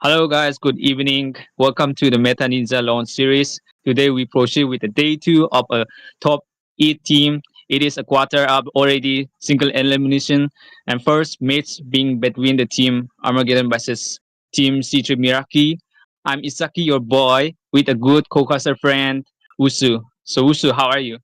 Hello, guys. Good evening. Welcome to the Metaninza launch series. Today, we proceed with the day two of a top eight team. It is a quarter up already, single elimination, and first match being between the team Armageddon versus team C3 Miraki. I'm Isaki, your boy, with a good co-caster friend, Usu. So, Usu, how are you?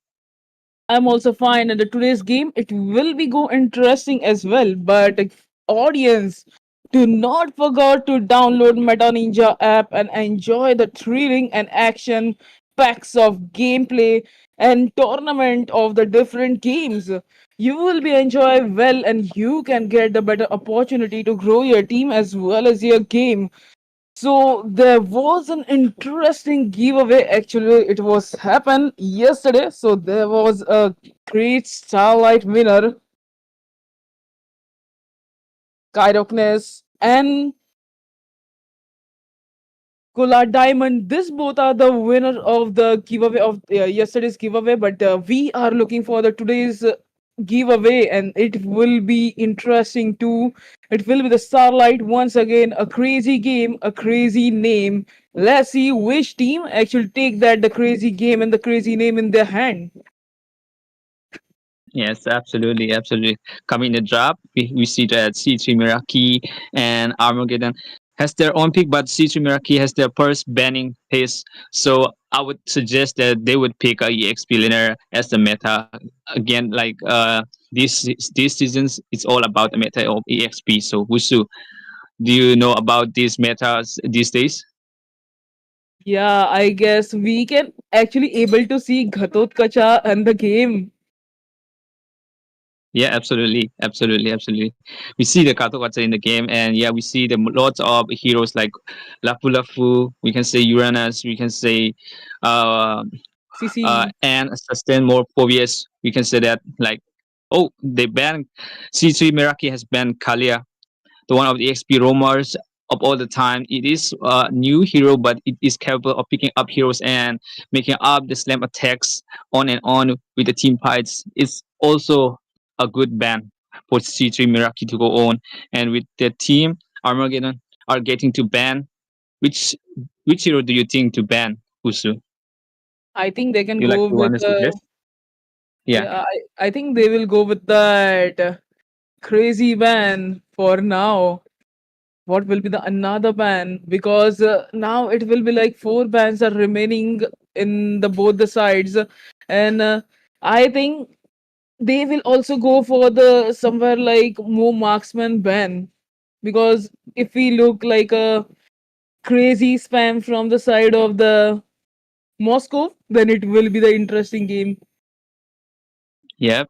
I'm also fine. And the today's game, it will be go interesting as well. But audience, do not forget to download Meta Ninja app and enjoy the thrilling and action packs of gameplay and tournament of the different games. You will be enjoy well, and you can get the better opportunity to grow your team as well as your game. So there was an interesting giveaway. Actually, it was happened yesterday. So there was a great Starlight winner, Kyrokness and Kola Diamond. This both are the winner of the giveaway of yesterday's giveaway. But we are looking for the today's giveaway, and it will be interesting too. It will be the Starlight once again. A crazy game, a crazy name. Let's see which team actually take that the crazy game and the crazy name in their hand. Yes, absolutely, absolutely. Coming in the drop, we see that C3 Miraki and Armageddon has their own pick, but C3 Miraki has their first banning pace. So I would suggest that they would pick a EXP winner as the meta. Again, like these seasons, it's all about the meta of EXP. So Wusu, do you know about these metas these days? Yeah, I guess we can actually able to see Ghatot Kacha and the game. Yeah, absolutely, absolutely, absolutely. We see the Katowatsa in the game, and yeah, we see the lots of heroes like Lapu Lafu. We can say Uranus. We can say, uh, CC. and sustain more Povius. We can say that like, oh, they banned C3 Meraki has banned Kalia, the one of the XP roamers of all the time. It is a new hero, but it is capable of picking up heroes and making up the slam attacks on and on with the team fights. It's also a good ban for C3 Miraki to go on. And with the team, Armageddon are getting to ban. Which which hero do you think to ban, Usu? I think they can You like go to with want to suggest? Yeah. yeah, I think they will go with that crazy ban for now. What will be the another ban? Because now it will be like four bans are remaining in the both the sides, and I think they will also go for the somewhere like more marksman ban. Because if we look like a crazy spam from the side of the Moscow, then it will be the interesting game. Yeah,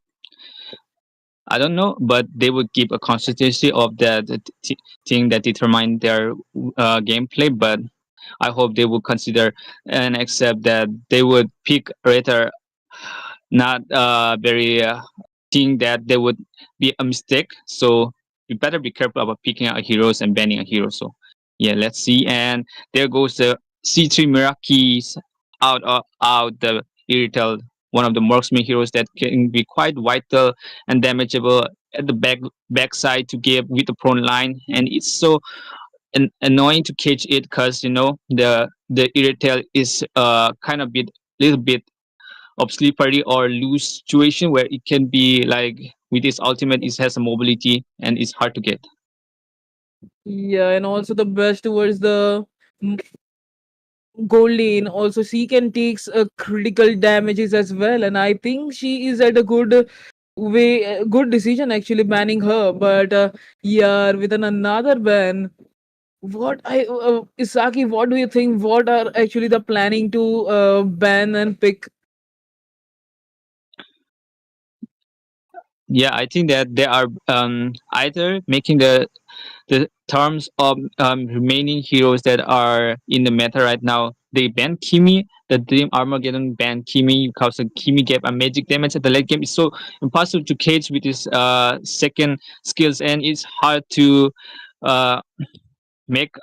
I don't know, but they would keep a consistency of the thing that determine their gameplay. But I hope they will consider and accept that they would pick rather not very think that they would be a mistake. So you better be careful about picking out heroes and banning a hero. So yeah, let's see. And there goes the C3 Miraki's out the Irrital, one of the marksman heroes that can be quite vital and damageable at the backside to give with the prone line, and it's so annoying to catch it because the Irrital is kind of bit little bit of slippery or loose situation where it can be like with its ultimate it has a mobility and it's hard to get. Yeah, and also the best towards the gold lane. Also, she can takes critical damages as well, and I think she is at a good way, good decision actually banning her. But yeah, with another ban, what I Isaki, what do you think? What are actually the planning to ban and pick? Yeah, I think that they are either making the terms of remaining heroes that are in the meta right now. They banned Kimi. The Dream Armageddon banned Kimi because Kimi gave a magic damage at the late game. It's so impossible to catch with his second skills, and it's hard to uh, make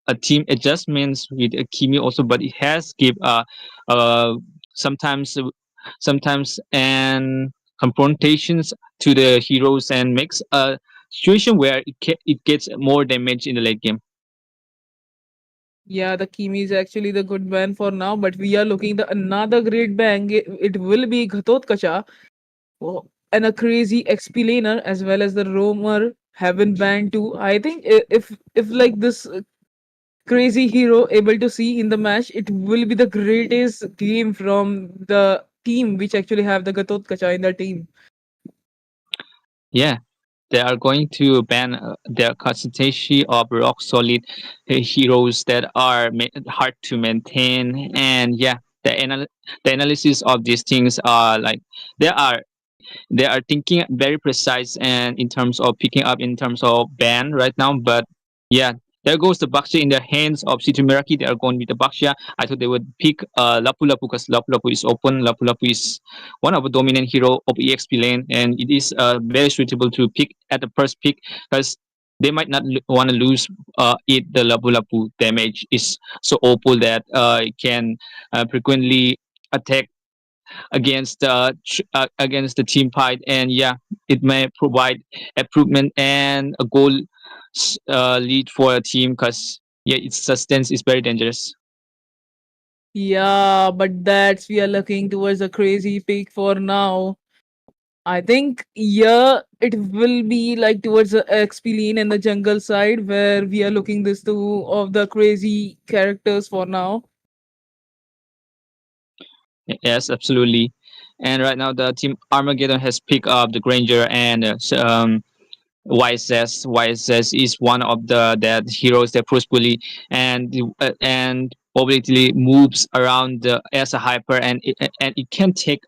a team adjustments with Kimi also. But it has give uh sometimes sometimes and confrontations to the heroes and makes a situation where it gets more damage in the late game. Yeah, the Kimi is actually the good ban for now, but we are looking the another great bang. It will be Ghatotkacha. Oh, and a crazy explainer as well as the roamer have been banned too. I think if like this crazy hero able to see in the match, it will be the greatest game from the team which actually have the Gatotkacha in their team. Yeah, they are going to ban their consultancy of rock solid heroes that are hard to maintain. And yeah, the analysis of these things are like they are they are thinking very precise and in terms of picking up in terms of ban right now. But yeah, there goes the Baksha in the hands of City Meraki. They are going with the Baksha. I thought they would pick Lapu Lapu because Lapu Lapu is open. Lapu Lapu is one of the dominant hero of EXP lane, and it is very suitable to pick at the first pick because they might not want to lose it. The Lapu Lapu damage is so awful that it can frequently attack against the team fight, and yeah, it may provide improvement and a goal lead for a team because yeah, its sustenance is very dangerous. Yeah, but that's we are looking towards a crazy pick for now. I think yeah, it will be like towards the XP lane and the jungle side where we are looking this two of the crazy characters for now. Yes, absolutely. And right now the team Armageddon has picked up the Granger and YSS. YSS is one of the that heroes that forcefully and obviously moves around as a hyper, and it can take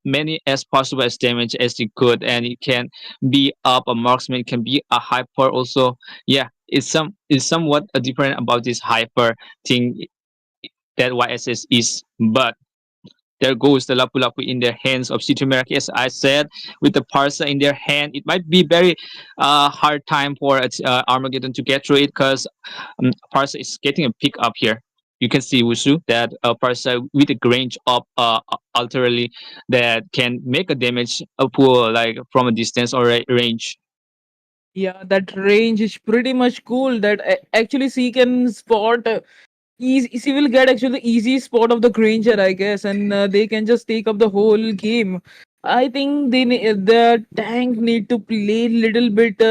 many as possible as damage as it could, and it can be up a marksman, it can be a hyper also. Yeah, it's somewhat different about this hyper thing that YSS is, but there goes the Lapu Lapu in their hands of City Meraki. As I said, with the Parsa in their hand, it might be very hard time for Armageddon to get through it because Parsa is getting a pick up here. You can see Wusu that Parsa with a range of alterally that can make a damage pool like from a distance or range. Yeah, that range is pretty much cool. That actually she can spot. Easy, she will get actually the easy spot of the Granger, I guess, and they can just take up the whole game. I think the tank need to play little bit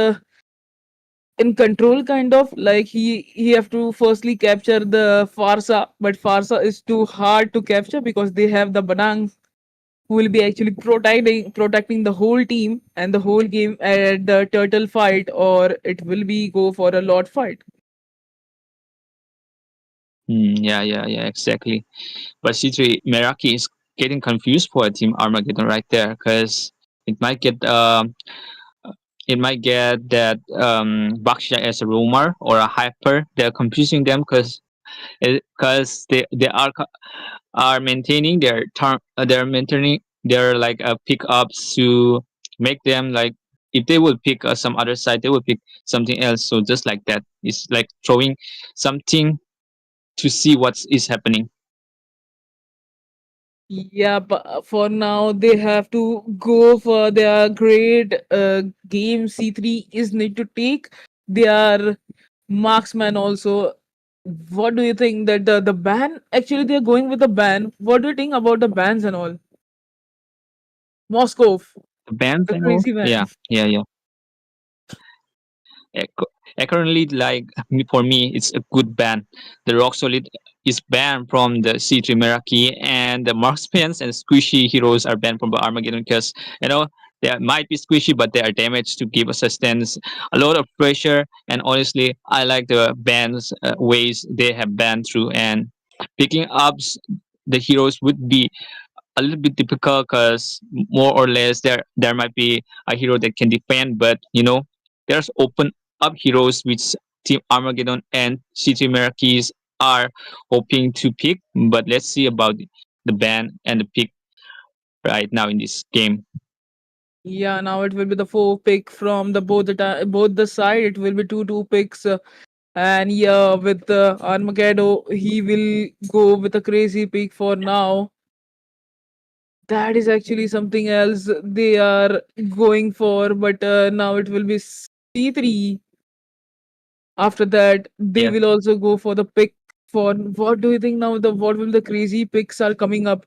in control, kind of like he have to firstly capture the Farsa, but Farsa is too hard to capture because they have the Banang who will be actually protecting the whole team and the whole game at the turtle fight, or it will be go for a lot fight. Yeah, yeah, yeah, exactly. But City Meraki is getting confused for Team Armageddon right there because it might get that Baksha as a roamer or a hyper. They're confusing them because are maintaining their term. They're maintaining their like pickups to make them like if they would pick some other side, they would pick something else. So just like that, it's like throwing something to see what is happening. Yeah, but for now they have to go for their great game. C3 is need to take their marksman also. What do you think that the ban actually they are going with the ban? What do you think about the bans and all? Moscow, The bands the and all. crazy ban. Yeah, yeah, yeah. Currently, like for me, it's a good band. The Rock Solid is banned from the C3 Meraki, and the Marksmans and Squishy heroes are banned from the Armageddon because they might be squishy, but they are damaged to give us a stance, a lot of pressure. And honestly, I like the bands ways they have banned through, and picking up the heroes would be a little bit difficult because more or less there might be a hero that can defend, but there's open up heroes which Team Armageddon and CT Merakis are hoping to pick. But let's see about the ban and the pick right now in this game. Yeah, now it will be the four pick from the both the side. It will be two picks. And yeah, with Armageddon, he will go with a crazy pick for now. That is actually something else they are going for, but now it will be C3. After that, they Yes. will also go for the pick. For what do you think now? The what will the crazy picks are coming up?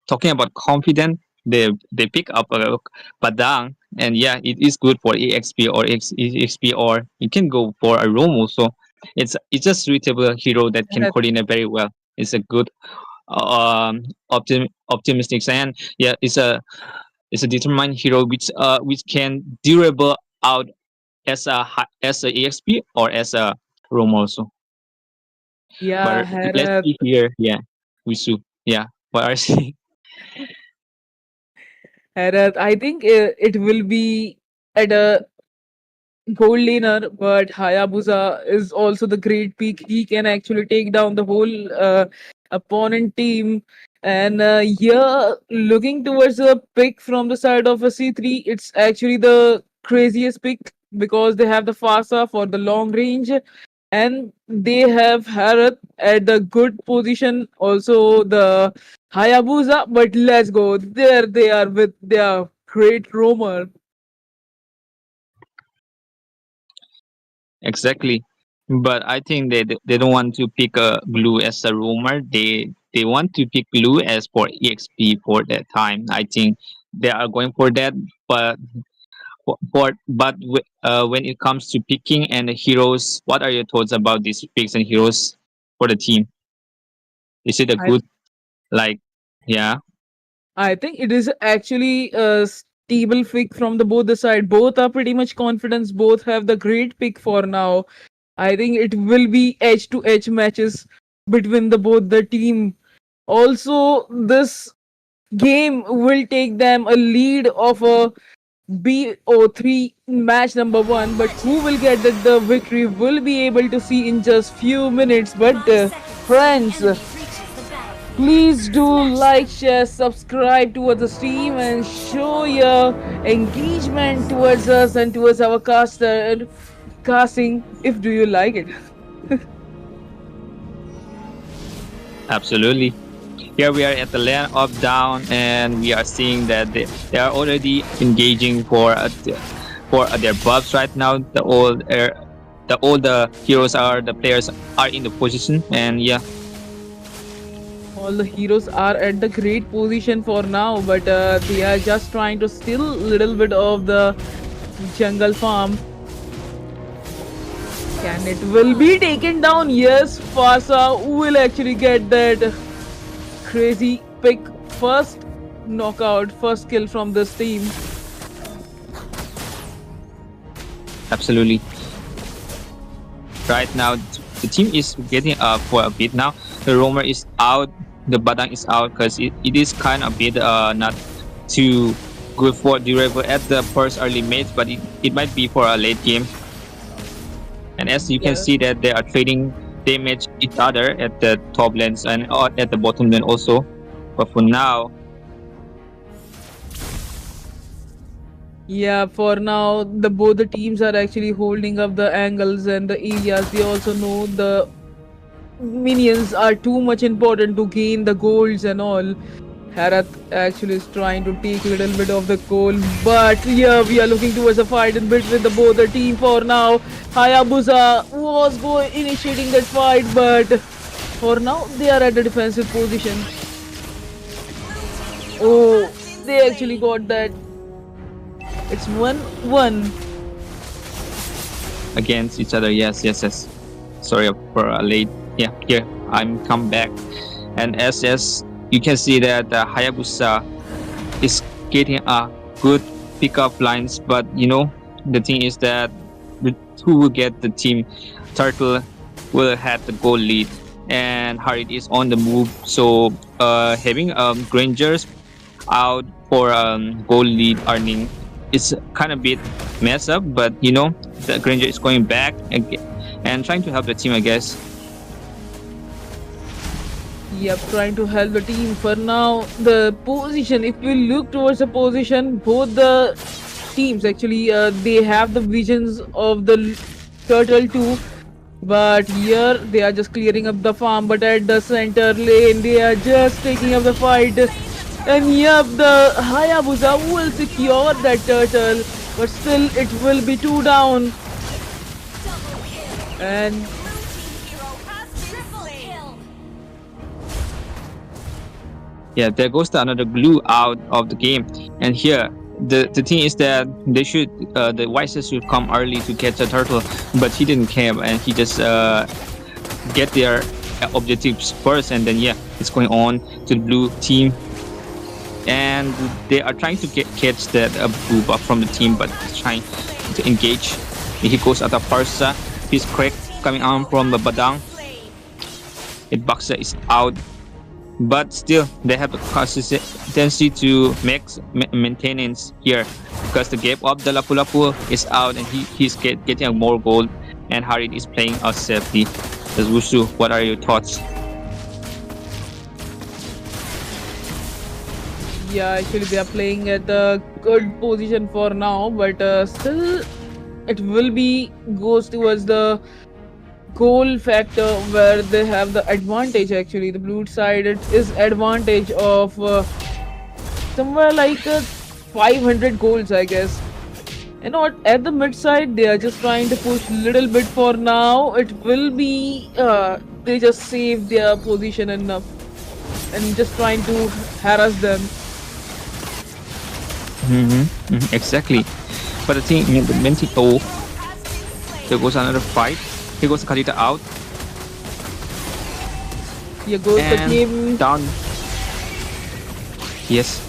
Talking about confident, they pick up a Padang, and yeah, it is good for EXP or EXP, or you can go for a Room also. It's a suitable hero that can coordinate very well. It's a good optimistic, and yeah, it's a determined hero which can durable out as as a EXP or as a Room also. Yeah, But let's Herath. see here. Yeah, Wisu. Yeah, what are you saying? Herath. I think it will be at a gold laner, but Hayabusa is also the great pick. He can actually take down the whole opponent team. And yeah, looking towards a pick from the side of a C3, it's actually the craziest pick because they have the Fasa for the long range and they have Harath at the good position, also the Hayabusa. But let's go. There they are with their great roamer. Exactly. But I think they don't want to pick a Blue as a rumor. They want to pick Blue as for EXP for that time. I think they are going for that. But when it comes to picking and the heroes, what are your thoughts about these picks and heroes for the team? Is it a I good like yeah? I think it is actually a stable pick from the both the side. Both are pretty much confident. Both have the great pick for now. I think it will be edge to edge matches between the both the team. Also, this game will take them a lead of a BO3 match number one. But who will get the victory will be able to see in just few minutes. But friends, please do like, share, subscribe towards the stream and show your engagement towards us and towards our casting if do you like it. Absolutely. Here we are at the land of down, and we are seeing that they are already engaging for their buffs right now. The heroes are the players are in the position, and yeah, All the heroes are at the great position for now, but they are just trying to steal a little bit of the jungle farm. Can it will be taken down? Yes, Fasa will actually get that crazy pick first knockout, first kill from this team. absolutely. Right now, the team is getting up for a bit now. The roamer is out, the badang is out because it is kind of a bit not too good for durable at the first early match, but it might be for a late game. And as you can Yeah. see that they are trading damage each other at the top lanes and at the bottom lane also. But for now, Yeah, for now, the both the teams are actually holding up the angles and the areas. They also know the minions are too much important to gain the golds and all. Harath actually is trying to take a little bit of the goal, but yeah, we are looking towards a fight in between the both the team for now. Hayabusa was initiating that fight, but for now they are at a defensive position. Oh, they actually got that. It's 1-1. against each other, yes. Sorry for a late. Yeah, here I'm come back, and as you can see that Hayabusa is getting a good pickup lines, but you know the thing is that who will get the team? Turtle will have the goal lead, and Harit is on the move. So having Grangers out for goal lead earning is kind of bit mess up, but you know the Granger is going back and trying to help the team, I guess. Yep, trying to help the team for now. The position, if we look towards the position, both the teams actually they have the visions of the turtle too. But here they are just clearing up the farm. But at the center lane, they are just taking up the fight. And yep, the Hayabusa will secure that turtle. But still, it will be two down. And Yeah, there goes the another blue out of the game. And here, the thing is that the Wisest should come early to catch the turtle, but he didn't care, and he just get their objectives first, and then yeah, it's going on to the blue team, and they are trying to catch that blue buff from the team, but trying to engage. He goes at the Parsa. He's cracked coming on from the Badang. It Baksa is out, but still they have the consistency to make maintenance here, because the gap of the Lapu Lapu is out, and he's getting a more gold, and Harid is playing out safely. Wushu, what are your thoughts? yeah, actually they are playing at a good position for now, but still it will be goes towards the goal factor where they have the advantage. Actually, the blue side it is advantage of somewhere like 500 goals, I guess. You know what? At the mid side, they are just trying to push little bit for now. It will be they just save their position enough and just trying to harass them. Exactly. But the thing, the Mentico, there goes another fight. Here goes Kalita out. Here goes the And game. down. Yes.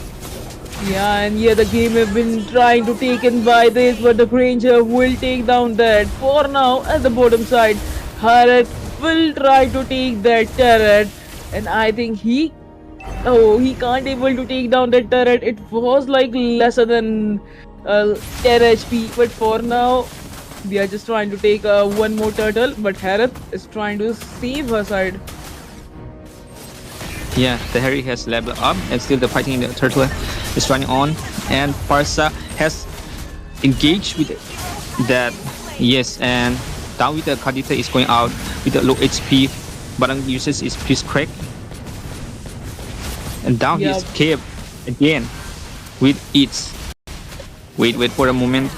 Yeah, and yeah, the game have been trying to take in by this, but the Granger will take down that. For now, at the bottom side, Harat will try to take that turret, and I think he can't able to take down that turret. It was like lesser than 10 HP, but for now, we are just trying to take one more turtle, but Harith is trying to save her side. Yeah, the Harry has leveled up, and still the fighting in the turtle is running on, and Parsa has engaged with that. Yes, and down with the Kadita is going out with the low HP. Barang uses his piece crack, and down he Yeah, escaped again with its. Wait for a moment.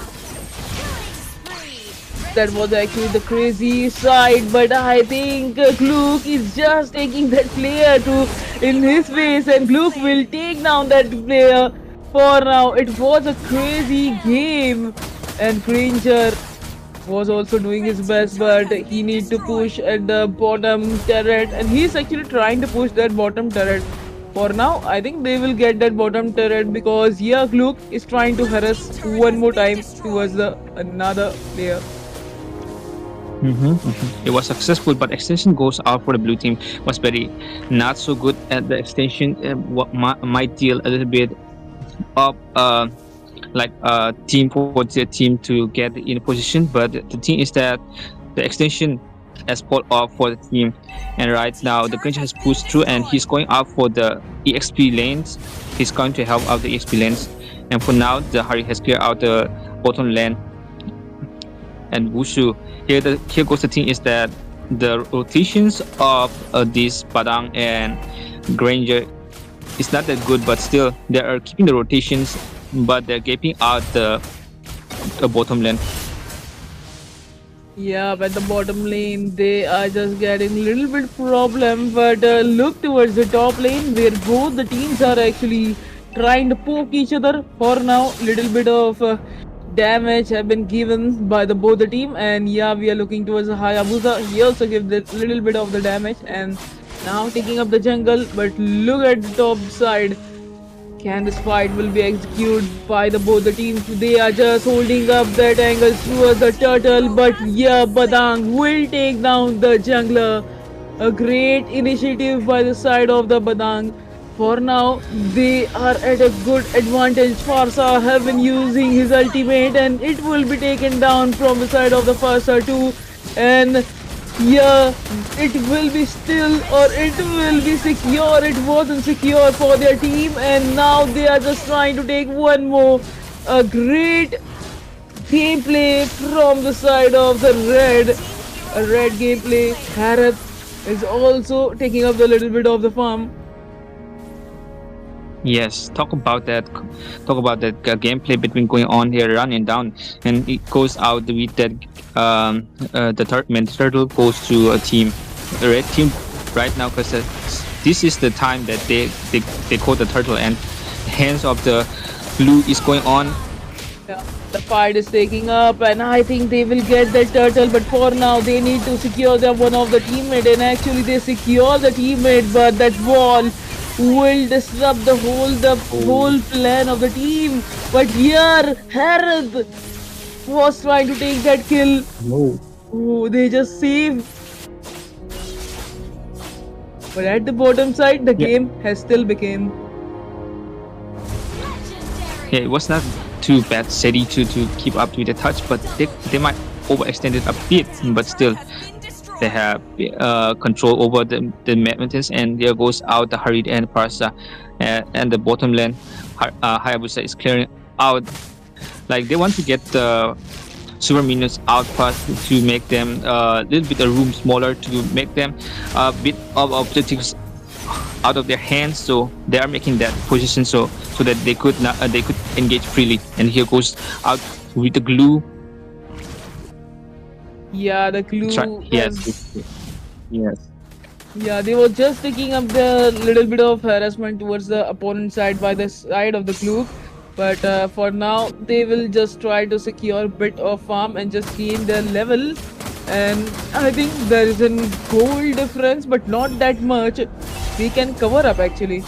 that was actually the crazy side, but I think Gluck is just taking that player to in his face, and Gluck will take down that player. For now, it was a crazy game, and Granger was also doing his best, but he need to push at the bottom turret, and he's actually trying to push that bottom turret. For now, I think they will get that bottom turret because yeah, Gluck is trying to harass one more time towards the another player. It was successful, but extension goes out for the blue team. Was very not so good at the extension. What might deal a little bit of team for their team to get in a position. But the thing is that the extension has pulled off for the team, and right now the Grinch has pushed through, and he's going out for the EXP lanes. He's going to help out the EXP lanes, and for now the Hari has cleared out the bottom lane. And Wushu, here goes the thing is that the rotations of this Padang and Granger is not that good, but still they are keeping the rotations, but they're gaping out the bottom lane. Yeah, but the bottom lane they are just getting a little bit problem. But look towards the top lane where both the teams are actually trying to poke each other. For now, little bit of damage have been given by the both the team, and yeah, we are looking towards the Hayabusa. He also gives the little bit of the damage, and now taking up the jungle. But look at the top side. Can this fight will be executed by the both the teams? They are just holding up that angle towards the turtle, but yeah, Badang will take down the jungler. A great initiative by the side of the Badang. For now, they are at a good advantage. Farsa have been using his ultimate, and it will be taken down from the side of the Farsa too. And yeah, it will be still or it will be secure. It wasn't secure for their team, and now they are just trying to take one more. A great gameplay from the side of the red. A red gameplay. Harith is also taking up the little bit of the farm. Yes, talk about that gameplay between going on here, running down, and it goes out with that. The turtle goes to a team, a red team, right now, because this is the time that they call the turtle, and the hands of the blue is going on. Yeah, the fight is taking up, and I think they will get that turtle. But for now, they need to secure the one of the teammate, and actually they secure the teammate. But that wall will disrupt the whole Oh plan of the team. But here, Harith was trying to take that kill. no! Oh, they just save. But at the bottom side, the Yeah, game has still become. yeah, it was not too bad city to keep up with the touch, but they might overextend it a bit, but still they have control over the mountains, and there goes out the Harid and Parsa, and the bottom lane. Hayabusa is clearing out, like they want to get the super minions out fast to make them a little bit of room smaller to make them a bit of objectives out of their hands, so they are making that position so that they could not they could engage freely. And here goes out with the glue. Yeah, the Try, clue yes, was. yes. Yeah, they were just taking up the little bit of harassment towards the opponent side by the side of the Klook. But for now, they will just try to secure a bit of farm and just gain their level. And I think there is a goal difference, but not that much. We can cover up actually.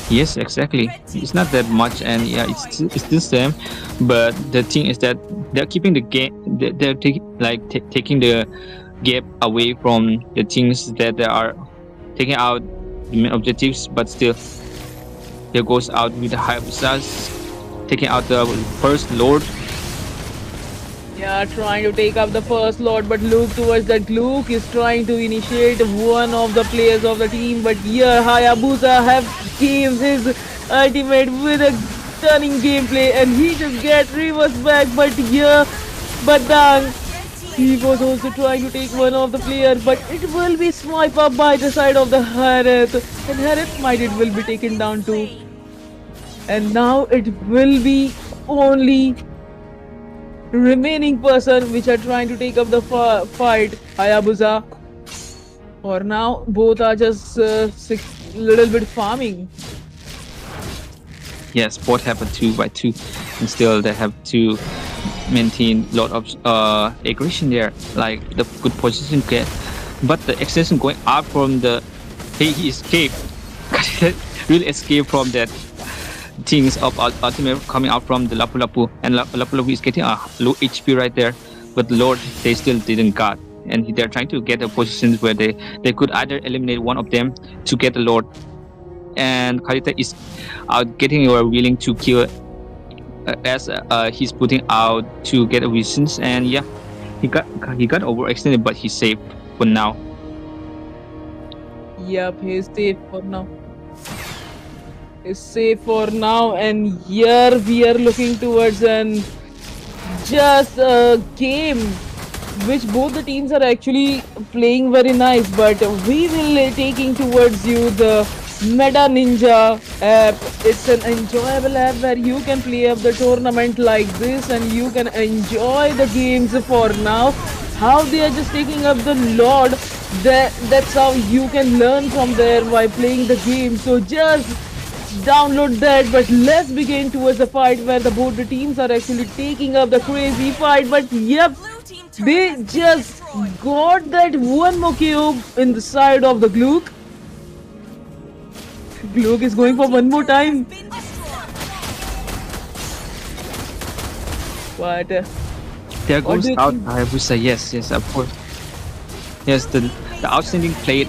Yes, exactly. It's not that much, and yeah, it's the same. But the thing is that they're keeping the game. They're taking the gap away from the things that they are taking out the main objectives. But still, there goes out with the Hayabusa's taking out the first lord. Yeah, trying to take up the first lot, but look towards that Luke is trying to initiate one of the players of the team. But here, Hayabusa have gives his ultimate with a stunning gameplay, and he just get reverse back. But here, Badang, he was also trying to take one of the players, but it will be swiped up by the side of the Harith, and Harith might it will be taken down too. And now it will be only remaining person which are trying to take up the fight, Hayabusa. For now, both are just little bit farming. Yes, both have a 2 by 2, and still they have to maintain a lot of aggression there, like the good position get. But the extension going out from the he escaped, really escaped from that things of ultimate coming out from the Lapu Lapu, and Lapu Lapu is getting a low HP right there. But Lord, they still didn't got, and they're trying to get a positions where they could either eliminate one of them to get the Lord, and Karita is out getting or willing to kill as he's putting out to get a reasons, and yeah, he got overextended, but he's safe for now. Yep, he's safe for now. Is safe for now, and here we are looking towards an just a game which both the teams are actually playing very nice. But we will taking towards you the Metaninza app. It's an enjoyable app where you can play up the tournament like this, and you can enjoy the games for now. How they are just taking up the Lord. That's how you can learn from there by playing the game. So just download that, but let's begin towards the fight where the both the teams are actually taking up the crazy fight. But yep, they just got that one more cube in the side of the Glook. Glook is going for one more time. But There what goes do you out think? Hayabusa. Yes, yes, of course. Yes, the outstanding play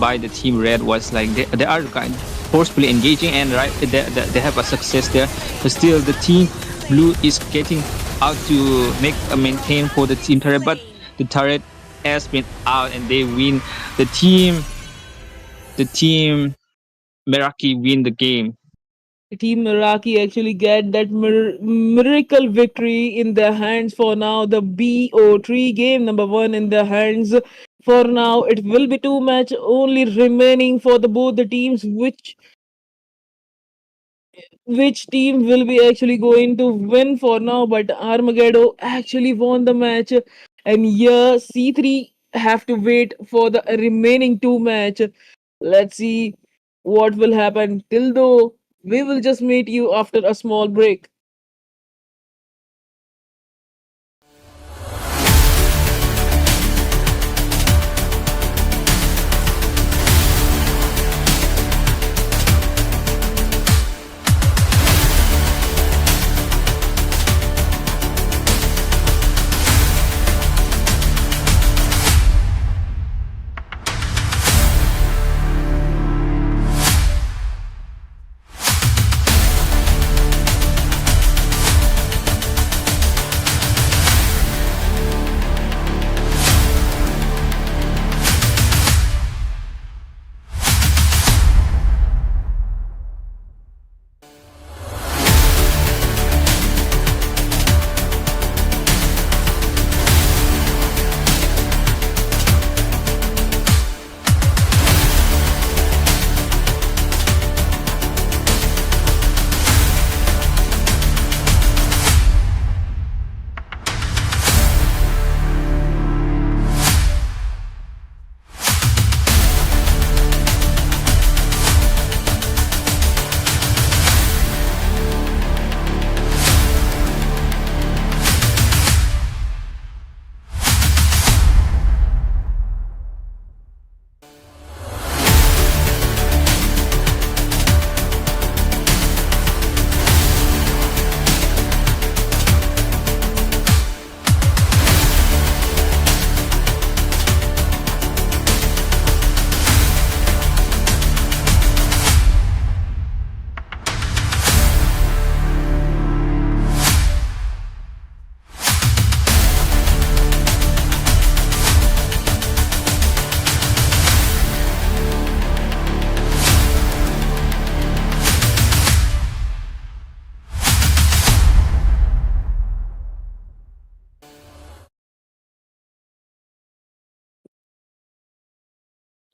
by the team red was like they are kind forcefully engaging, and right they have a success there. But still, the team blue is getting out to make a maintain for the team turret, but the turret has been out, and they win. The team Meraki win the game. Team Meraki actually get that miracle victory in their hands for now. The BO3 game number one in their hands For now, it will be two match only remaining for the both the teams. Which team will be actually going to win for now? But Armageddon actually won the match, and here C3 have to wait for the remaining two match. Let's see what will happen. Till though, we will just meet you after a small break.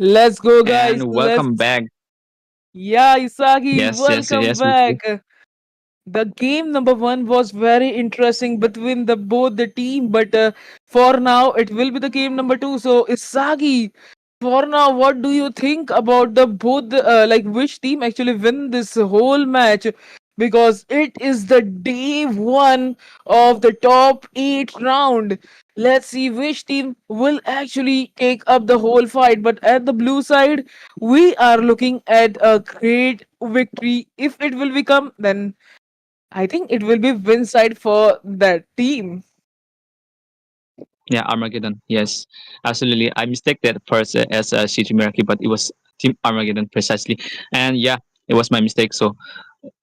Let's go, guys. And Let's. welcome back. Yeah, Isagi, Yes, yes, welcome yes. back. The game number one was very interesting between the both the team, but for now it will be the game number two. So Isagi, for now, what do you think about the both like which team actually win this whole match? Because it is the day one of the top eight round. Let's see which team will actually take up the whole fight. But at the blue side, we are looking at a great victory. If it will become, then I think it will be win side for that team. Yeah, Armageddon. Yes, absolutely. I mistake that first as CG Meraki, but it was Team Armageddon precisely. And yeah, it was my mistake. So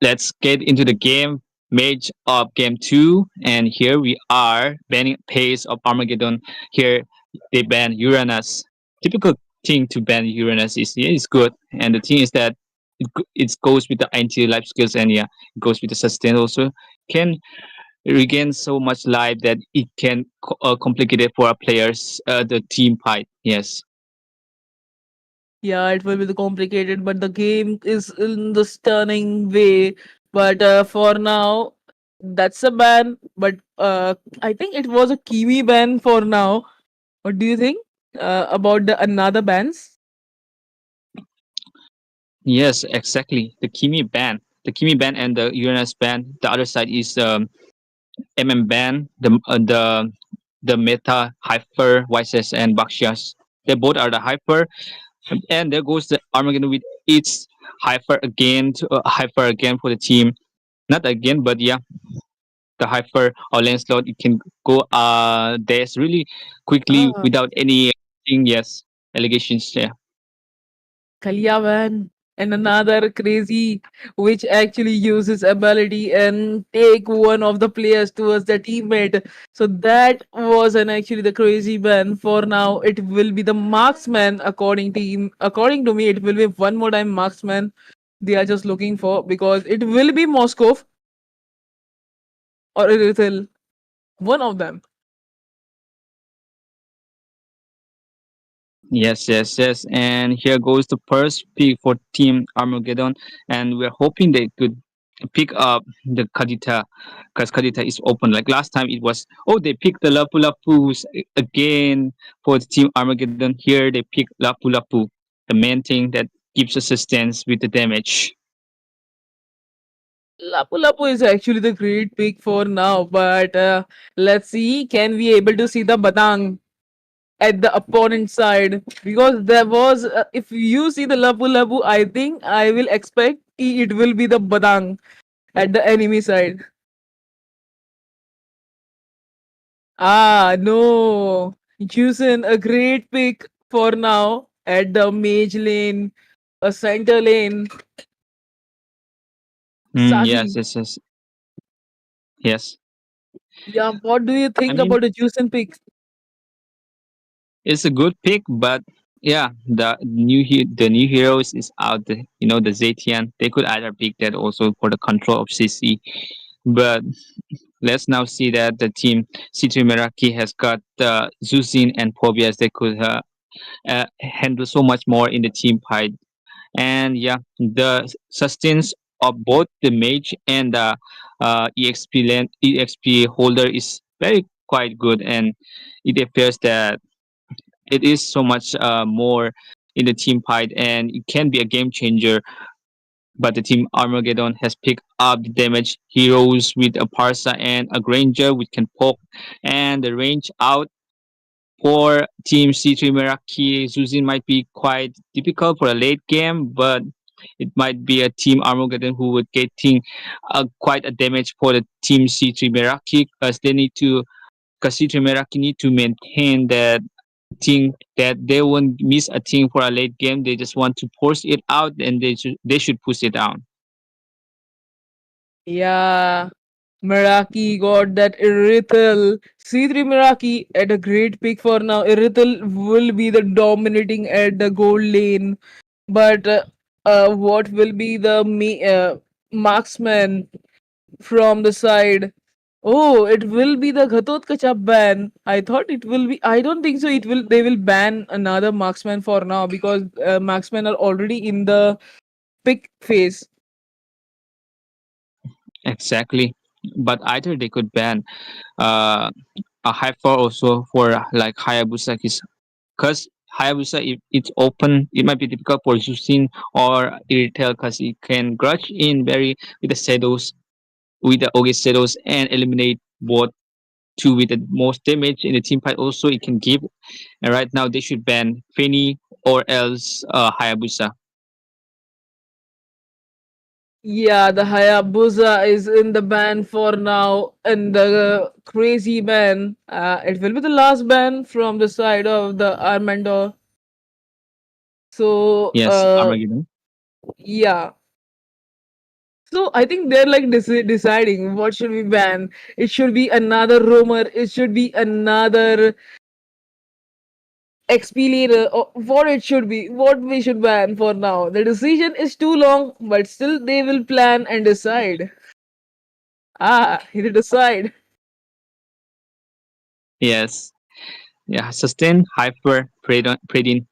let's get into the game. Mage of game two, and here we are banning pace of Armageddon. Here they ban Uranus. Typical thing to ban Uranus is yeah, it's good, and the thing is that it goes with the anti life skills, and yeah, it goes with the sustain also. Can regain so much life that it can complicate it for our players the team fight. Yes. Yeah, it will be the complicated, but the game is in the stunning way. But for now, that's a ban. But I think it was a Kiwi ban for now. What do you think about the another bans? Yes, exactly. The Kimi band and the Uranus band. The other side is band, the Meta Hyper Vices and Bakshas. They both are the Hyper, and there goes the Armageddon with its Hyper again for the team. Not again, but yeah, the Hyper or Lancelot. It can go there's really quickly Ah, without any yes allegations. Yeah. Kalyavan and another crazy which actually uses ability and take one of the players towards the teammate. So that was an actually the crazy ban. For now, it will be the marksman according to me, it will be one more time marksman they are just looking for because it will be Moskov or Irithil, one of them. Yes, yes, yes. And here goes the first pick for Team Armageddon, and we're hoping they could pick up the Kadita, because Kadita is open. Like last time, it was they picked the Lapu Lapus again for the Team Armageddon. Here they pick Lapu Lapu, the main thing that gives assistance with the damage. Lapu Lapu is actually the great pick for now, but let's see, can we able to see the Batang at the opponent side? Because there was, if you see the Lapu Lapu, I think I will expect it will be the Batang at the enemy side. Ah, no. Juicen, a great pick for now at the mage lane, a center lane, Yes, Sagi. yes, yes, yes. Yeah, what do you I think mean, about the Juicen pick? it's a good pick, but yeah, the new heroes is out. The Zetian. They could either pick that also for the control of CC, but let's now see that the team C3 Meraki has got Zuzin and Pobias. They could handle so much more in the team fight. And yeah, the sustains of both the mage and the EXP holder is very quite good, and it appears that it is so much more in the team fight, and it can be a game changer. But the team Armageddon has picked up the damage heroes with a Parsa and a Granger which can poke, and the range out for Team C3 Meraki. Zuzin might be quite difficult for a late game, but it might be a Team Armageddon who would getting quite a damage for the Team C3 Meraki, because C3 Meraki need to maintain that thing, that they won't miss a thing for a late game. They just want to force it out, and they should push it down. Yeah, Meraki got that Irithel. C3 Meraki at a great pick for now. Irithel will be the dominating at the gold lane. But what will be the marksman from the side? Oh, it will be the Ghatot Kachap ban. I thought it will be. I don't think so. It will. They will ban another marksman for now because marksmen are already in the pick phase. Exactly. But either they could ban uh, a hyper also for like Hayabusa, because Hayabusa, if it's open, it might be difficult for Zusin or Irritel, because it can grudge in very with the shadows, with the Oge shadows, and eliminate both two with the most damage in the team fight. Also, it can give. And right now, they should ban Feni or else Hayabusa. Yeah, the Hayabusa is in the ban for now, and the crazy ban. It will be the last ban from the side of the Armando. So, Yes, Armageddon. yeah. So I think they're like deciding what should we ban. It should be another rumor. It should be another expelator, or what it should be. What we should ban for now. The decision is too long, but still they will plan and decide. He decide. Yes. Yeah, sustain hyper predin.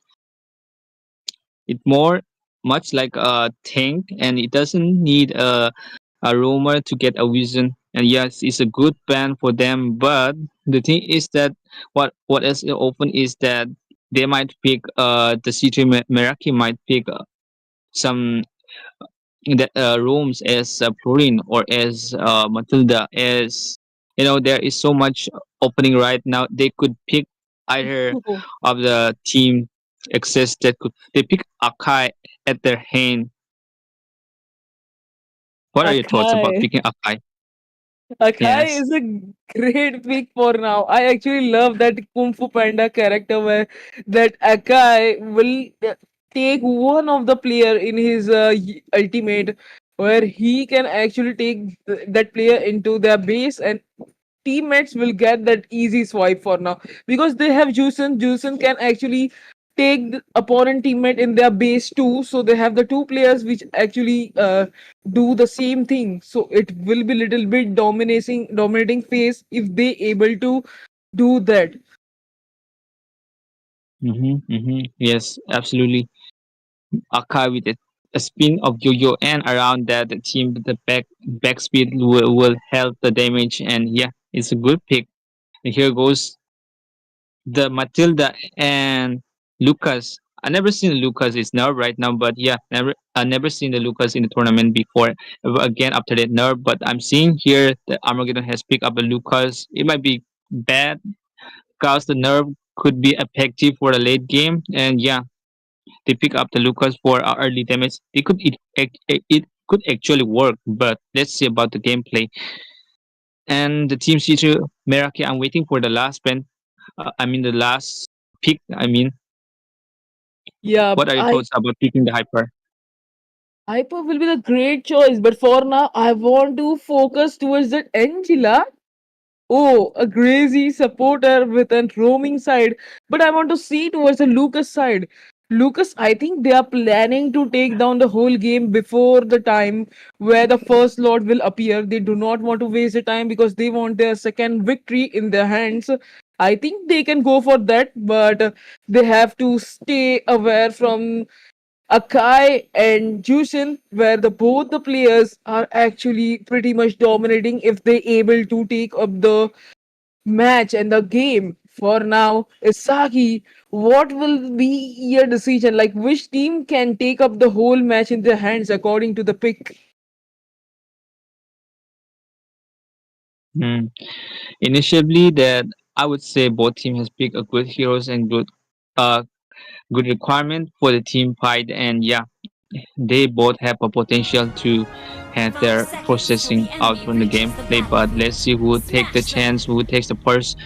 It more much like a tank, and it doesn't need a rumor to get a vision. And yes, it's a good ban for them. But the thing is that what is open is that they might pick the C3 Meraki might pick some that rooms as Florin or as Matilda. As there is so much opening right now. They could pick either of the team exists that could they pick Akai at their hand. What are your thoughts about Okay. picking Akai? Akai Yes. is a great pick for now. I actually love that Kung Fu Panda character where that Akai will take one of the player in his ultimate, where he can actually take that player into their base, and teammates will get that easy swipe for now because they have Jusen. Jusen can actually take the opponent teammate in their base too. So they have the two players which actually do the same thing. So it will be little bit dominating phase if they able to do that. Yes, absolutely. Akai with a spin of yo-yo and around that the team the back speed will help the damage, and yeah, it's a good pick. And here goes the Matilda and Lucas. I never seen Lucas is nerve right now, but yeah, I never seen the Lucas in the tournament before. Again after that nerve, but I'm seeing here the Armageddon has picked up a Lucas. It might be bad because the nerve could be effective for the late game, and yeah, they pick up the Lucas for early damage. It could actually work, but let's see about the gameplay. And the team C2 Meraki. I'm waiting for the last pen. I mean the last pick. I mean, Yeah, what are your I thoughts about picking the hyper? Hyper will be the great choice, but for now, I want to focus towards that Angela. Oh, a crazy supporter with a roaming side. But I want to see towards the Lucas side. Lucas, I think they are planning to take down the whole game before the time where the first Lord will appear. They do not want to waste the time because they want their second victory in their hands. I think they can go for that, but they have to stay aware from Akai and Jushin, where the both the players are actually pretty much dominating if they able to take up the match and the game. For now, Isagi, what will be your decision? Like which team can take up the whole match in their hands according to the pick? Hmm. Initially, that I would say both team has picked a good heroes and good requirement for the team fight, and yeah, they both have a potential to have their processing out from the gameplay. But let's see who would take the chance, who would take the first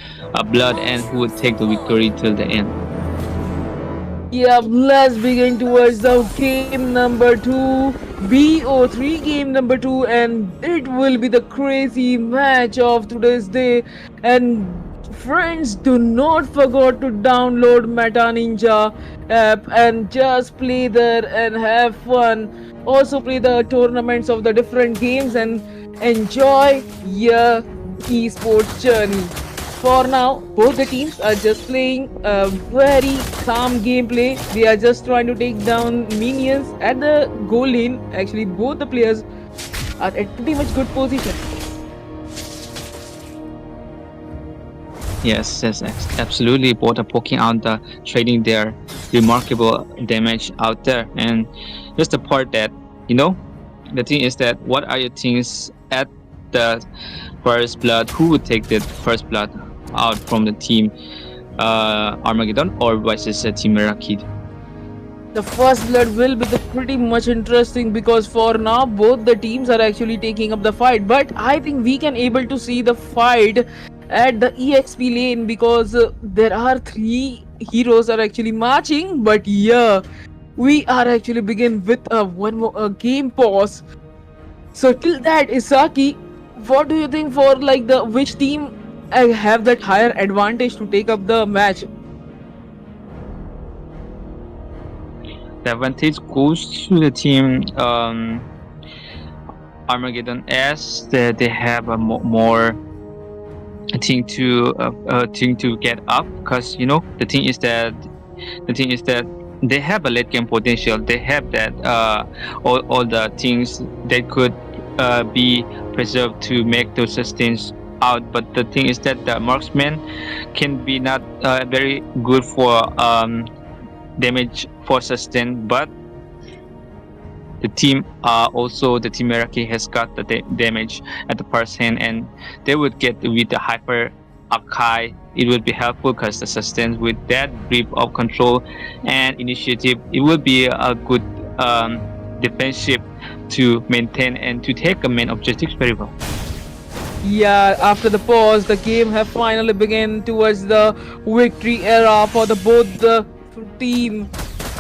blood, and who would take the victory till the end. Yeah, let's begin towards the game number two, BO3 game number two, and it will be the crazy match of today's day. And friends, do not forget to download Metaninja app and just play there and have fun. Also play the tournaments of the different games and enjoy your esports journey. For now, both the teams are just playing a very calm gameplay. They are just trying to take down minions at the goal lane. Actually, both the players are at pretty much good position. Yes, yes, absolutely. Both are poking out the trading their remarkable damage out there, and just the part that you know, the thing is that what are your things at the first blood? Who would take the first blood out from the team Armageddon or versus Team Meraki? The first blood will be the pretty much interesting because for now both the teams are actually taking up the fight. But I think we can able to see the fight at the EXP lane because there are three heroes are actually marching. But yeah, we are actually begin with a one more game pause. So till that, Isaki, what do you think for like the which team have that higher advantage to take up the match? The advantage goes to the team Armageddon as they have a more thing to get up, because you know the thing is that they have a late game potential. They have that all the things that could be preserved to make those sustains out. But the thing is that the marksman can be not very good for damage for sustain, but the team Meraki has got the damage at the first hand, and they would get with the hyper Akai. It would be helpful because the sustain with that grip of control and initiative, it would be a good defensive to maintain and to take a main objectives very well. Yeah, after the pause, the game have finally begun towards the victory era for the both the team.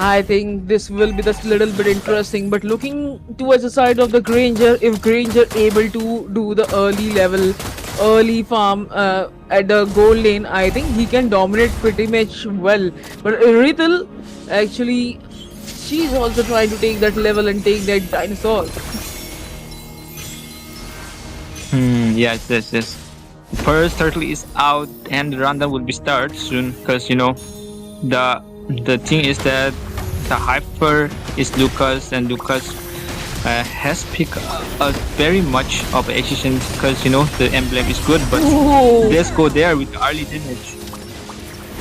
I think this will be just little bit interesting. But looking towards the side of the Granger, if Granger able to do the early level, early farm at the goal lane, I think he can dominate pretty much well. But Rithel, actually, she's also trying to take that level and take that dinosaur. Yes, yes, yes. First turtle is out and the rundown will be start soon, because you know the the thing is that the hyper is Lucas, and Lucas has picked very much of existence because the emblem is good, but Ooh, let's go there with the early damage.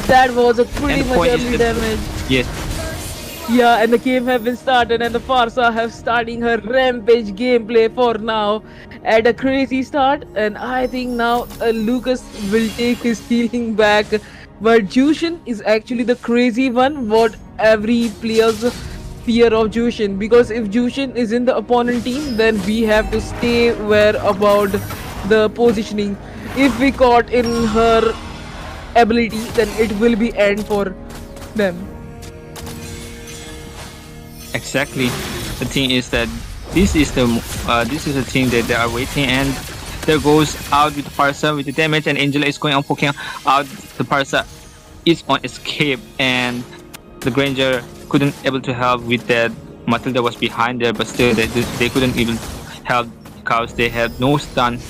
that was a And pretty the much point is early that damage. yes, Yeah, and the game have been started, and the Farsa have starting her rampage gameplay for now at a crazy start. And I think now Lucas will take his healing back. But Jushin is actually the crazy one. What every player's fear of Jushin, because if Jushin is in the opponent team, then we have to stay aware about the positioning. If we caught in her ability, then it will be end for them. exactly. The thing is that this is the thing that they are waiting, and there goes out with Parsa with the damage, and Angela is going on poking out. The Parsa is on escape, and the Granger couldn't able to help with that. Matilda was behind there, but still they couldn't even help because they had no stun.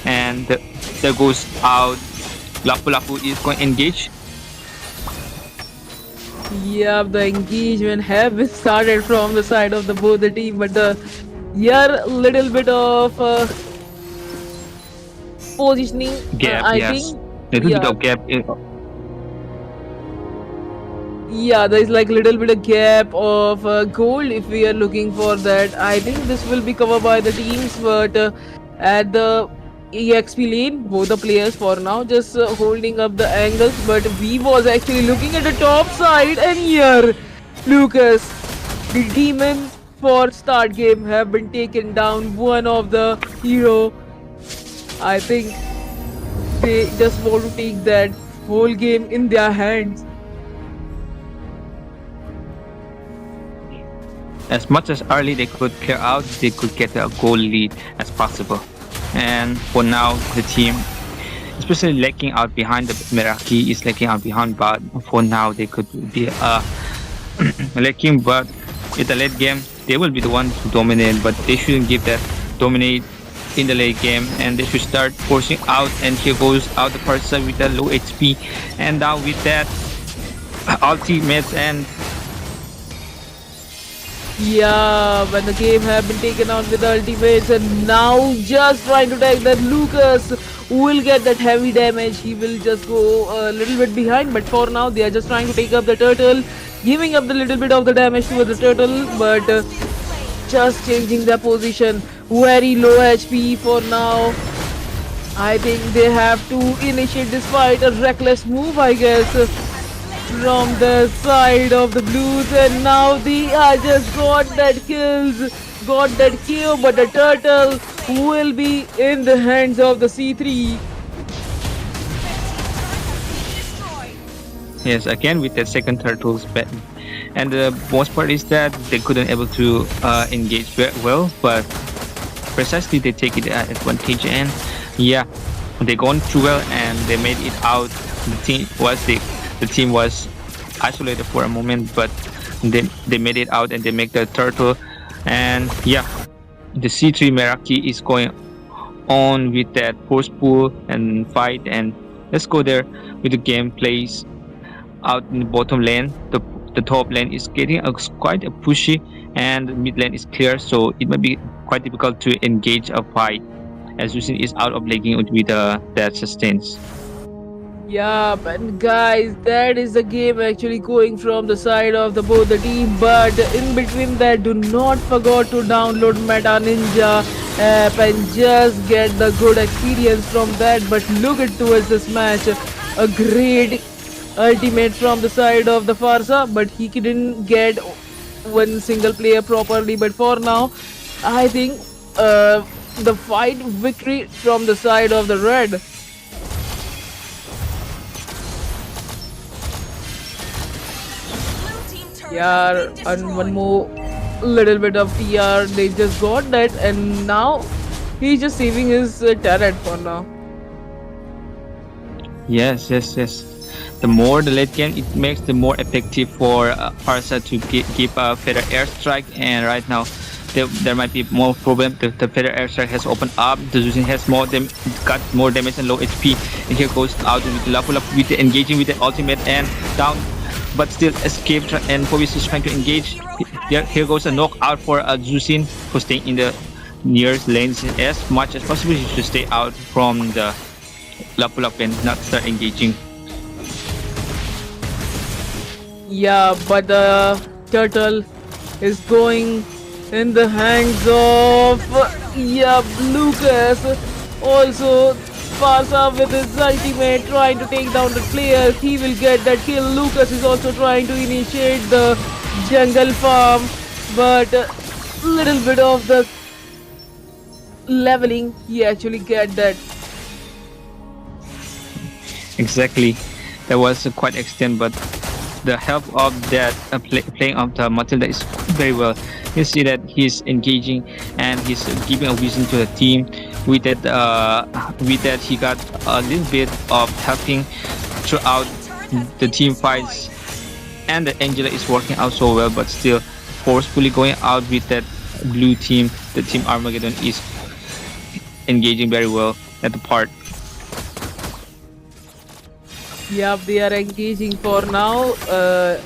And there goes out. Lapu Lapu is going to engage. Yeah, the engagement have been started from the side of the both the team, but the yeah, little bit of positioning. Gap, I yes. think Little bit yeah, of gap. yeah, there is like little bit of gap of gold if we are looking for that. I think this will be covered by the teams, but at the EXP lane, both the players for now just holding up the angles. But we was actually looking at the top side, and here, Lucas, the demon for start game have been taken down. One of the hero, I think they just want to take that whole game in their hands. As much as early they could clear out, they could get a goal lead as possible. And for now, the team, especially lacking out behind the Meraki, is lacking out behind, but for now they could be lacking. But in the late game, they will be the ones to dominate, but they shouldn't give that dominate in the late game, and they should start forcing out. And here goes out the person with the low HP, and now with that ultimates and Yeah, when the game have been taken out with the ultimates, and now just trying to take that Lucas will get that heavy damage. He will just go a little bit behind, but for now they are just trying to take up the turtle, giving up the little bit of the damage to the turtle, but just changing their position. Very low HP for now. I think they have to initiate this fight. A reckless move, I guess, from the side of the blues, and now the just got that kills, got that kill, but the turtle will be in the hands of the C3. yes, again with that second turtles. And the most part is that they couldn't able to engage very well, but precisely they take it advantage, and yeah, they gone too well and they made it out. The team was isolated for a moment, but they made it out and they make the turtle. And yeah, the C3 Meraki is going on with that force pull and fight, and let's go there with the game plays out in the bottom lane. The top lane is getting quite a pushy, and the mid lane is clear, so it might be quite difficult to engage a fight as Yusin is out of lagging with that sustains. Yeah, and guys, that is the game actually going from the side of the both the team. But in between that, do not forget to download Metaninza app and just get the good experience from that. But look at towards this match, a great ultimate from the side of the Farsa, but he didn't get one single player properly. But for now, I think the fight victory from the side of the red. Yeah, and one more little bit of TR. They just got that, and now he's just saving his turret for now. Yes, yes, yes. The more the late game, it makes the more effective for Parsa to give a feather airstrike. And right now, there might be more problem. The feather airstrike has opened up. The Zusin has got more damage and low HP. And here goes out with Lapu Lapu with the engaging with the ultimate and down. but still escaped, and Kovis is trying to engage. Here goes a knockout for Zuzin, who's staying in the nearest lanes as much as possible. He should stay out from the Lapulap and not start engaging. Yeah, but the turtle is going in the hands of Lucas. Also, Farsa with his ultimate trying to take down the player. He will get that kill. Lucas is also trying to initiate the jungle farm, but a little bit of the leveling, he actually get that. Exactly, that was quite extent, but the help of that playing of the Matilda is very well. You see that he's engaging and he's giving a vision to the team. With that, he got a little bit of helping throughout the team fights, and the Angela is working out so well, but still forcefully going out with that blue team. The team Armageddon is engaging very well at the part. Yeah, they are engaging for now.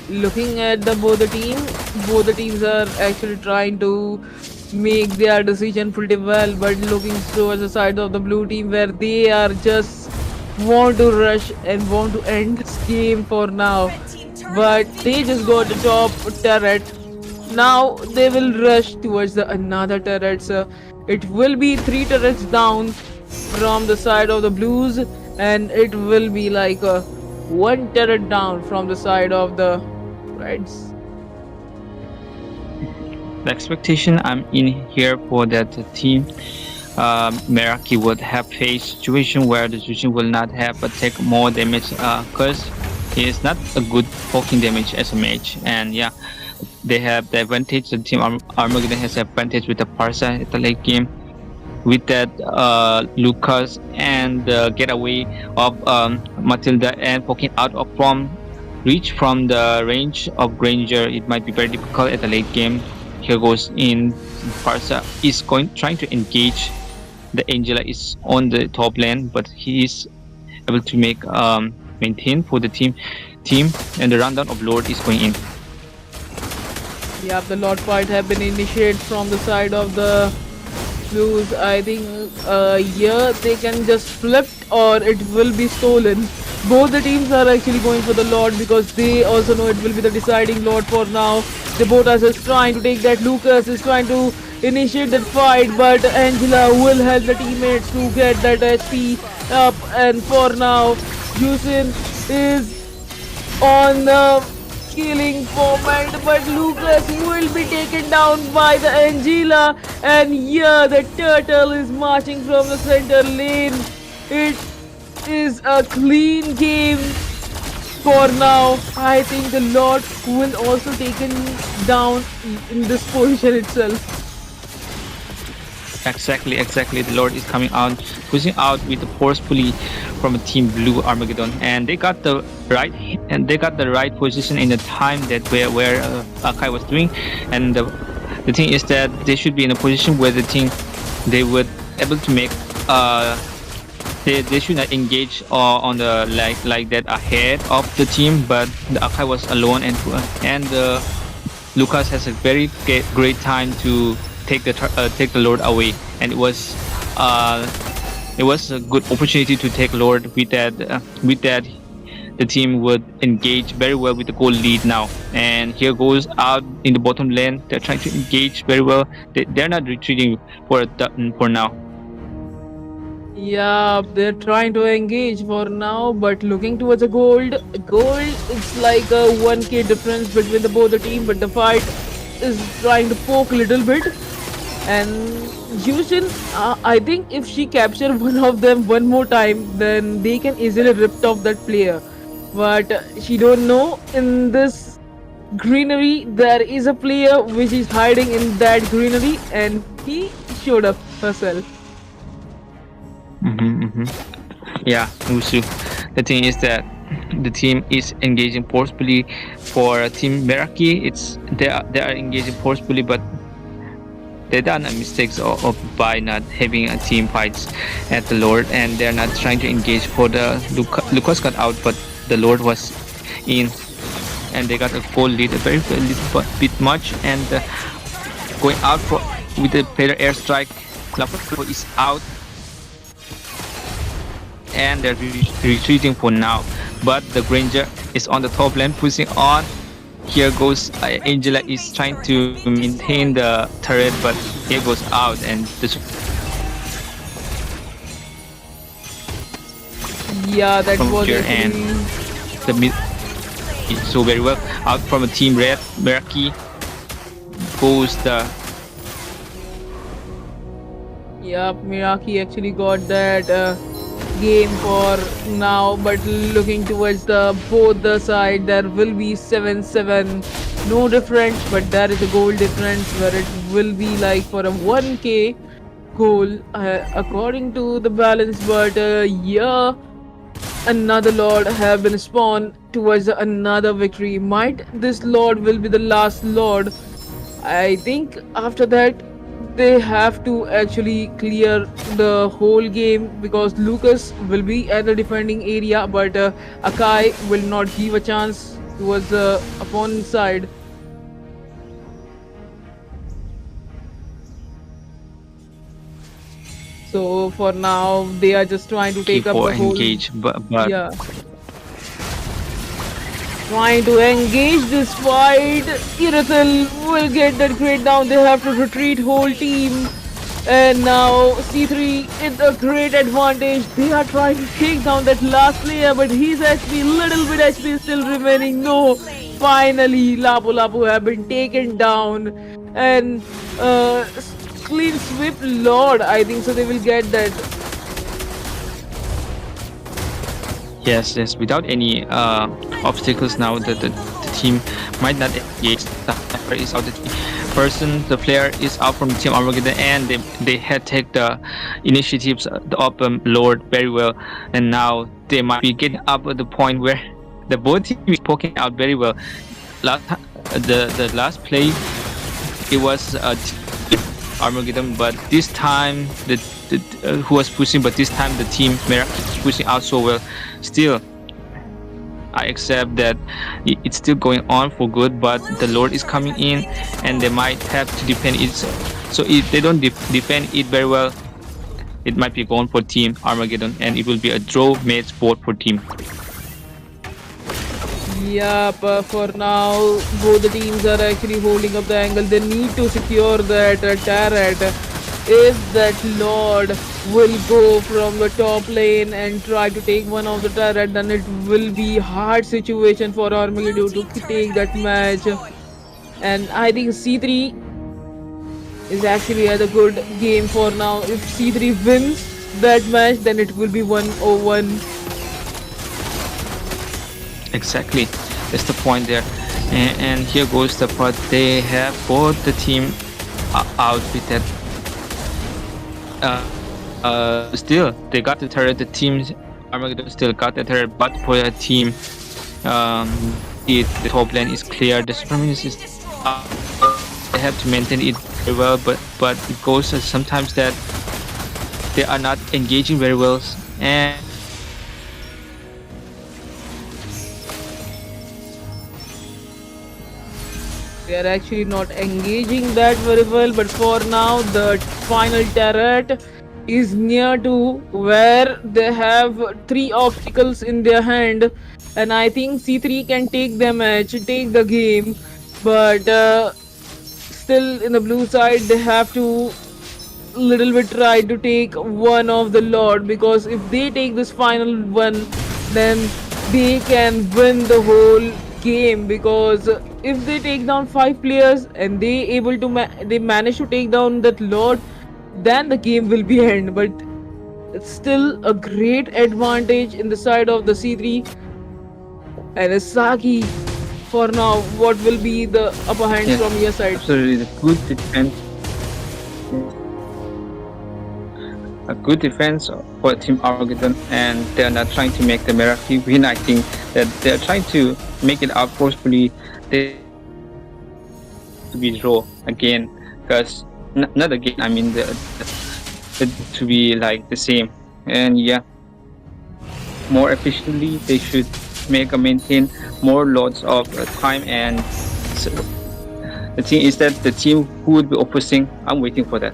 Looking at both the teams are actually trying to make their decision pretty well, but looking towards the side of the blue team where they are just want to rush and want to end this game for now. But they just got the top turret. Now they will rush towards the another turret. So it will be 3 turrets down from the side of the blues, and it will be like a 1 turret down from the side of the reds. The expectation I'm in here for that team Meraki would have faced situation where the Jushin will not have take more damage because he is not a good poking damage as a mage, and yeah, they have the advantage. The team Armageddon has advantage with the Parsa at the late game. With that, Lucas and the getaway of Matilda and poking out of from reach from the range of Granger, it might be very difficult at the late game. Here goes in. Parsa is trying to engage. The Angela is on the top lane, but he is able to make maintain for the team, and the rundown of Lord is going in. Yeah, the Lord fight have been initiated from the side of the blues. I think here they can just flip or it will be stolen. Both the teams are actually going for the Lord because they also know it will be the deciding Lord for now. The both are just trying to take that. Lucas is trying to initiate that fight, but Angela will help the teammates to get that HP up. And for now, Jusin is on the killing format, but Lucas will be taken down by the Angela. And here the turtle is marching from the center lane. It is a clean game for now. I think the Lord will also taken down in this position itself. Exactly. The Lord is coming out, pushing out with the forcefully from a team Blue Armageddon, and they got the right position in the time that where Akai was doing, and the thing is that they should be in a position where the team they would able to make they should not engage on the like that ahead of the team, but the Akai was alone, and Lucas has a very great time to take the Lord away, and it was a good opportunity to take Lord. With that the team would engage very well with the goal lead now, and here goes out in the bottom lane. They're trying to engage very well. They're not retreating for now. Yeah, they're trying to engage for now, but looking towards a gold. It's like a 1k difference between both the team, but the fight is trying to poke a little bit. And Yushin, I think if she capture one of them one more time, then they can easily rip off that player. But she don't know in this greenery there is a player which is hiding in that greenery, and he showed up herself. Yeah, Musu. The thing is that the team is engaging forcefully. For Team Meraki, they are engaging forcefully, but they done mistakes by not having a team fights at the Lord, and they're not trying to engage for the Lucas got out, but the Lord was in, and they got a goal lead, a very little bit much, and going out for with the player airstrike. Lapo is out, and they're retreating for now. But the Granger is on the top lane, pushing on. Here goes Angela is trying to maintain the turret, but here goes out, and Yeah, that from was here and actually. the mid so very well out from a team red. Meraki goes the Yeah, Miraki actually got that game for now, but looking towards the both the side, there will be 7-7. No difference, but there is a goal difference where it will be like for a 1k goal according to the balance. But yeah, another lord have been spawned towards another victory. Might this lord will be the last lord? I think after that they have to actually clear the whole game because Lucas will be at the defending area, but Akai will not give a chance towards the opponent side. So for now, they are just trying to key take up for the whole. engage, but Yeah, trying to engage this fight. Irathil will get that grade down. They have to retreat whole team. And now C3 is a great advantage. They are trying to take down that last player, but his HP, little bit HP is still remaining. No, finally Lapu Lapu have been taken down. And clean sweep Lord, I think so they will get that. yes, without any obstacles now, the team might not engage. The sniper is out. The player is out from Team Armageddon, and they had take the initiatives of Lord very well, and now they might be getting up at the point where the both team is poking out very well. The last play it was Armageddon, but this time the who was pushing, but this time the team Meraki is pushing out so well. Still, I accept that it's still going on for good, but the Lord is coming in, and they might have to defend it. So if they don't defend it very well, it might be gone for Team Armageddon, and it will be a draw match both for team. Yeah, but for now, both the teams are actually holding up the angle. They need to secure that turret. If that Lord will go from the top lane and try to take one of the turret, then it will be hard situation for Armageddon to take that match. And I think C3 is actually at a good game for now. If C3 wins that match, then it will be 1-1. Exactly, that's the point there. And here goes the part. They have both the team out with that. Still, they got the turret. The team Armageddon still got the turret, but for the team, the top lane is clear. The Superman is they have to maintain it very well, but it goes sometimes that they are not engaging very well, and They are actually not engaging that very well, but for now, the final turret is near to where they have 3 obstacles in their hand, and I think C3 can take the match, take the game, but still in the blue side they have to little bit try to take one of the Lord, because if they take this final one, then they can win the whole game, because if they take down 5 players and they able to they manage to take down that Lord, then the game will be end. But it's still a great advantage in the side of the C3 and Asaki. For now, what will be the upper hand yes, from your side? absolutely the good defense. A good defense for Team Armageddon, and they are not trying to make the Meraki win. I think that they are trying to make it out forcefully. They to be draw again, because not again. I mean the to be like the same, and yeah, more efficiently they should which make maintain more lots of time. And so the thing is that the team who would be opposing, I'm waiting for that.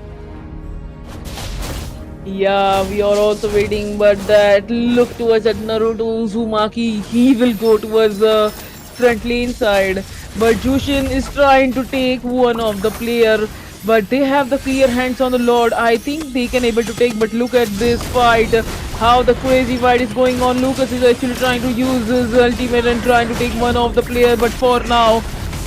Yeah, we are also waiting, but that look towards that Naruto Uzumaki, he will go towards the front lane side. But Jushin is trying to take one of the player, but they have the clear hands on the Lord. I think they can able to take, but look at this fight, how the crazy fight is going on. Lucas is actually trying to use his ultimate and trying to take one of the player, but for now,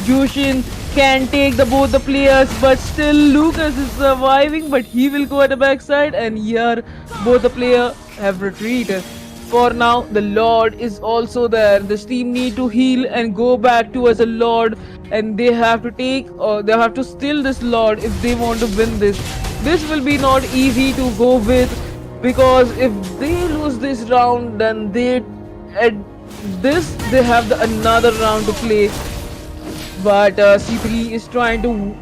Jushin can take both the players, but still Lucas is surviving, but he will go at the backside, and here both the player have retreated. For now, the Lord is also there. This team need to heal and go back towards the Lord, and they have to take or they have to steal this Lord if they want to win this. This will be not easy to go with, because if they lose this round, then they at this they have another round to play. But C3 is trying to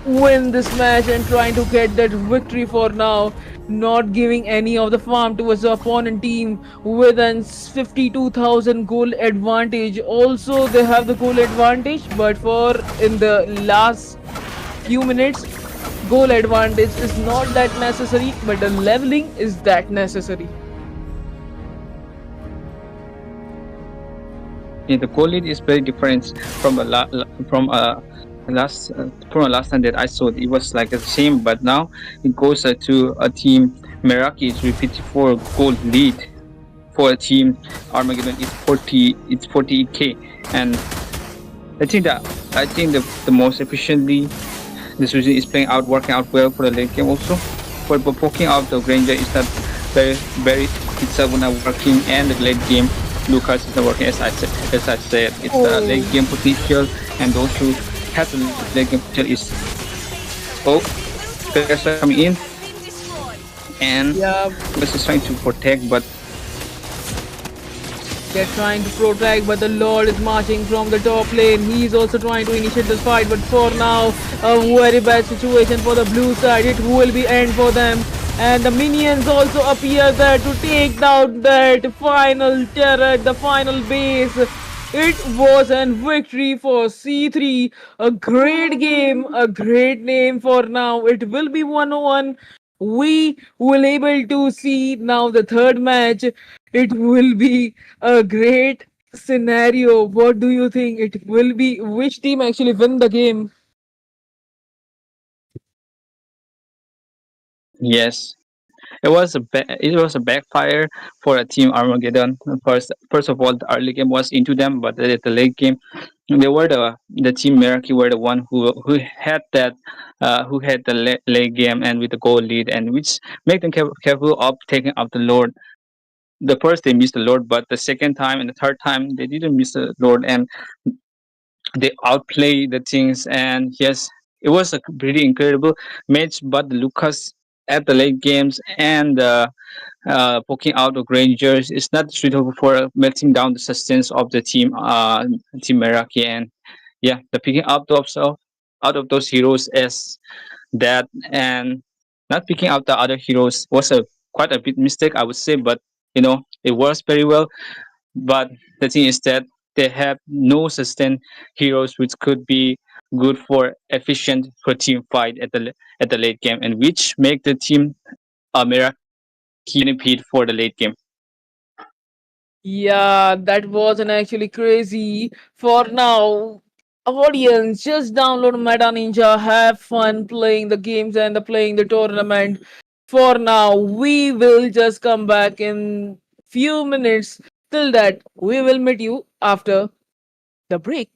win this match and trying to get that victory for now, not giving any of the farm towards the opponent team with an 52,000 goal advantage. Also, they have the goal advantage, but for in the last few minutes, goal advantage is not that necessary, but the leveling is that necessary. Yeah, the goal lead is very different from from a last time that I saw it. It was like the same, but now it goes to a team. Meraki is with 54 goal lead for a team. Armageddon is 40. It's 48k, and I think the most efficiently this region is playing out, working out well for the late game also. But poking out the Granger is not very it's not working, and the late game Lucas is not working as I said. It's the late game potential, and those who have the late game potential is players are coming in, and Yeah, Lucas is trying to protect, but they're trying to protect, but the Lord is marching from the top lane. He's also trying to initiate the fight, but for now, a very bad situation for the blue side. It will be end for them. And the minions also appear there to take down that final turret, the final base. It was a victory for C3. A great game, a great name for now. It will be 1-1. We will able to see now the third match. It will be a great scenario. What do you think? It will be which team actually win the game? yes, it was a backfire for a team Armageddon. First of all, the early game was into them, but at the late game, they were the team Meraki were the one who had that who had the late game and with the goal lead, and which make them careful of taking out the Lord. The first they missed the Lord, but the second time and the third time they didn't miss the Lord, and they outplayed the things. And yes, it was a pretty incredible match. But Lucas at the late games and poking out of Rangers is not suitable for melting down the sustenance of the team Meraki. And yeah, the picking out of those heroes as that, and not picking out the other heroes was a quite a big mistake, I would say. But it works very well. But the thing is that they have no sustained heroes, which could be good for efficient for team fight at the late game, and which make the team Meraki benefit for the late game. Yeah, that wasn't actually crazy. For now, audience, just download Meta Ninja, have fun playing the games and playing the tournament. For now, we will just come back in few minutes. Till that, we will meet you after the break.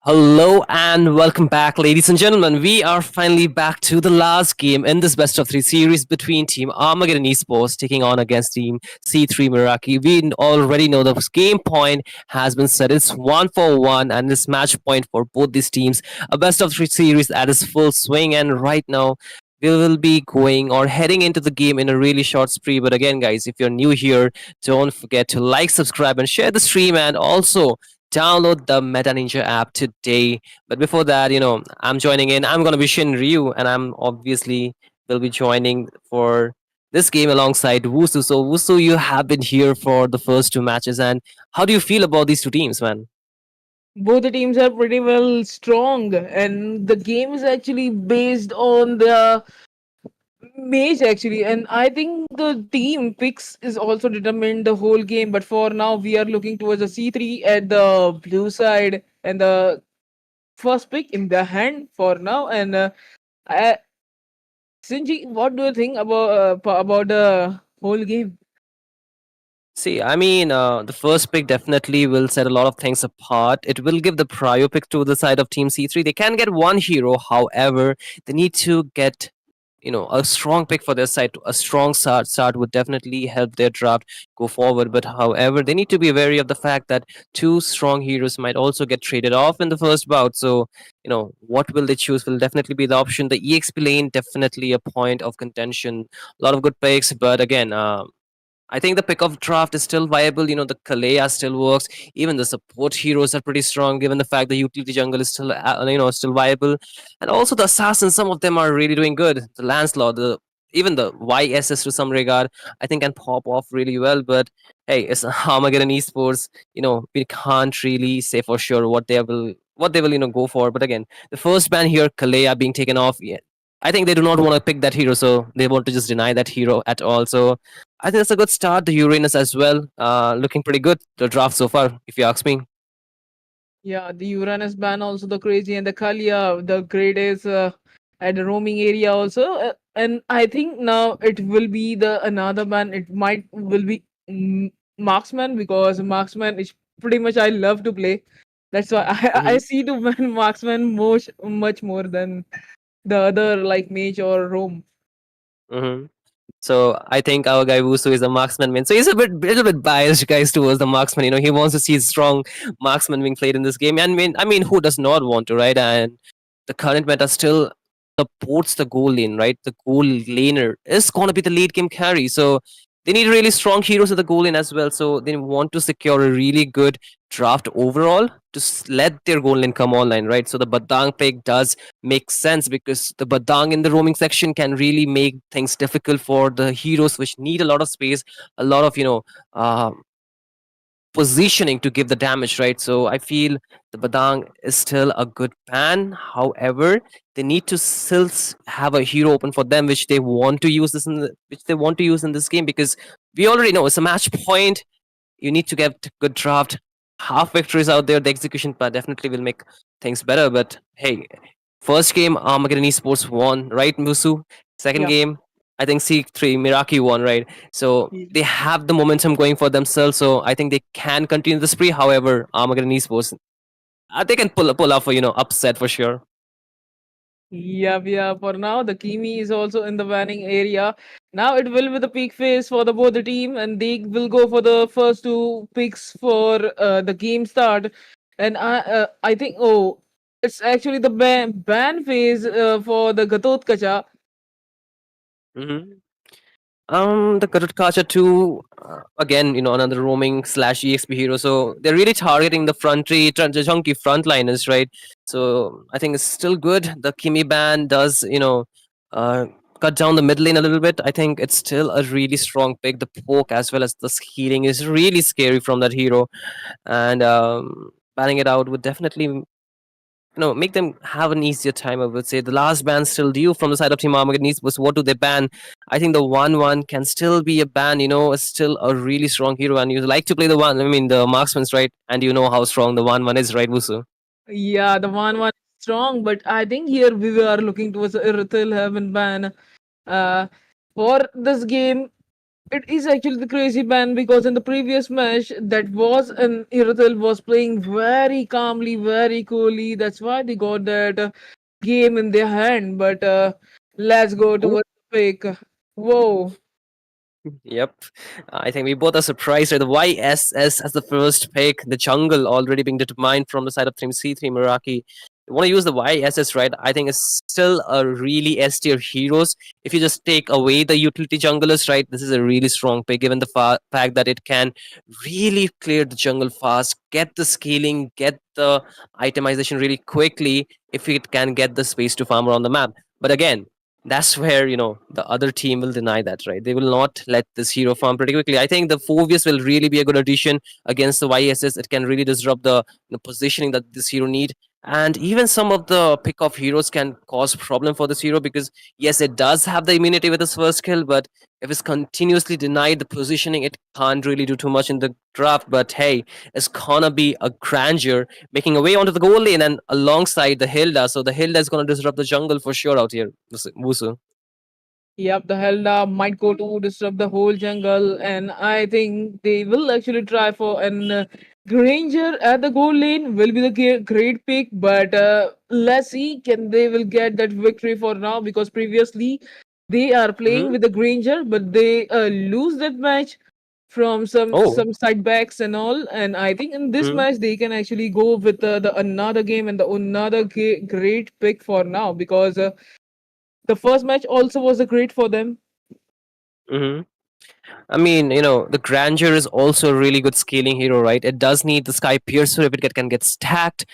Hello and welcome back, ladies and gentlemen. We are finally back to the last game in this best of three series between Team Armageddon Esports taking on against Team C3 Meraki. We already know the game point has been set. It's 1-1, and this match point for both these teams. A best of three series that is full swing, and right now we will be going or heading into the game in a really short spree. But again, guys, if you're new here, don't forget to like, subscribe, and share the stream, and also download the Metaninja app today. But before that, I'm joining in. I'm gonna be Shin Ryu, and I'm obviously will be joining for this game alongside Wusu. So Wusu, you have been here for the first two matches, and how do you feel about these two teams, man? Both the teams are pretty well strong, and the game is actually based on the mage actually. And I think the team picks is also determined the whole game. But for now, we are looking towards the C3 at the blue side, and the first pick in the hand for now. And I, Sinji, what do you think about the whole game? See, I mean, the first pick definitely will set a lot of things apart. It will give the prior pick to the side of Team C3. They can get one hero, however, they need to get a strong pick for their side. A strong start would definitely help their draft go forward. But however, they need to be wary of the fact that two strong heroes might also get traded off in the first bout. So what will they choose will definitely be the option. The EXP lane definitely a point of contention. A lot of good picks, but again, I think the pick of draft is still viable. The Kalea still works. Even the support heroes are pretty strong, given the fact the utility jungle is still, still viable. And also the assassins, some of them are really doing good. The Lancelot, even the YSS to some regard, I think can pop off really well. But hey, it's Armageddon Esports. We can't really say for sure what they will go for. But again, the first ban here, Kalea being taken off. Yeah, I think they do not want to pick that hero, so they want to just deny that hero at all. So I think that's a good start. The Uranus as well, looking pretty good. The draft so far, if you ask me. Yeah, the Uranus ban also the crazy and the Kalia, the greatest at the roaming area also. And I think now it will be the another ban. It might will be marksman because marksman is pretty much I love to play. That's why I Hmm. see to ban marksman much more than the other like mage or roam. Hmm. So I think our guy Wusu is a marksman man. So he's a little bit biased, guys, towards the marksman. He wants to see strong marksman being played in this game. And I mean, who does not want to, right? And the current meta still supports the goal lane, right? The goal laner is going to be the late game carry. So they need really strong heroes at the goal lane as well. So they want to secure a really good draft overall to let their goal lane come online, right? So the Badang pick does make sense because the Badang in the roaming section can really make things difficult for the heroes which need a lot of space, a lot of, uh, positioning to give the damage, right? So I feel the Badang is still a good ban. However, they need to still have a hero open for them, which they want to use which they want to use in this game because we already know it's a match point. You need to get good draft. Half victories out there. The execution part definitely will make things better. But hey, first game Armageddon Esports won, right, Musu? Second Yeah. game, I think C3 Meraki won, right? So they have the momentum going for themselves. So I think they can continue the spree. However, Armageddon Esports, they can pull off a upset for sure. Yeah, yeah. For now, the Kimi is also in the banning area. Now it will be the peak phase for the both the team, and they will go for the first two picks for the game start. And I think it's actually the ban phase for the Gatot Kacha. Hmm. The Kacha 2, again, another roaming slash EXP hero. So they're really targeting the the chunky frontliners, right? So I think it's still good. The Kimi ban does, uh, cut down the mid lane a little bit. I think it's still a really strong pick. The poke as well as the healing is really scary from that hero. And banning it out would definitely make them have an easier time. I would say the last ban still due from the side of Team Armageddon was what do they ban? I think the 1-1 can still be a ban. It's still a really strong hero, and you like to play the one. I mean, the marksman's right, and you know how strong the 1-1 is, right, Wusu? Yeah, the one is strong, but I think here we are looking towards Irithil Heaven ban. Uh, for this game, It is actually the crazy ban because in the previous match that was an Irathel was playing very calmly, very coolly. That's why they got that game in their hand. But let's go towards the pick. Whoa. Yep. I think we both are surprised at the YSS as the first pick, the jungle already being determined from the side of Team C3 Meraki. You want to use the YSS, right? I think it's still a really S tier heroes. If you just take away the utility junglers, right, this is a really strong pick given the fact that it can really clear the jungle fast, get the scaling, get the itemization really quickly if it can get the space to farm around the map. But again, that's where the other team will deny that, right? They will not let this hero farm pretty quickly. I think the Phobius will really be a good addition against the YSS. It can really disrupt the positioning that this hero need, and even some of the pick off heroes can cause problem for this hero because yes, it does have the immunity with its first kill, but if it's continuously denied the positioning, it can't really do too much in the draft. But hey, it's gonna be a grandeur making a way onto the goal lane and alongside the Hilda. So the Hilda is gonna disrupt the jungle for sure out here, Wusu. Yep, the Helda might go to disrupt the whole jungle, and I think they will actually try for an Granger at the goal lane. Will be the great pick, but let's see can they will get that victory for now because previously they are playing Mm-hmm. with the Granger, but they lose that match from Oh. some setbacks and all. And I think in this Mm-hmm. match they can actually go with the another game and the another great pick for now because. The first match also was a great for them. Mm-hmm. I mean, the Grandeur is also a really good scaling hero, right? It does need the Sky Piercer. If it can get stacked,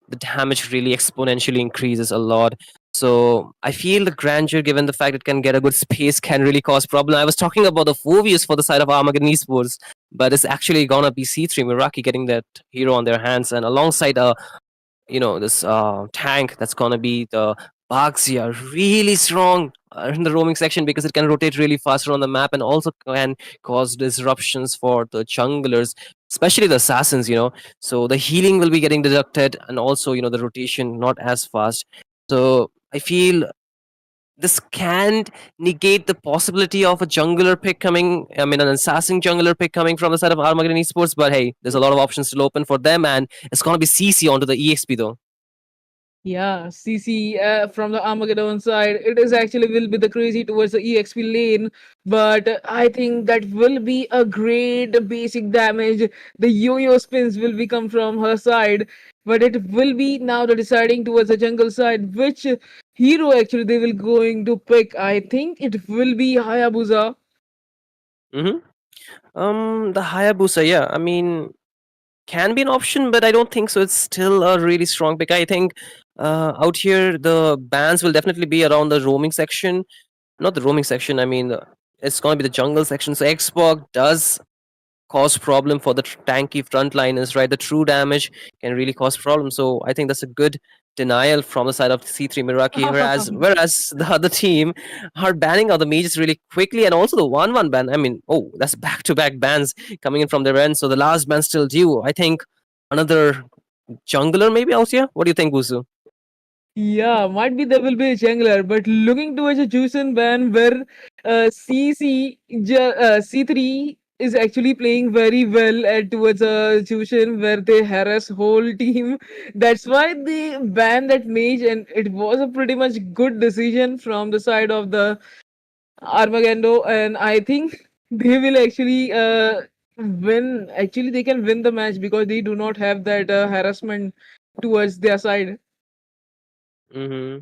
the damage really exponentially increases a lot. So I feel the Grandeur, given the fact it can get a good space, can really cause problem. I was talking about the Phobius for the side of Armageddon Esports, but it's actually gonna be C3 Meraki getting that hero on their hands, and alongside this tank that's gonna be the Baxia, really strong in the roaming section because it can rotate really faster on the map and also can cause disruptions for the junglers, especially the assassins. So the healing will be getting deducted, and also the rotation not as fast. So I feel this can't negate the possibility of a jungler pick coming. I mean, an assassin jungler pick coming from the side of Armageddon Esports. But hey, there's a lot of options still open for them, and it's gonna be CC onto the EXP though. Yeah, CC from the Armageddon side, it is actually will be the crazy towards the EXP lane, but I think that will be a great basic damage. The yo-yo spins will become from her side, but it will be now the deciding towards the jungle side which hero actually they will going to pick. I think it will be Hayabusa. Mm-hmm. The Hayabusa, yeah. I mean, can be an option, but I don't think so. It's still a really strong pick. I think out here the bans will definitely be around the roaming section, not the roaming section. I mean, it's gonna be the jungle section. So Xbox does cause problem for the tanky frontliners, right? The true damage can really cause problems. So I think that's a good denial from the side of C3 Meraki. Whereas the other team are banning out the mages really quickly, and also the 1-1 ban. I mean, oh, that's back to back bans coming in from their end. So the last ban still due. I think another jungler maybe out here. What do you think, Busu? Yeah, might be there will be a jungler, but looking towards a Juicen ban where C3 is actually playing very well at towards a Juicen where they harass whole team. That's why they banned that mage, and it was a pretty much good decision from the side of the Armageddon, and I think they will actually win. Actually, they can win the match because they do not have that harassment towards their side. Hmm.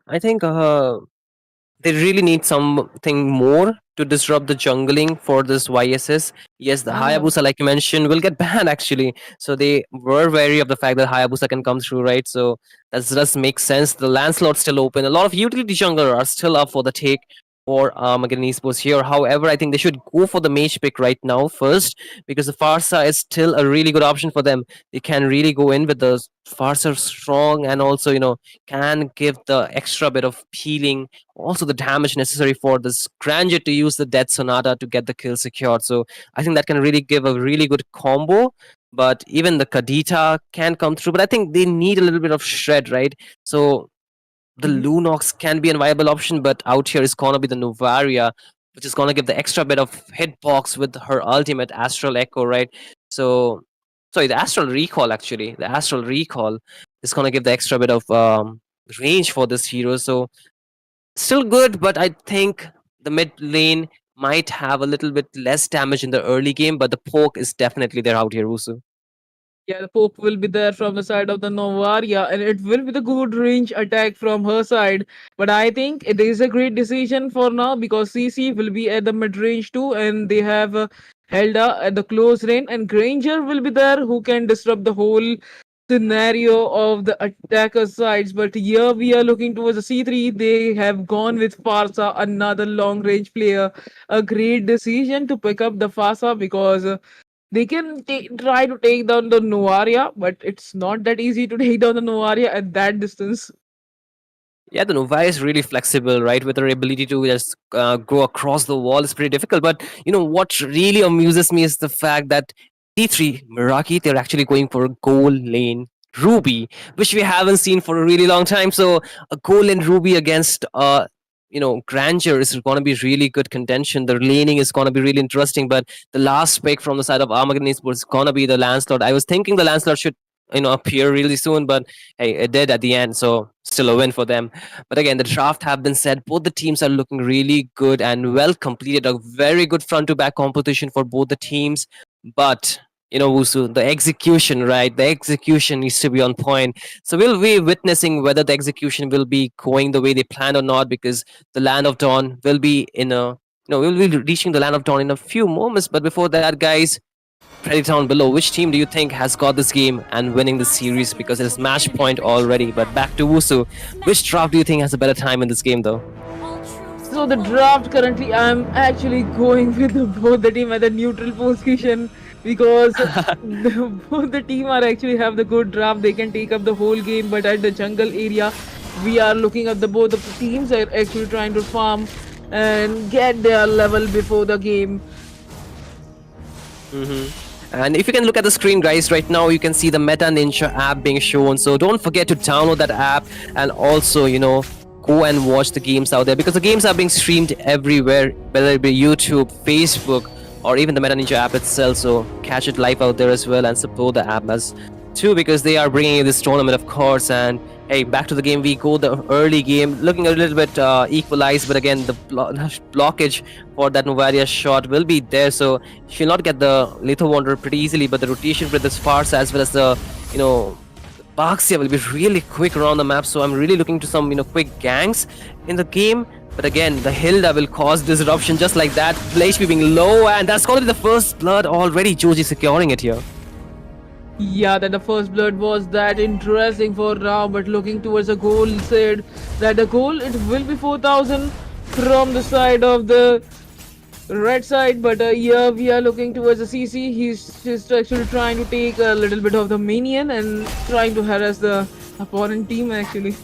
I think they really need something more to disrupt the jungling for this YSS. Yes, the Ah. Hayabusa, like you mentioned, will get banned actually. So they were wary of the fact that Hayabusa can come through, right? So that does make sense. The land slot's still open. A lot of utility jungler are still up for the take for Armageddon Esports here. However, I think they should go for the mage pick right now first because the Farsa is still a really good option for them. They can really go in with the Farsa strong and also, can give the extra bit of healing, also the damage necessary for this Grandeur to use the Death Sonata to get the kill secured. So I think that can really give a really good combo. But even the Kadita can come through. But I think they need a little bit of shred, right? So the Mhm. Lunox can be a viable option, but out here is gonna be the Novaria. which is gonna give the extra bit of hitbox with her ultimate Astral Echo, right? So, sorry, the Astral Recall actually. The Astral Recall is gonna give the extra bit of range for this hero. So still good, but I think the mid lane might have a little bit less damage in the early game, but the poke is definitely there out here, Usu. Yeah, the poke will be there from the side of the Novaria, and it will be the good range attack from her side. But I think it is a great decision for now because CC will be at the mid range too, and they have Helda at the close range, and Granger will be there who can disrupt the whole scenario of the attacker sides. But here we are looking towards the C3. They have gone with Farsa, another long range player. A great decision to pick up the Farsa because. They can try to take down the Novaria, but it's not that easy to take down the Novaria at that distance. Yeah, the Nova is really flexible, right? With her ability to just go across the wall is pretty difficult. But you know what really amuses me is the fact that T3 Meraki, they're actually going for a goal lane Ruby, which we haven't seen for a really long time. So a goal lane Ruby against Grandeur is going to be really good contention. The laning is going to be really interesting. But the last pick from the side of Armageddon Esports is going to be the Lancelot. I was thinking the Lancelot should appear really soon, but hey, it did at the end, so still a win for them. But again, the draft have been said. Both the teams are looking really good and well completed. A very good front to back competition for both the teams. But Wusu, the execution, right? The execution needs to be on point. So we'll be witnessing whether the execution will be going the way they planned or not, because the Land of Dawn will be we'll be reaching the Land of Dawn in a few moments. But before that, guys, write it down below. Which team do you think has got this game and winning the series? Because it is match point already. But back to Wusu. Which draft do you think has a better time in this game, though? So the draft currently, I'm actually going with both the team at the neutral position because both the team are actually have the good draft. They can take up the whole game, but at the jungle area, we are looking at the both the teams are actually trying to farm and get their level before the game. And if you can look at the screen, guys, right now you can see the Metaninza app being shown. So don't forget to download that app and also, go and watch the games out there, because the games are being streamed everywhere, whether it be YouTube, Facebook, or even the Metaninza app itself. So catch it live out there as well and support the app as too, because they are bringing in this tournament, of course. And hey, back to the game we go. The early game looking a little bit equalized, but again, the blockage for that Novaria shot will be there, so she'll not get the Lethal Wanderer pretty easily. But the rotation with this Farsa as well as the Baxia will be really quick around the map, so I'm really looking to some quick ganks in the game. But again, the Hilda will cause disruption just like that. HP being low, and that's going to be the first blood already. Joji securing it here. Yeah, that the first blood was that interesting for now, but looking towards the goal, said that the goal it will be 4,000 from the side of the red side. But here we are looking towards the CC. He's just actually trying to take a little bit of the minion and trying to harass the opponent team actually.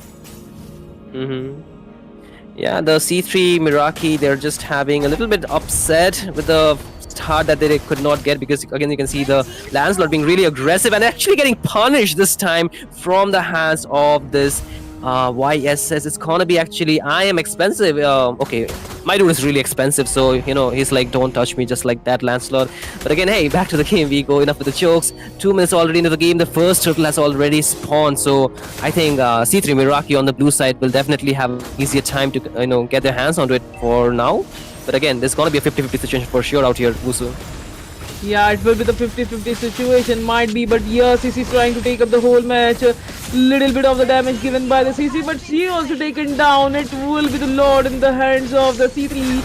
Yeah, the C3 Meraki, they're just having a little bit upset with the start that they could not get, because again you can see the Lancelot being really aggressive and actually getting punished this time from the hands of this YSS. It's gonna be actually, I am expensive. Okay, my dude is really expensive, so he's like, don't touch me, just like that, Lancelot. But again, hey, back to the game we go. Enough with the jokes. 2 minutes already into the game. The first turtle has already spawned, so I think C3 Meraki on the blue side will definitely have an easier time to get their hands onto it for now. But again, there's gonna be a 50-50 situation for sure out here, Wusu. Yeah, it will be the 50-50 situation, might be, but yeah, CC is trying to take up the whole match. Little bit of the damage given by the CC, but she also taken down. It will be the Lord in the hands of the C3.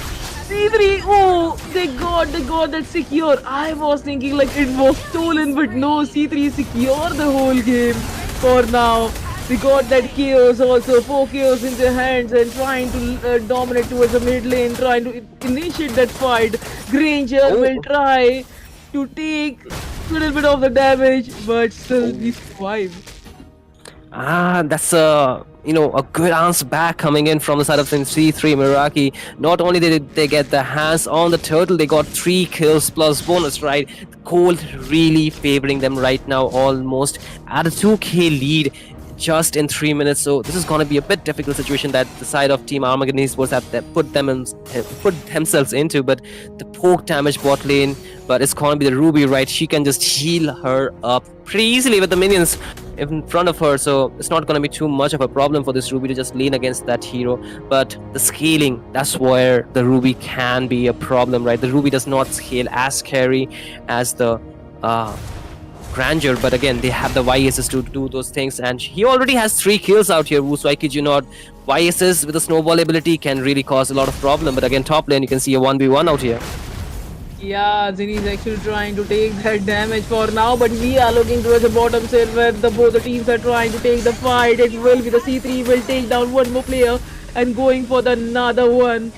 C3, oh, they got that secure. I was thinking like it was stolen, but no, C3 secure the whole game for now. They got that chaos also, 4 chaos in their hands and trying to dominate towards the mid lane, trying to initiate that fight. Granger will try to take a little bit of the damage, but still we survive. That's a good answer back coming in from the side of C3 Meraki. Not only did they get their hands on the turtle, they got 3 kills plus bonus, right? The cold really favoring them right now, almost at a 2k lead. just in 3 minutes. So this is going to be a bit difficult situation that the side of Team Armageddon Esports have put themselves into. But the poke damage bot lane, but it's going to be the Ruby, right? She can just heal her up pretty easily with the minions in front of her, so it's not going to be too much of a problem for this Ruby to just lean against that hero. But the scaling, that's where the Ruby can be a problem, right? The Ruby does not scale as scary as the Grandeur, but again, they have the YSs to do those things, and he already has 3 kills out here, Woo, so I kid you not. YSs with a snowball ability can really cause a lot of problem, but again, top lane, you can see a 1v1 out here. Yeah, Zinni is actually trying to take that damage for now, but we are looking towards the bottom side where both the teams are trying to take the fight. It will be the C3 will take down one more player and going for the another one.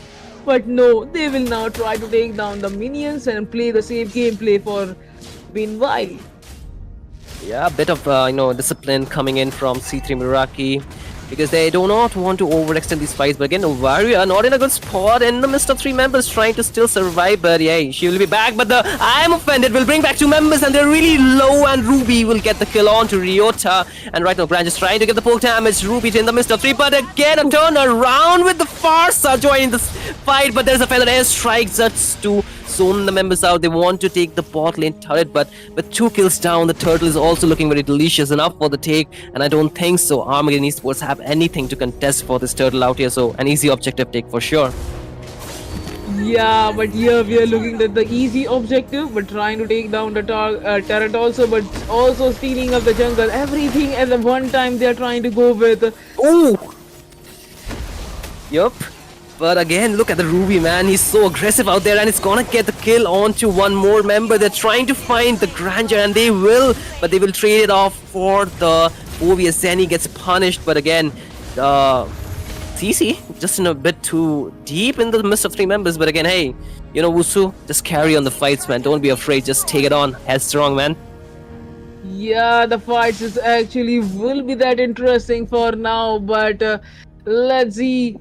But no, they will now try to take down the minions and play the safe gameplay for meanwhile. Yeah, a bit of discipline coming in from C3 Meraki, because they do not want to overextend these fights. But again, Warrior not in a good spot in the midst of 3 members trying to still survive. But yeah, she will be back. But the I am offended will bring back 2 members, and they're really low. And Ruby will get the kill on to Ryota. And right now, Brand is trying to get the poke damage. Ruby in the midst of 3. But again, a turn around with the Farsa joining this fight. But there's a feather airstrike just to zone the members out. They want to take the bot lane turret, but with 2 kills down, the turtle is also looking very delicious enough for the take, and I don't think so Armageddon Esports have anything to contest for this turtle out here, so an easy objective take for sure. Yeah, but here we are looking at the easy objective, but trying to take down the turret also, but also stealing up the jungle. Everything at the one time they are trying to go with. Ooh! Yup. But again, look at the Ruby, man. He's so aggressive out there, and it's gonna get the kill onto one more member. They're trying to find the Grandeur, and they will, but they will trade it off for the OVS. Zenny gets punished, but again, CC just in a bit too deep in the midst of 3 members. But again, hey, you know, Wusu, just carry on the fights, man. Don't be afraid. Just take it on. Headstrong, man. Yeah, the fights is actually will be that interesting for now, but let's see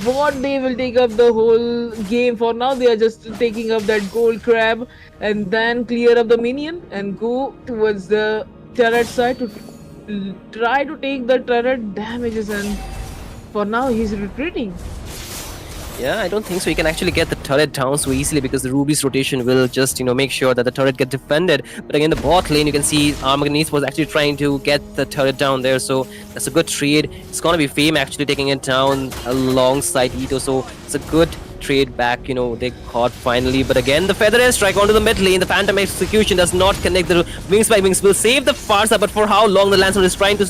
what they will take up the whole game. For now, they are just taking up that gold crab and then clear up the minion and go towards the turret side to try to take the turret damages, and for now he's retreating. Yeah, I don't think so. You can actually get the turret down so easily because the Ruby's rotation will just, make sure that the turret get defended. But again, the bot lane, you can see Armageddon was actually trying to get the turret down there. So that's a good trade. It's going to be Fame actually taking it down alongside Ito. So it's a good trade back, they caught finally. But again, the feather air strike onto the mid lane. The Phantom Execution does not connect. The Wings by Wings will save the Farsa, but for how long the Lancer is trying to,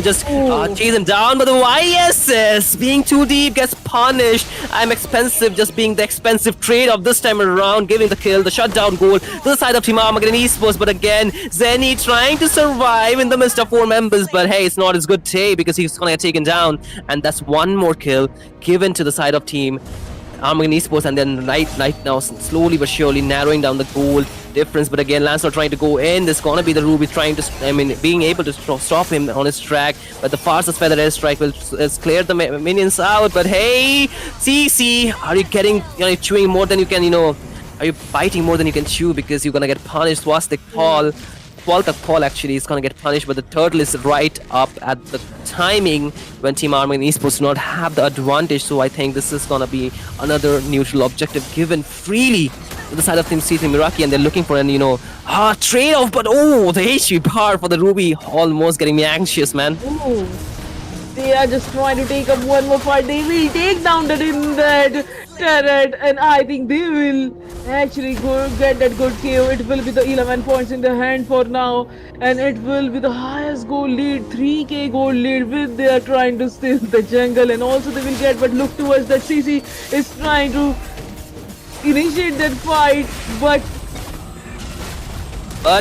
just chase him down. But the YSS being too deep gets punished. I'm expensive, just being the expensive trade of this time around, giving the kill, the shutdown goal to the side of Team Armageddon Esports. But again, Zenny trying to survive in the midst of 4 members. But hey, it's not his good day because he's gonna get taken down. And that's one more kill given to the side of Team Armageddon Esports, and then right now slowly but surely narrowing down the goal difference. But again, Lancelot trying to go in. There's gonna be the Ruby trying to, being able to stop him on his track. But the Farsa's feather airstrike will clear the minions out. But hey, CC, are you getting, chewing more than you can, are you biting more than you can chew because you're gonna get punished? Swastik Paul. Paul actually is gonna get punished, but the turtle is right up at the timing when Team Armageddon Esports do not have the advantage. So I think this is gonna be another neutral objective given freely to the side of Team C3 Meraki, and they're looking for an trade-off. But the HP bar for the Ruby almost getting me anxious, man. Ooh. They are just trying to take up one more fight. They will take down that turret, and I think they will actually go get that good KO. It will be the 11 points in the hand for now, and it will be the highest goal lead, 3k goal lead, with they are trying to steal the jungle, and also they will get, but look towards that CC is trying to initiate that fight, but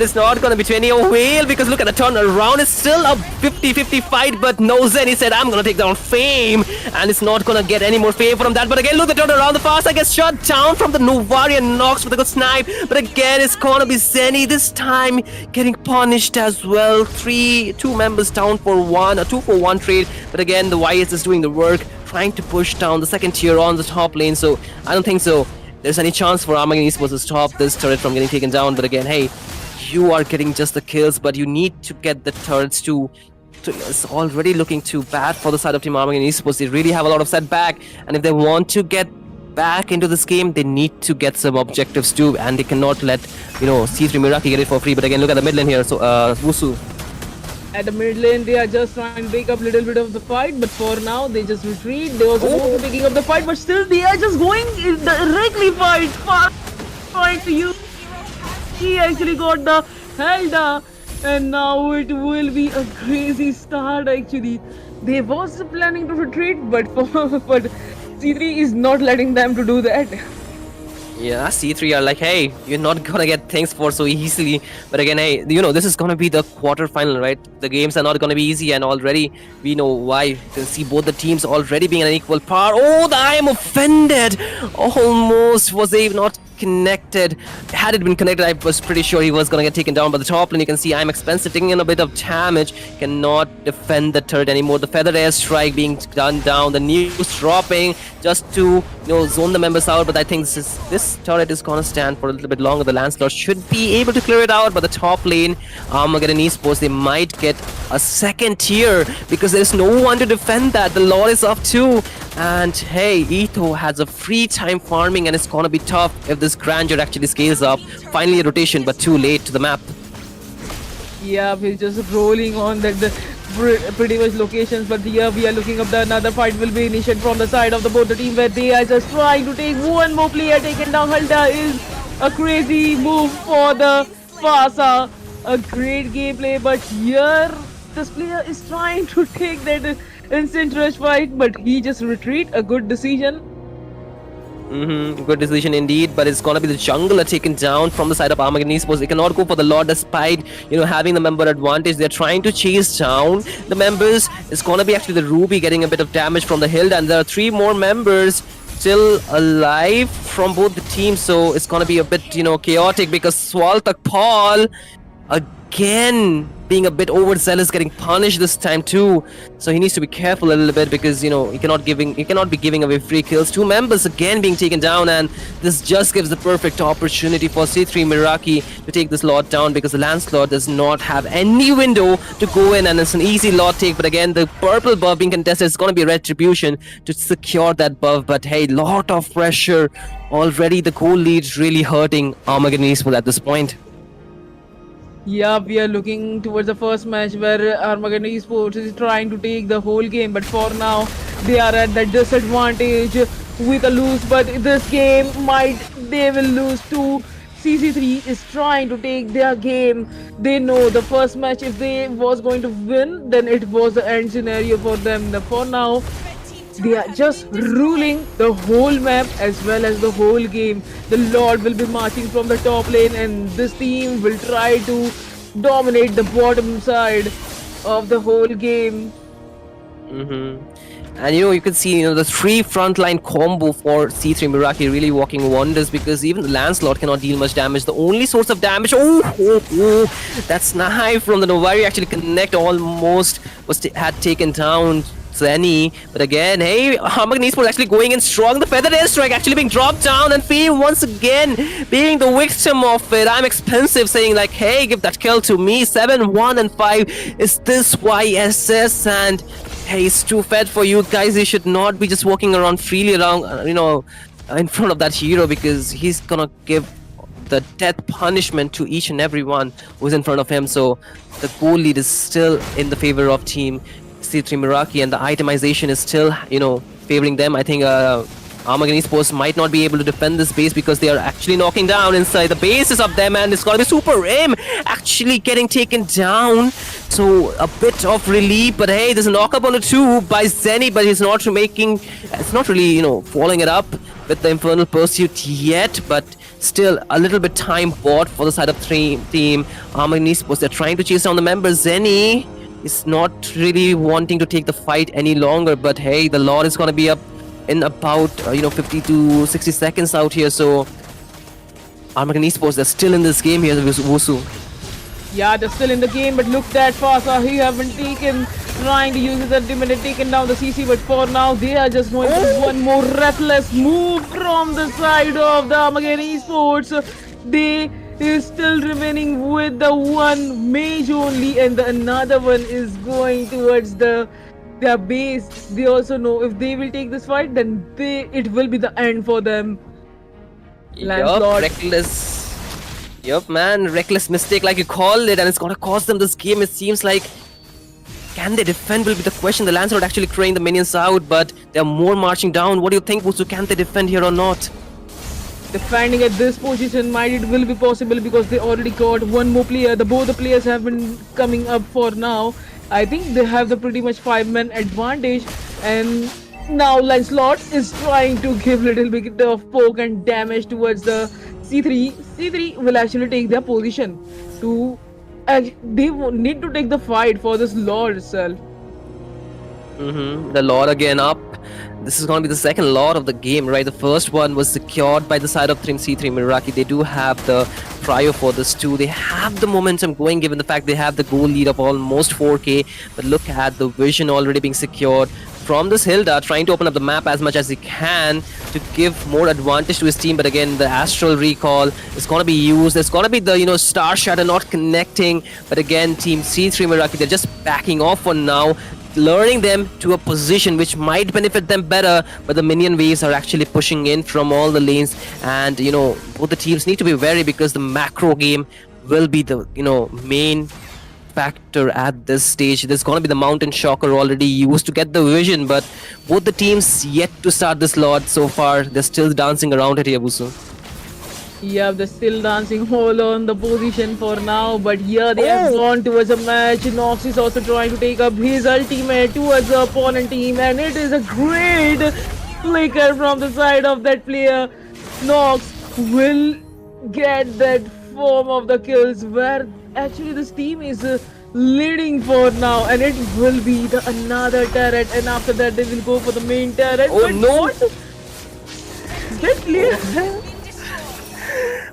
it's not going to be to any avail because look at the turnaround. It's still a 50-50 fight, but no, Zenny said, I'm going to take down Fame, and it's not going to get any more Fame from that. But again, look at the turnaround. The Farsa gets shut down from the Novaria Nox with a good snipe. But again, it's going to be Zenny this time getting punished as well. 2 members down for 1, a 2-for-1 trade. But again, the YS is doing the work, trying to push down the second tier on the top lane. So I don't think so there's any chance for Armageddon Esports to stop this turret from getting taken down. But again, hey, you are getting just the kills, but you need to get the turrets to is already looking too bad for the side of Team Armageddon Esports. They really have a lot of setback, and if they want to get back into this game, they need to get some objectives too, and they cannot let C3 Meraki get it for free. But again, look at the mid lane here. So Wusu. At the mid lane, they are just trying to take up a little bit of the fight, but for now, they just retreat. They also also taking up the fight, but still, they are just going directly fight to you. He actually got the Helda, and now it will be a crazy start. Actually, they was planning to retreat, but but C3 is not letting them to do that. Yeah, C3 are like, hey, you're not gonna get things for so easily. But again, hey, this is gonna be the quarterfinal, right? The games are not gonna be easy, and already we know why. You can see both the teams already being an equal par. Oh, I am offended. Almost was they not connected. Had it been connected, I was pretty sure he was gonna get taken down by the top lane. You can see I'm expensive, taking in a bit of damage, cannot defend the turret anymore. The feather airstrike being done down, the news dropping just to zone the members out. But I think this turret is gonna stand for a little bit longer. The Lancelot should be able to clear it out, but the top lane, Armageddon Esports, they might get a second tier because there's no one to defend that. The Lord is up too. And hey, Etho has a free time farming, and it's gonna be tough if this grandeur actually scales up. Finally a rotation, but too late to the map. Yeah, we're just rolling on the pretty much locations, but here we are looking up. The another fight will be initiated from the side of the both the team, where they are just trying to take one more player taken down. Halda is a crazy move for the Fasa. A great gameplay, but here this player is trying to take that instant rush fight, but he just retreat. A good decision. Good decision indeed, but it's gonna be the jungler taken down from the side of Armageddon Esports. They cannot go for the Lord despite having the member advantage. They're trying to chase down the members. It's gonna be actually the Ruby getting a bit of damage from the hill, and there are 3 more members still alive from both the teams, so it's gonna be a bit chaotic because Swaltak Paul again being a bit overzealous, getting punished this time too. So he needs to be careful a little bit because he cannot be giving away free kills. 2 members again being taken down, and this just gives the perfect opportunity for C3 Meraki to take this Lord down because the Lancelot does not have any window to go in, and it's an easy Lord take. But again, the purple buff being contested is going to be retribution to secure that buff. But hey, lot of pressure already. The goal lead's really hurting Armageddon Esports at this point. Yeah, we are looking towards the first match where Armageddon Esports is trying to take the whole game, but for now they are at that disadvantage with a lose. But this game they will lose too. CC3 is trying to take their game. They know the first match, if they was going to win, then it was the end scenario for them. For now, they are just ruling the whole map as well as the whole game. The Lord will be marching from the top lane, and this team will try to dominate the bottom side of the whole game. And you can see the 3 frontline combo for C3 Meraki really working wonders because even the Lancelot cannot deal much damage. The only source of damage, that's knife from the Novari actually connect almost had taken down Zenny. But again, hey, Armageddon Esports actually going in strong. The feather airstrike actually being dropped down, and Fee once again being the victim of it. I'm expensive saying like, hey, give that kill to me. 7, 1 and 5 is this YSS, and hey, it's too fed for you guys. They should not be just walking around freely around in front of that hero, because he's gonna give the death punishment to each and every one who's in front of him. So the goal lead is still in the favor of team C3 Meraki, and the itemization is still favoring them. I think Armageddon Esports might not be able to defend this base because they are actually knocking down inside the bases of them, and it's gonna be Super M actually getting taken down. So a bit of relief, but hey, there's a knock up on the 2 by Zenny, but it's not really following it up with the Infernal Pursuit yet, but still a little bit time bought for the side of team Armageddon Esports. They're trying to chase down the members. Zenny is not really wanting to take the fight any longer, but hey, the Lord is gonna be up in about 50 to 60 seconds out here. So Armageddon Esports, they're still in this game here with Wusu. Yeah, they're still in the game, but look that Fasa, he haven't trying to use his ultimate and taken down the CC, but for now they are just going for one more reckless move from the side of the Armageddon Esports. They is still remaining with the one mage only, and the another one is going towards their base. They also know if they will take this fight, then it will be the end for them. Yup, Lancelot. reckless. Yup, man, reckless mistake like you called it, and it's gonna cost them this game. It seems like, can they defend will be the question. The Lancelot actually crane the minions out, but they're more marching down. What do you think, Busu? Can they defend here or not? Defending at this position might it will be possible because they already got one more player. Both the players have been coming up for now. I think they have the pretty much 5-man advantage, and now Lancelot is trying to give little bit of poke and damage towards the C3. C3 will actually take their position to. They need to take the fight for this Lord itself. The Lord again up. This is going to be the second Lord of the game, right? The first one was secured by the side of Team C3 MERAKI. They do have the prior for this too. They have the momentum going given the fact they have the goal lead of almost 4k. But look at the vision already being secured from this Hilda, trying to open up the map as much as he can to give more advantage to his team. But again, the Astral Recall is going to be used. There's going to be the, Star Shatter not connecting. But again, Team C3 MERAKI, they're just backing off for now, luring them to a position which might benefit them better, but the minion waves are actually pushing in from all the lanes, and both the teams need to be wary because the macro game will be the main factor at this stage. There's gonna be the mountain shocker already used to get the vision, but both the teams yet to start this Lord so far. They're still dancing around it here, Busu. Yeah, they're still dancing all on the position for now, but yeah, they have gone towards a match. Nox is also trying to take up his ultimate towards the opponent team, and it is a great flicker from the side of that player. Nox will get that form of the kills where actually this team is leading for now, and it will be the another turret, and after that they will go for the main turret. Oh but no! What? That player.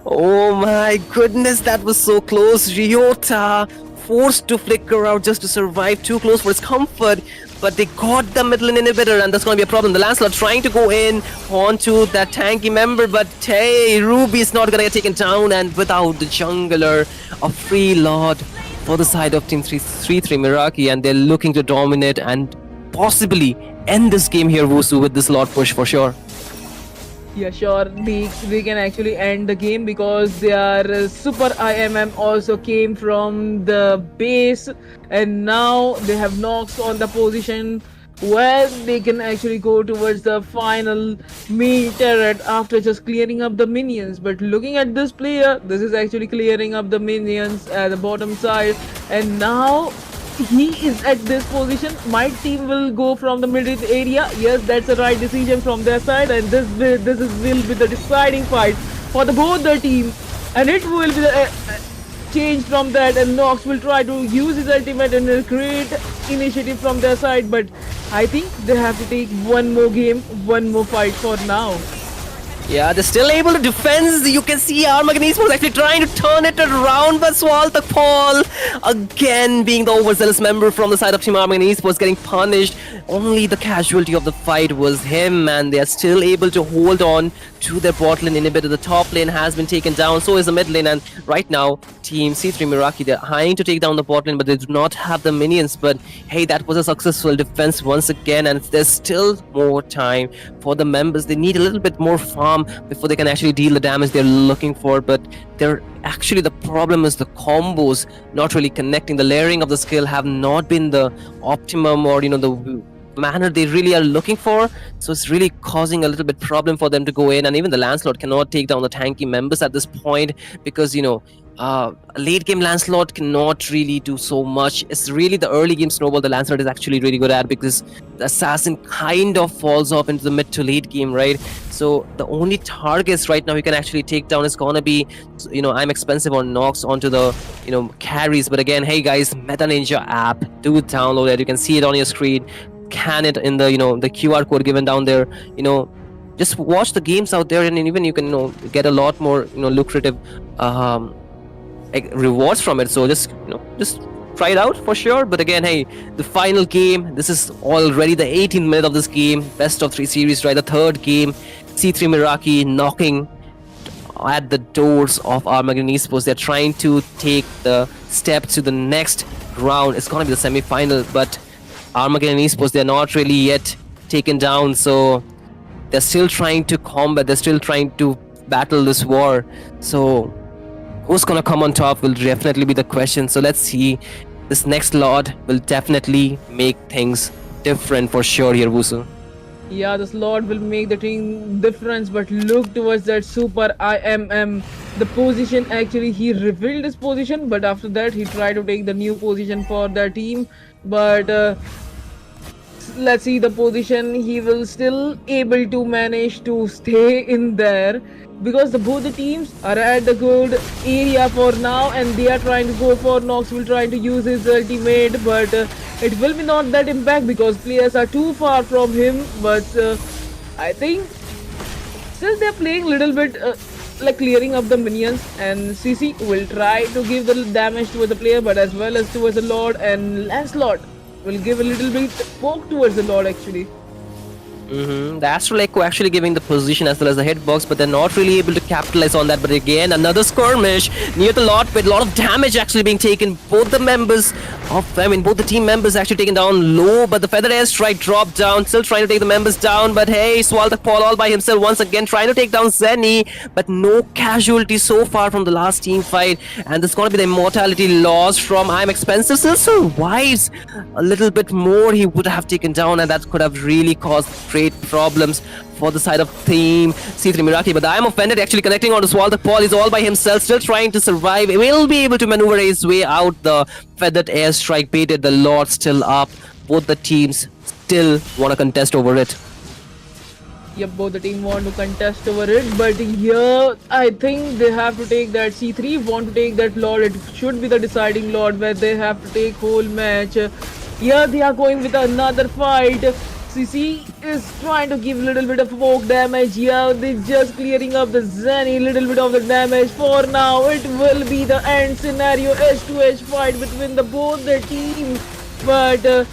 Oh my goodness, that was so close. Ryota forced to flicker out just to survive, too close for his comfort. But they got the middle inhibitor, and that's going to be a problem. The Lancelot trying to go in onto that tanky member, but hey, Ruby is not going to get taken down, and without the jungler, a free Lord for the side of Team 3-3 MERAKI, and they're looking to dominate and possibly end this game here, Wusu, with this Lord push for sure. Yeah, sure. They can actually end the game because their super IMM also came from the base, and now they have Nox on the position where they can actually go towards the final main turret after just clearing up the minions. But looking at this player, this is actually clearing up the minions at the bottom side, and now he is at this position. My team will go from the middle area. Yes, that's the right decision from their side, and will be the deciding fight for both the team, and it will be the change from that. And Nox will try to use his ultimate and create initiative from their side, but I think they have to take one more game, one more fight for now. Yeah, they're still able to defend. You can see ARMAGEDDON Esports actually trying to turn it around, but Swaltak Paul again being the overzealous member from the side of Team ARMAGEDDON Esports getting punished. Only the casualty of the fight was him, and they are still able to hold on to their bot lane inhibitor. The top lane has been taken down, so is the mid lane, and right now Team C3 MERAKI, they're trying to take down the bot lane, but they do not have the minions. But hey, that was a successful defense once again, and there's still more time for the members. They need a little bit more farm before they can actually deal the damage they're looking for, but they're actually, the problem is the combos not really connecting. The layering of the skill have not been the optimum, or the manner they really are looking for, so it's really causing a little bit problem for them to go in. And even the Lancelot cannot take down the tanky members at this point because late game Lancelot cannot really do so much. It's really the early game snowball the Lancelot is actually really good at, because the assassin kind of falls off into the mid to late game, right? So the only targets right now you can actually take down is gonna be I'm Expensive or Nox onto the carries. But again, hey guys, Metaninza app, do download it. You can see it on your screen, can it in the the QR code given down there. Just watch the games out there, and even you can get a lot more lucrative rewards from it. So just try it out for sure. But again, hey, the final game, this is already the 18th minute of this game, best of 3 series, right? The third game, C3 MERAKI knocking at the doors of Armageddon Esports. They're trying to take the step to the next round. It's gonna be the semi-final, but Armageddon Esports, they're not really yet taken down, so they're still trying to combat, they're still trying to battle this war. So who's gonna come on top will definitely be the question. So let's see. This next lot will definitely make things different for sure here, Wusu. Yeah, the slot will make the thing difference, but look towards that super IMM. The position, actually he revealed his position, but after that he tried to take the new position for the team. But let's see the position, he will still able to manage to stay in there, because both the teams are at the good area for now, and they are trying to go for Nox, will try to use his ultimate, but it will be not that impact because players are too far from him. But I think still they're playing little bit like clearing up the minions, and CC will try to give the damage towards the player, but as well as towards the Lord, and Lancelot will give a little bit poke towards the Lord actually. The Astral Echo actually giving the position as well as the hitbox, but they're not really able to capitalize on that. But again, another skirmish near the lot with a lot of damage actually being taken. Both the team members actually taken down low, but the Feather Airstrike dropped down, still trying to take the members down. But hey, Swaldak Paul all by himself once again trying to take down Zenny, but no casualties so far from the last team fight. And there's gonna be the immortality loss from I'm Expensive. Still survives a little bit more. He would have taken down, and that could have really caused great problems for the side of team C3 Meraki. But I am offended actually connecting on to Swaldak Paul. He's all by himself, still trying to survive. He will be able to maneuver his way out. The Feathered Airstrike baited the Lord still up. Both the teams still want to contest over it. Yep, both the team want to contest over it, but here I think they have to take that. C3 want to take that Lord. It should be the deciding Lord where they have to take whole match. Here they are going with another fight. CC is trying to give little bit of poke damage. Yeah, they're just clearing up the Zenny, little bit of the damage. For now, it will be the end scenario, H2H fight between both the teams. But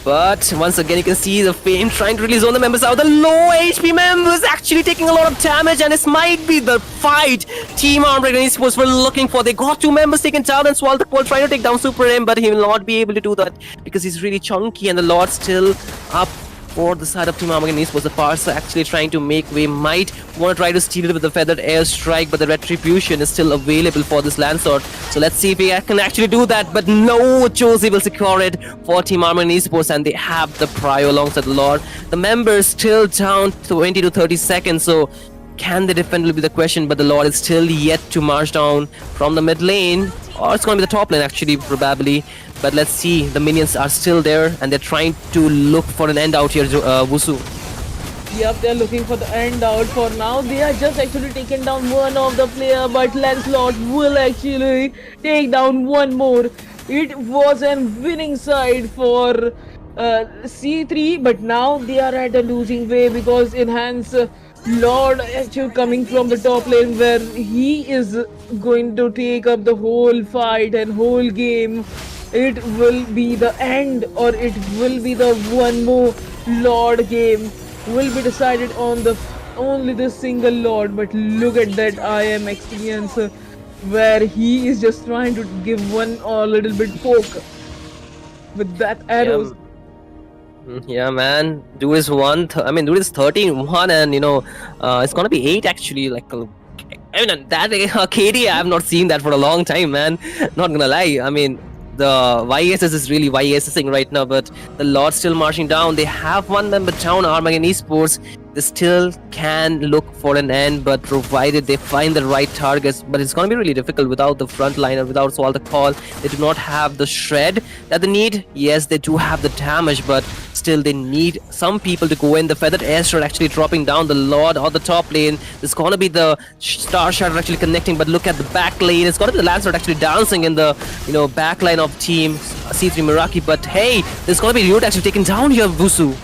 But once again, you can see the Fame trying to release all the members out. The low HP members actually taking a lot of damage, and this might be the fight Team Armageddon Esports were looking for. They got 2 members taken down, and Swaldak Paul trying to take down Super M, but he will not be able to do that because he's really chunky, and the Lord still up for the side of Team Armageddon Esports. The Parsa actually trying to make way, might want to try to steal it with the Feathered Airstrike, but the Retribution is still available for this Lancelot. So let's see if he can actually do that, but no, Josie will secure it for Team Armageddon Esports, and they have the prio alongside the Lord. The members still down 20 to 30 seconds, so can they defend will be the question, but the Lord is still yet to march down from the mid lane, or it's going to be the top lane actually, probably. But let's see, the minions are still there, and they're trying to look for an end out here, Wusu. yep, they're looking for the end out for now. They are just actually taken down one of the player, but Lancelot will actually take down one more. It was a winning side for C3, but now they are at a losing way because Enhance Lord actually coming from the top lane where he is going to take up the whole fight and whole game. It will be the end, or it will be the one more Lord game will be decided on the only this single Lord. But look at that IM experience where he is just trying to give one or little bit poke with that arrows. Yeah, man. Dude is dude is 13-1, and it's gonna be 8 actually. Like, I mean, that KD, I have not seen that for a long time, man. Not gonna lie. I mean, the YSS is really YSSing right now, but the Lord still marching down. They have one member down, Armageddon Esports. They still can look for an end, but provided they find the right targets. But it's going to be really difficult without the front liner, without Swaldak Paul. They do not have the shred that they need. Yes, they do have the damage, but still they need some people to go in. The Feathered Airstrike actually dropping down the Lord on the top lane. There's going to be the Star Shadow actually connecting, but look at the back lane. It's going to be the Lancelot actually dancing in the back line of Team C3 Meraki. But hey, there's going to be Riot actually taken down here, Wusu.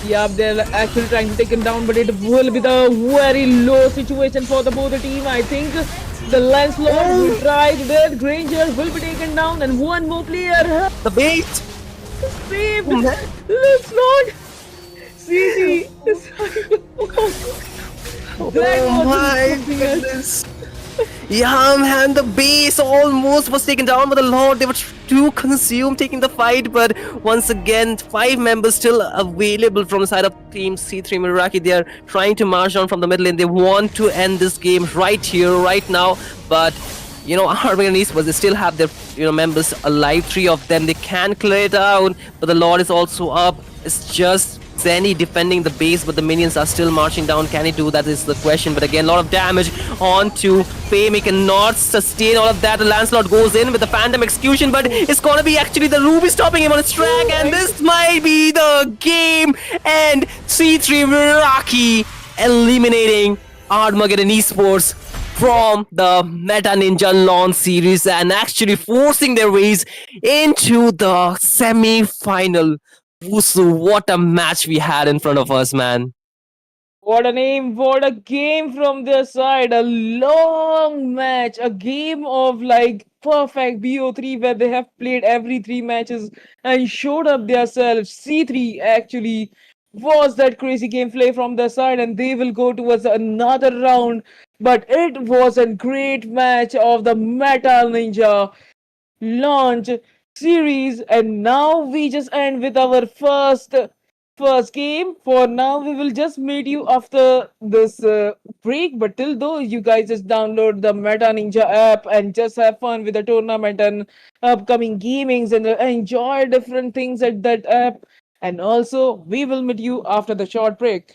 Yeah, they're actually trying to take him down, but it will be the very low situation for the both the team. I think the Lancelot will try there. Granger will be taken down, and one more player. The bait! Saved! Lancelot C3 is that Oh wasn't my something else. goodness. Yeah, man, the base almost was taken down, but the Lord, they were too consumed taking the fight. But once again, 5 members still available from the side of Team C3 Meraki. They are trying to march down from the middle lane. They want to end this game right here, right now. But Armageddon Esports, they still have their members alive. 3 of them, they can clear it out, but the Lord is also up. It's just Zenny defending the base, but the minions are still marching down. Can he do that is the question. But again, a lot of damage onto Fame. He cannot sustain all of that. The Lancelot goes in with the Phantom Execution, but it's gonna be actually the Ruby stopping him on his track, and this might be the game. And C3 Meraki eliminating Armageddon Esports from the Metaninza launch series and actually forcing their ways into the semi-final. Wusu, what a match we had in front of us, man. What a name, what a game from their side. A long match, a game of like perfect BO3 where they have played every 3 matches and showed up themselves. C3 actually was that crazy gameplay from their side, and they will go towards another round. But it was a great match of the Meta Ninja launch series, and now we just end with our first game. For now we will just meet you after this break, but till though, you guys just download the Meta Ninja app and just have fun with the tournament and upcoming gamings, and enjoy different things at that app. And also we will meet you after the short break.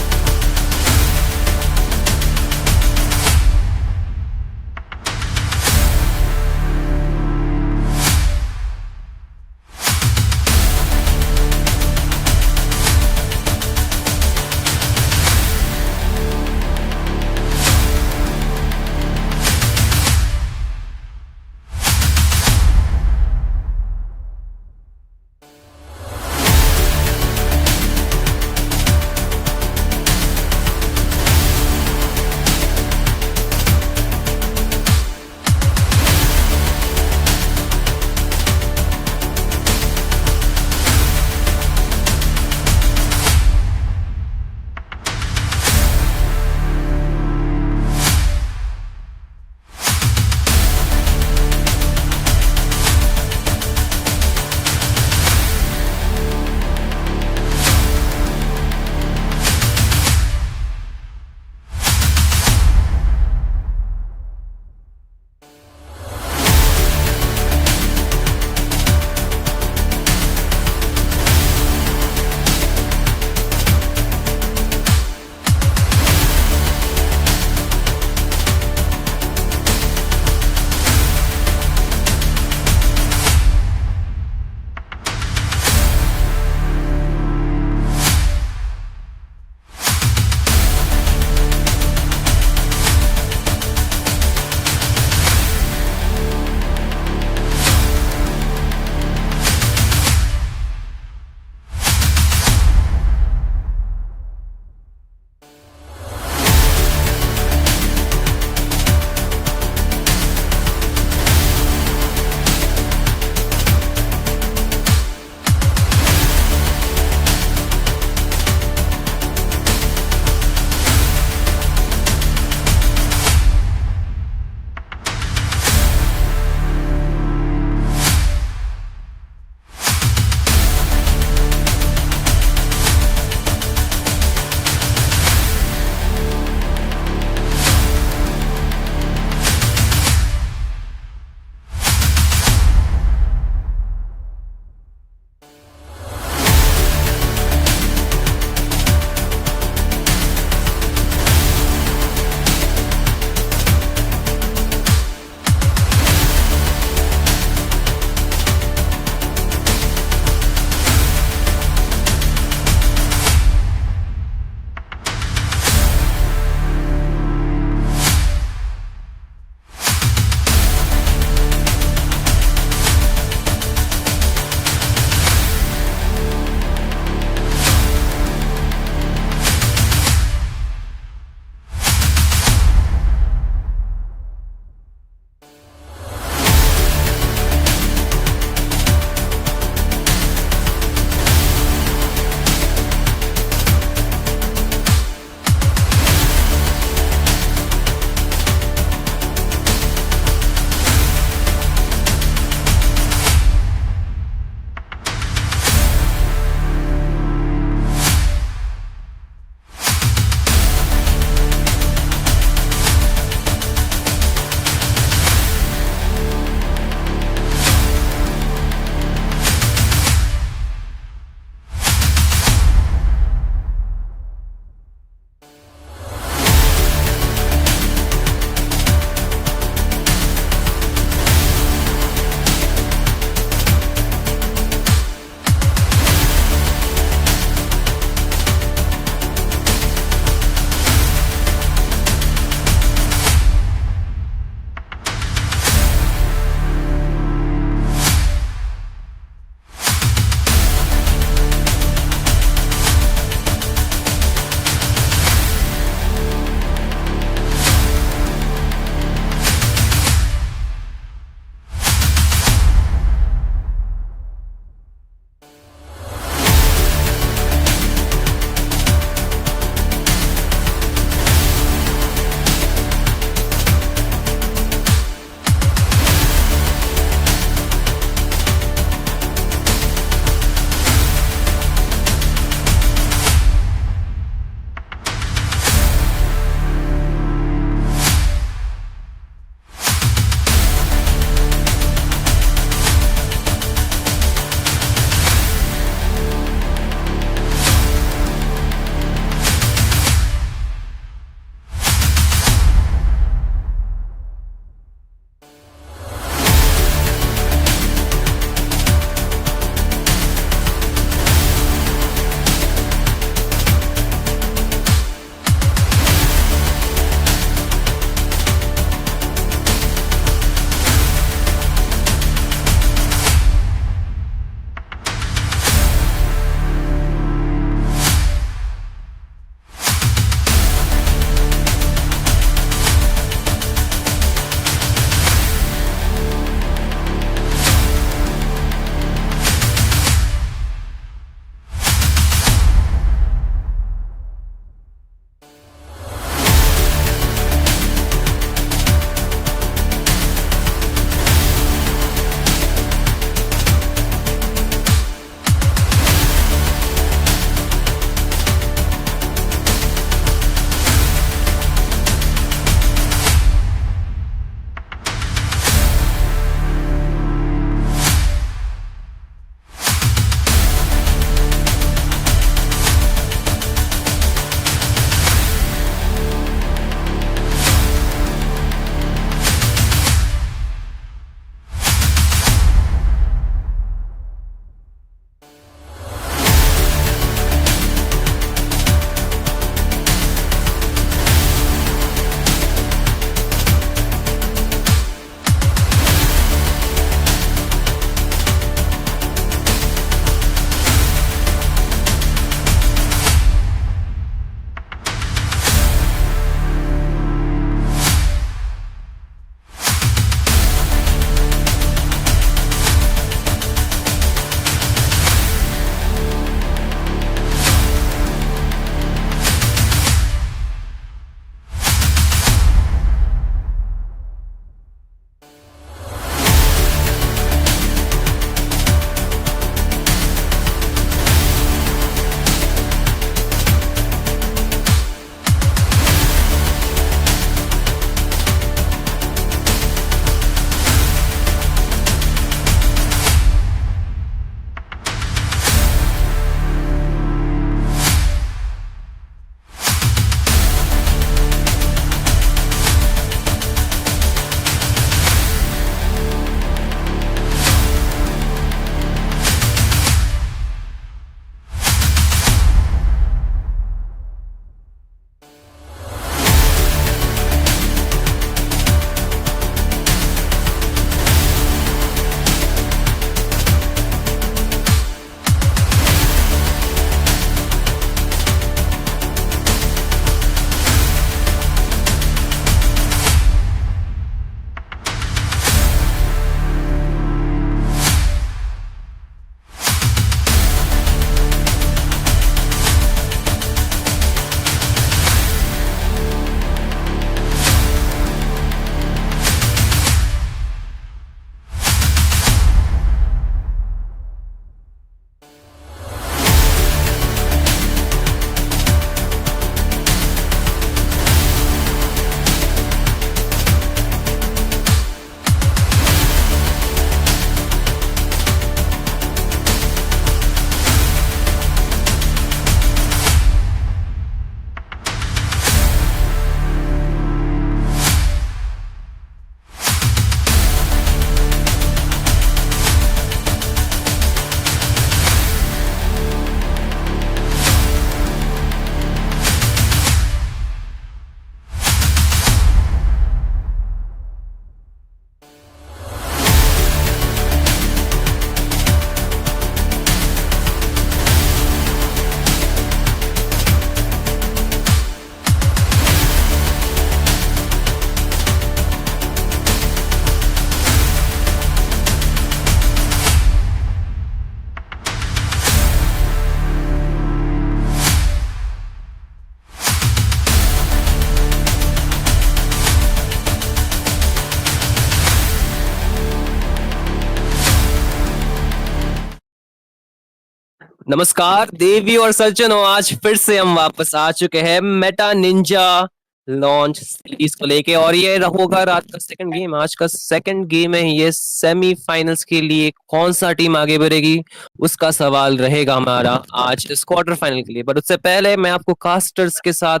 नमस्कार देवी और सज्जनों, आज फिर से हम वापस आ चुके हैं मेटा निंजा लॉन्च सीरीज को लेके, और ये होगा रात का सेकंड गेम। आज का सेकंड गेम है ये सेमीफाइनल्स के लिए। कौन सा टीम आगे बढ़ेगी उसका सवाल रहेगा हमारा आज इस क्वार्टर फाइनल के लिए। बट उससे पहले मैं आपको कास्टर्स के साथ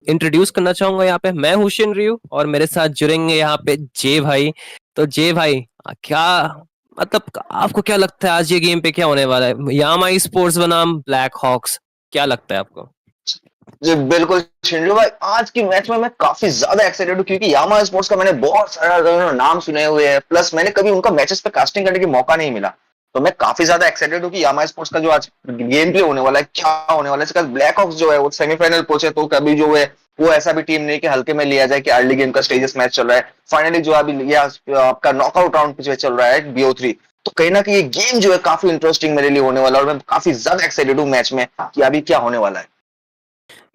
इंट्रोड्यूस करना चाहूंगा। यहाँ पे मैं हुशिन रियू और मेरे साथ जुड़ेंगे यहाँ पे जे भाई। तो जे भाई, क्या मतलब आपको क्या लगता है आज ये गेम पे क्या होने वाला है? यामा स्पोर्ट्स बनाम ब्लैक हॉक्स, क्या लगता है आपको? जी बिल्कुल शिंजो भाई, आज की मैच में मैं काफी ज्यादा एक्साइटेड हूँ क्योंकि यामा स्पोर्ट्स का मैंने बहुत सारा नाम सुने हुए हैं, प्लस मैंने कभी उनका मैचेस पे कास्टिंग करने की मौका नहीं मिला। तो मैं काफी ज्यादा एक्साइटेड हूँ कि यामा स्पोर्ट्स का जो आज गेम प्ले होने वाला है क्या होने वाला है। इसके बाद ब्लैक हॉक्स जो है वो सेमीफाइनल पहुंचे, तो कभी जो है वो ऐसा भी टीम नहीं कि हल्के में लिया जाए कि अर्ली गेम का स्टेजेस मैच चल रहा है, फाइनली जो अभी ये आपका नॉकआउट राउंड पे चल रहा है BO3। तो कहीं ना कहीं ये गेम जो है काफी इंटरेस्टिंग मेरे लिए होने वाला है और मैं काफी ज्यादा एक्साइटेड हूँ मैच में कि अभी क्या होने वाला है।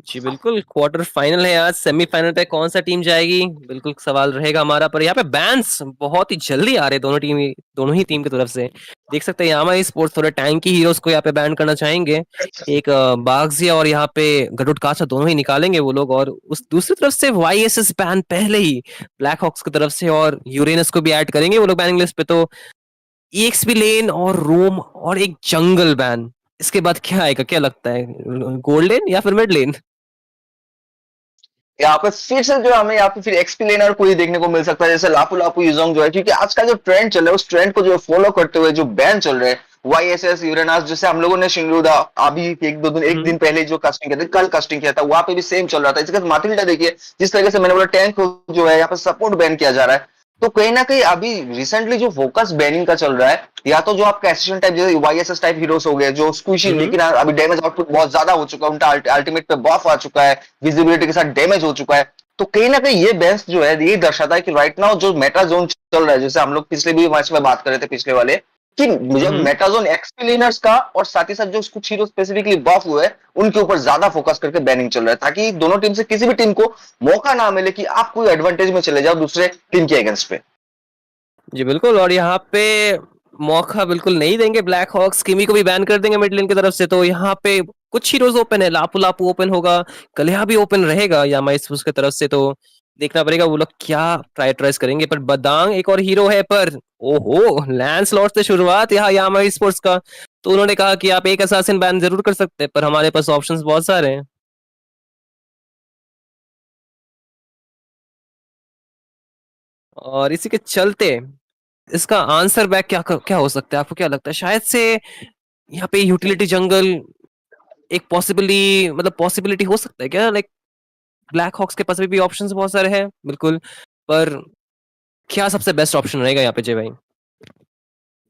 जी बिल्कुल, क्वार्टर फाइनल है आज। सेमीफाइनल पे कौन सा टीम जाएगी बिल्कुल सवाल रहेगा हमारा। पर यहाँ पे बैन्स बहुत ही जल्दी आ रहे दोनों ही टीम की तरफ से। देख सकते हैं यामा स्पोर्ट्स थोड़े टैंकी हीरोज को यहाँ पे बैन करना चाहेंगे। एक बागजिया और यहाँ पे गरुड़ काचा दोनों ही निकालेंगे वो लोग। और उस दूसरी तरफ से YSS बैन पहले ही ब्लैक हॉक्स की तरफ से, और यूरेनस को भी ऐड करेंगे वो लोग बैनिंग लिस्ट पे। तो EXP लेन और रोम और एक जंगल बैन, इसके बाद क्या आएगा, क्या लगता है? गोल्ड लेन या फिर मिड लेन? यहाँ पे फिर से जो हमें यहाँ पे फिर एक्सप्लेनर को ही देखने को मिल सकता है, जैसे लापू लापू यूजोंग जो है, क्योंकि आज का जो ट्रेंड चल रहा है उस ट्रेंड को जो फॉलो करते हुए जो बैन चल रहे हैं YSS यूरेनास, जैसे हम लोगों ने शिंगरुदा अभी एक दिन पहले जो कास्टिंग किया था, कल कास्टिंग किया था, वहां पे भी सेम चल रहा था। इसके बाद माथिल्डा देखिए, जिस तरीके से मैंने बोला टैंक को जो है यहाँ पे सपोर्ट बैन किया जा रहा है। तो कहीं ना कहीं अभी रिसेंटली जो फोकस बैनिंग का चल रहा है, या तो जो आपका एसिस्टेंट टाइप जैसे YSS टाइप हीरोज हो गए जो स्क्विशी, लेकिन अभी डैमेज आउटपुट बहुत ज्यादा हो चुका है, उनका अल्टीमेट पे बफ आ चुका है, विजिबिलिटी के साथ डैमेज हो चुका है। तो कहीं ना कहीं ये बेंच जो है ये दर्शाता है कि राइट नाउ जो मेटा जोन चल रहा है, जैसे हम लोग पिछले भी मैच में बात कर रहे थे पिछले वाले, कि जब मेटा जोन एक्सप्लेनर्स का और साथ ही साथ जो कुछ हीरो स्पेसिफिकली बफ हुए हैं उनके ऊपर ज्यादा फोकस करके बैनिंग चल रहा है, ताकि दोनों टीम से किसी भी टीम को मौका ना मिले कि आप कोई एडवांटेज में चले जाओ दूसरे टीम के अगेंस्ट पे। जी बिल्कुल, और यहाँ पे मौका बिल्कुल नहीं देंगे ब्लैक हॉक्स। किमी को भी बैन कर देंगे मिड लेन की तरफ से। तो यहाँ पे कुछ हीरोज ओपन है, लापू लापू ओपन होगा, कलिया भी ओपन रहेगा यामा स्पोर्ट्स की तरफ से। तो देखना पड़ेगा वो लोग क्या प्रायोरिटाइज करेंगे। पर बदांग एक और हीरो है, पर ओहो, लैंसलॉट से शुरुआत यहाँ यामा स्पोर्ट्स का। तो उन्होंने कहा कि आप एक असासिन बैन जरूर कर सकते हैं, पर हमारे पास ऑप्शंस बहुत सारे हैं। और इसी के चलते इसका आंसर बैक क्या क्या हो सकता है? आपको क्या लगता है? शायद से यहाँ पे यूटिलिटी जंगल एक पॉसिबिलिटी हो सकता है क्या? लाइक ब्लैक हॉक्स के पास भी ऑप्शंस बहुत सारे हैं बिल्कुल, पर क्या सबसे बेस्ट ऑप्शन रहेगा यहाँ पे जय भाई?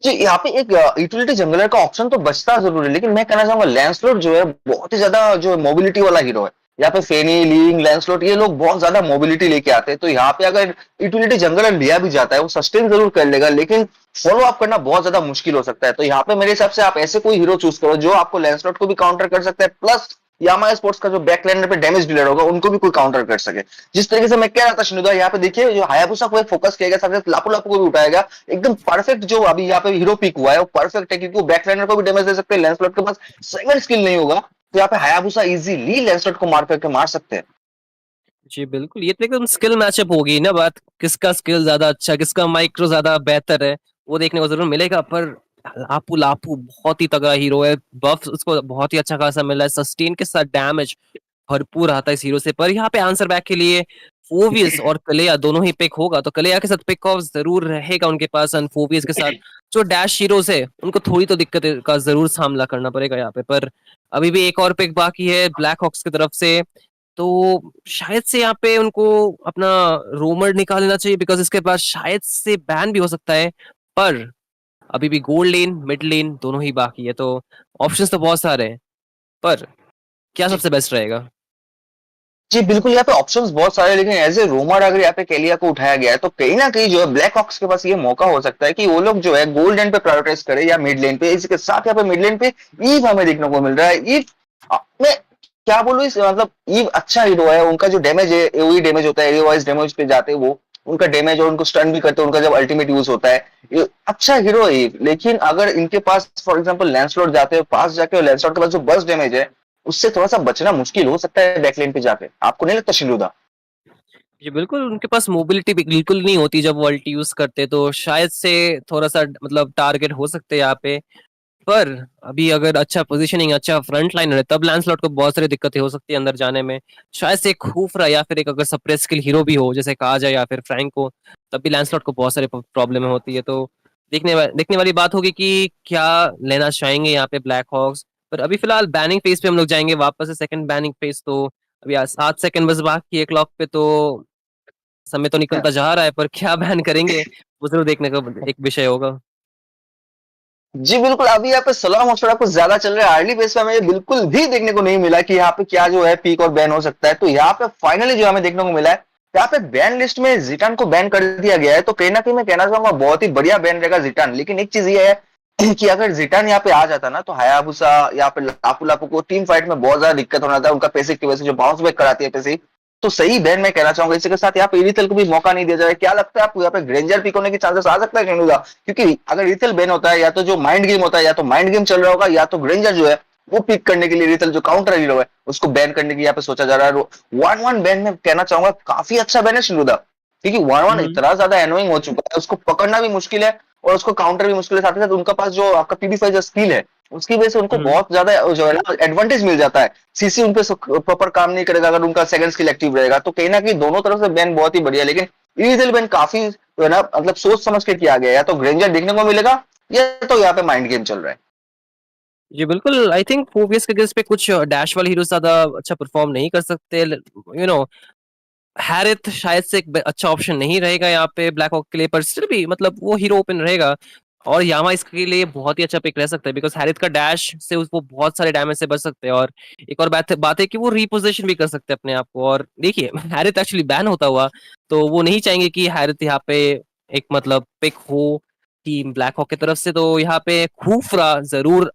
जी यहाँ पे एक यूटिलिटी जंगलर का ऑप्शन तो बचता जरूर है, लेकिन मैं कहना चाहूंगा लैंसलॉट जो है बहुत ही ज्यादा जो मोबिलिटी वाला हीरो है। यहाँ पे फेनी, लीइंग, लैंसलॉट ये लोग बहुत ज्यादा मोबिलिटी लेके आते हैं। तो यहाँ पे अगर यूटिलिटी जंगलर लिया भी जाता है वो सस्टेन जरूर कर लेगा, लेकिन फॉलो अप करना बहुत ज्यादा मुश्किल हो सकता है। तो यहाँ पे मेरे हिसाब से आप ऐसे कोई हीरो चूज करो जो आपको लैंसलॉट को भी काउंटर कर सकता है, प्लस यामा स्पोर्ट्स का जो बैक लाइनर पे डैमेज डीलर होगा उनको भी कोई काउंटर कर सके। जिस तरीके से मैं कह रहा था शिनुदा, यहाँ पे देखिए जो हायाबुसा को एक फोकस किया गया, साथ साथ लापू लापू को भी उठाएगा। एकदम परफेक्ट जो अभी यहाँ पे हीरो पिक हुआ है वो परफेक्ट है, क्योंकि वो बैक लाइनर को भी डैमेज दे सकते हैं, लैंसलॉट के पास सेकंड स्किल नहीं होगा, तो यहाँ पे हायाबुसा इजीली लैंसलॉट को मार करके मार सकते हैं। जी बिल्कुल, ये तो एकदम स्किल मैचअप होगी ना बात। किसका स्किल ज्यादा अच्छा, किसका माइक्रो ज्यादा बेहतर है, वो देखने को जरूर मिलेगा। पर लापू लापू बहुत ही तगड़ा हीरो है, बफ उसको बहुत ही अच्छा खासा मिला है, सस्टेन के साथ डैमेज भरपूर आता है इस हीरो से। पर यहाँ पे आंसर बैक के लिए फोवियस और कलेया दोनों ही पिक होगा। तो कलेया के साथ पिक ऑफ जरूर रहेगा उनके पास, एंड फोवियस के साथ जो डैश हीरोज है उनको थोड़ी तो दिक्कत का जरूर सामना करना पड़ेगा यहाँ पे। पर अभी भी एक और पिक बाकी है ब्लैक हॉक्स की तरफ से। तो शायद से यहाँ पे उनको अपना रोमर निकाल लेना चाहिए, बिकॉज इसके पास शायद से बैन भी हो सकता है। पर अभी भी गोल्ड लेन मिड लेन दोनों ही बाकी है, तो ऑप्शंस तो बहुत सारे हैं। पर क्या जी सबसे बेस्ट रहेगा? जी बिल्कुल, यहाँ पे ऑप्शंस बहुत सारे हैं, लेकिन एज ए रूमर अगर यहाँ पे केलिया को उठाया गया है तो कहीं ना कहीं जो है ब्लैक हॉक्स के पास ये मौका हो सकता है कि वो लोग जो है गोल्ड लेन पे प्रायोरिटाइज करे या मिड लेन पे। इसके साथ यहाँ पे मिड लेन पे ईव हमें देखने को मिल रहा है। ईव मैं क्या बोलूं, इस मतलब ईव अच्छा हीरो है, उनका जो डैमेज है वही डैमेज होता है, एरिया वाइज डैमेज पे जाते हैं वो उनका डैमेज और उनको स्टन भी करते हैं, उनका जब अल्टीमेट यूज होता है, ये अच्छा हीरो है। लेकिन अगर इनके पास फॉर एग्जांपल लैंसलॉट जाते हैं पास जाके, और लैंसलॉट के पास जो बर्स्ट डैमेज है उससे थोड़ा सा बचना मुश्किल हो सकता है बैकलाइन पे जाके, आपको नहीं लगता शिंदूदा? जी बिल्कुल, उनके पास मोबिलिटी बिल्कुल नहीं होती जब वो अल्टी यूज करते, तो शायद से थोड़ा सा मतलब टारगेट हो सकते हैं यहाँ पे। पर अभी अगर अच्छा पोजीशनिंग, अच्छा फ्रंट लाइनर है, तब लैंसलॉट को बहुत सारी दिक्कतें हो सकती है अंदर जाने में। शायद से एक खूफरा या फिर एक अगर सप्रेस स्किल हीरो भी हो, जैसे कहा जाए, या फिर फ्रैंको, तब भी लैंसलॉट को बहुत सारी प्रॉब्लम होती है। तो देखने वाली बात होगी कि क्या लेना चाहेंगे यहाँ पे ब्लैक हॉक्स। पर अभी फिलहाल बैनिंग फेज पे हम लोग जाएंगे वापस से, सेकंड बैनिंग फेज। तो अभी 7 सेकंड बस बाकी है क्लॉक पे, तो समय तो निकलता जा रहा है, पर क्या बैन करेंगे वो जरूर देखने का एक विषय होगा। जी बिल्कुल, अभी यहाँ पे सलाह मशवरा कुछ ज्यादा चल रहा है, अर्ली बेस पे हमें ये बिल्कुल भी देखने को नहीं मिला कि यहाँ पे क्या जो है पीक और बैन हो सकता है। तो यहाँ पे फाइनली जो हमें देखने को मिला है, यहाँ पे बैन लिस्ट में जिटान को बैन कर दिया गया है। तो कहीं ना कहीं मैं कहना चाहूंगा बहुत ही बढ़िया बैन रहेगा जिटान। लेकिन एक चीज ये है कि अगर जिटान यहाँ पे आ जाता ना, तो हायाबुसा यहाँ पे लापू लापू को टीम फाइट में बहुत ज्यादा दिक्कत होना था, उनका पैसिव की वजह से जो बाउंस बैक कराती है पैसिव। तो सही बैन मैं कहना चाहूंगा। इसी के साथ यहाँ पे इरिथल को भी मौका नहीं दिया जाए। क्या लगता है आपको यहाँ पे ग्रेंजर पिक होने की चांसेस आ सकता है शेनुदा? क्योंकि अगर इरिथल बैन होता है, या तो जो माइंड गेम होता है, या तो माइंड गेम चल रहा होगा, या तो ग्रेंजर जो है वो पिक करने के लिए इरिथल जो काउंटर हीरो है उसको बैन करने की यहाँ पे सोचा जा रहा है। 1-1 बैन में कहना चाहूंगा काफी अच्छा बैन है शेनुदा, क्योंकि 1-1 हम्म इतना ज्यादा एनोइंग हो चुका है, उसको पकड़ना भी मुश्किल है और उसको काउंटर भी मुश्किल है। साथ ही साथ उनका पास जो आपका पीडी5 जो स्किल है उसकी वजह से उनको हम्म बहुत ज्यादा जो है ना एडवांटेज मिल जाता है। सीसी उनपे प्रॉपर काम नहीं करेगा अगर उनका सेकंड स्किल एक्टिव रहेगा। तो कहीं ना कहीं दोनों तरफ से बैन बहुत ही बढ़िया, लेकिन इनिशियल बैन काफी जो है ना मतलब सोच समझ के किया गया है। या तो ग्रेंजर देखने को मिलेगा, या तो यहाँ पे माइंड गेम चल रहा है। जी बिल्कुल, आई थिंक फोबियस के अगेंस्ट पे कुछ डैश वाले हीरो ज्यादा अच्छा परफॉर्म नहीं कर सकते। यू नो, हैरिथ शायद से एक अच्छा ऑप्शन नहीं रहेगा यहाँ पे ब्लैक हॉक के लिए, पर स्टिल भी मतलब वो हीरो ओपन रहेगा। और यामा इसके लिए बहुत ही अच्छा पिक रह सकता है, बिकॉज हैरिथ का डैश से वो बहुत सारे डैमेज से बच सकते हैं। और एक और बात है कि वो रिपोजिशन भी कर सकते हैं अपने आप को। और देखिए, हैरिथ एक्चुअली बैन होता हुआ, तो वो नहीं चाहेंगे कि हैरिथ यहाँ पे एक मतलब पिक हो टीम ब्लैक हॉक की तरफ से। तो यहाँ पे खूफरा जरूर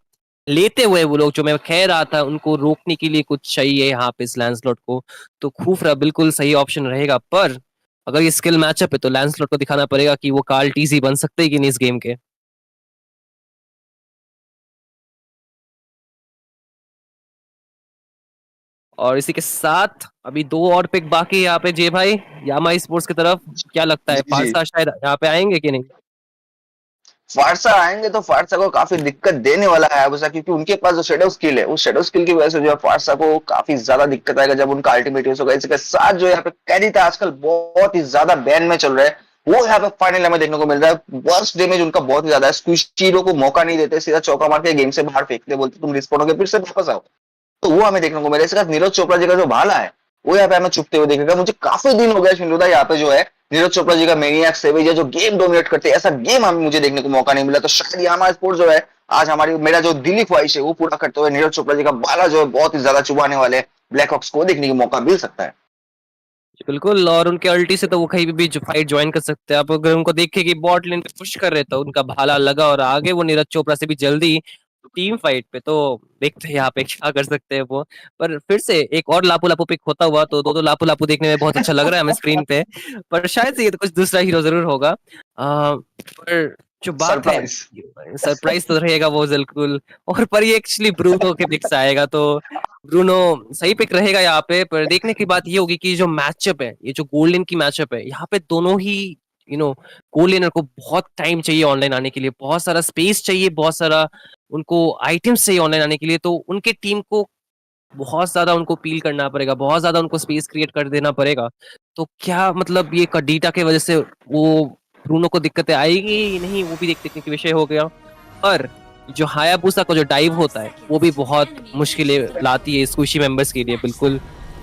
लेते हुए वो लोग, जो मैं कह रहा था, उनको रोकने के लिए कुछ चाहिए यहाँ पे इस लैंसलॉट को। तो खूफरा बिल्कुल सही ऑप्शन रहेगा। पर अगर ये स्किल मैचअप है, तो लैंसलॉट को दिखाना पड़ेगा कि वो कार्ल टीजी बन सकते हैं कि नहीं इस गेम के। और इसी के साथ अभी 2 और पिक बाकी है यहाँ पे जे भाई, यामा स्पोर्ट्स की तरफ। क्या लगता है, जी जी, फारसा शायद यहाँ पे आएंगे कि नहीं? फारसा आएंगे तो फारसा को काफी दिक्कत देने वाला है हायाबुसा, क्योंकि उनके पास जो शेडो स्किल है उस शेडो स्किल की वजह से जो है फारसा को काफी ज्यादा दिक्कत आएगा जब उनका अल्टीमेट यूज होगा। इसके साथ जो यहाँ पे कैरिता आजकल बहुत ही ज्यादा बैन में चल रहा है, वो यहाँ पे फाइनल हमें देखने को मिल रहा है। वर्स्ट डैमेज उनका बहुत ही ज्यादा है, स्क्विशीरो को मौका नहीं देते, सीधा चौका मार के गेम से बाहर फेंकते, बोलते तुम रिस्पॉन्ड होगे फिर से वापस आओ। तो वो हमें देखने को मिला। इसके साथ नीरज चोपड़ा जी का जो भाला है वो यहाँ पे हमें चुपते हुए देखेगा। मुझे काफी दिन हो गया शिंदुदा यहाँ पे जो है नीरज चोपड़ा जी का मेनियक सेवेज है जो गेम डोमिनेट करते हैं, ऐसा गेम हमें मुझे देखने को मौका नहीं मिला। तो शायद यामा स्पोर्ट्स जो है आज हमारी मेरा जो दिली ख्वाहिश है वो पूरा करते हुए नीरज चोपड़ा जी का भाला जो है बहुत ही ज्यादा चुभाने वाले ब्लैक हॉक्स को देखने का मौका मिल सकता है। बिल्कुल, और उनके अल्टी से तो वो कहीं भी जो फाइट ज्वाइन कर सकते हैं। आप अगर उनको देखे कि बॉट लेन पे पुश कर रहे, तो उनका भाला लगा और आगे वो नीरज चोपड़ा से भी जल्दी टीम फाइट पे। तो देखते हैं यहाँ पे क्या कर सकते हैं वो। पर फिर से एक और लापू लापू पिक होता हुआ, तो दो लापू लापू देखने में बहुत अच्छा लग रहा है हमें स्क्रीन पे। पर शायद से ये तो कुछ दूसरा हीरो जरूर होगा। पर जो बात है, सरप्राइज। सरप्राइज तो रहेगा वो बिल्कुल। और पर ये एक्चुअली ब्रूनो के पिक से आएगा, तो ब्रूनो सही पिक रहेगा यहाँ पे। पर देखने की बात ये होगी कि जो मैचअप है, ये जो गोल्डन की मैचअप है, यहाँ पे दोनों ही गोल्ड लेनर को बहुत टाइम चाहिए ऑनलाइन आने के लिए, बहुत सारा स्पेस चाहिए, बहुत सारा उनको आइटम्स चाहिए ऑनलाइन आने के लिए। तो उनके टीम को बहुत ज्यादा उनको पील करना पड़ेगा, बहुत ज्यादा उनको स्पेस क्रिएट कर देना पड़ेगा। तो क्या मतलब ये कडीटा की वजह से वो ब्रूनो को दिक्कतें आएगी नहीं, वो भी देखने की विषय हो गया। और जो हायाबुसा का जो डाइव होता है वो भी बहुत मुश्किलें लाती है स्क्विशी मेंबर्स के लिए, बिल्कुल।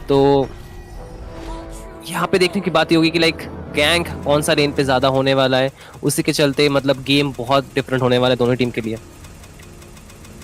तो यहाँ पे देखने की बात ये होगी कि लाइक गैंग कौन सा लेन पे ज्यादा होने वाला है, उसी के चलते मतलब गेम बहुत डिफरेंट होने वाला है दोनों टीम के लिए।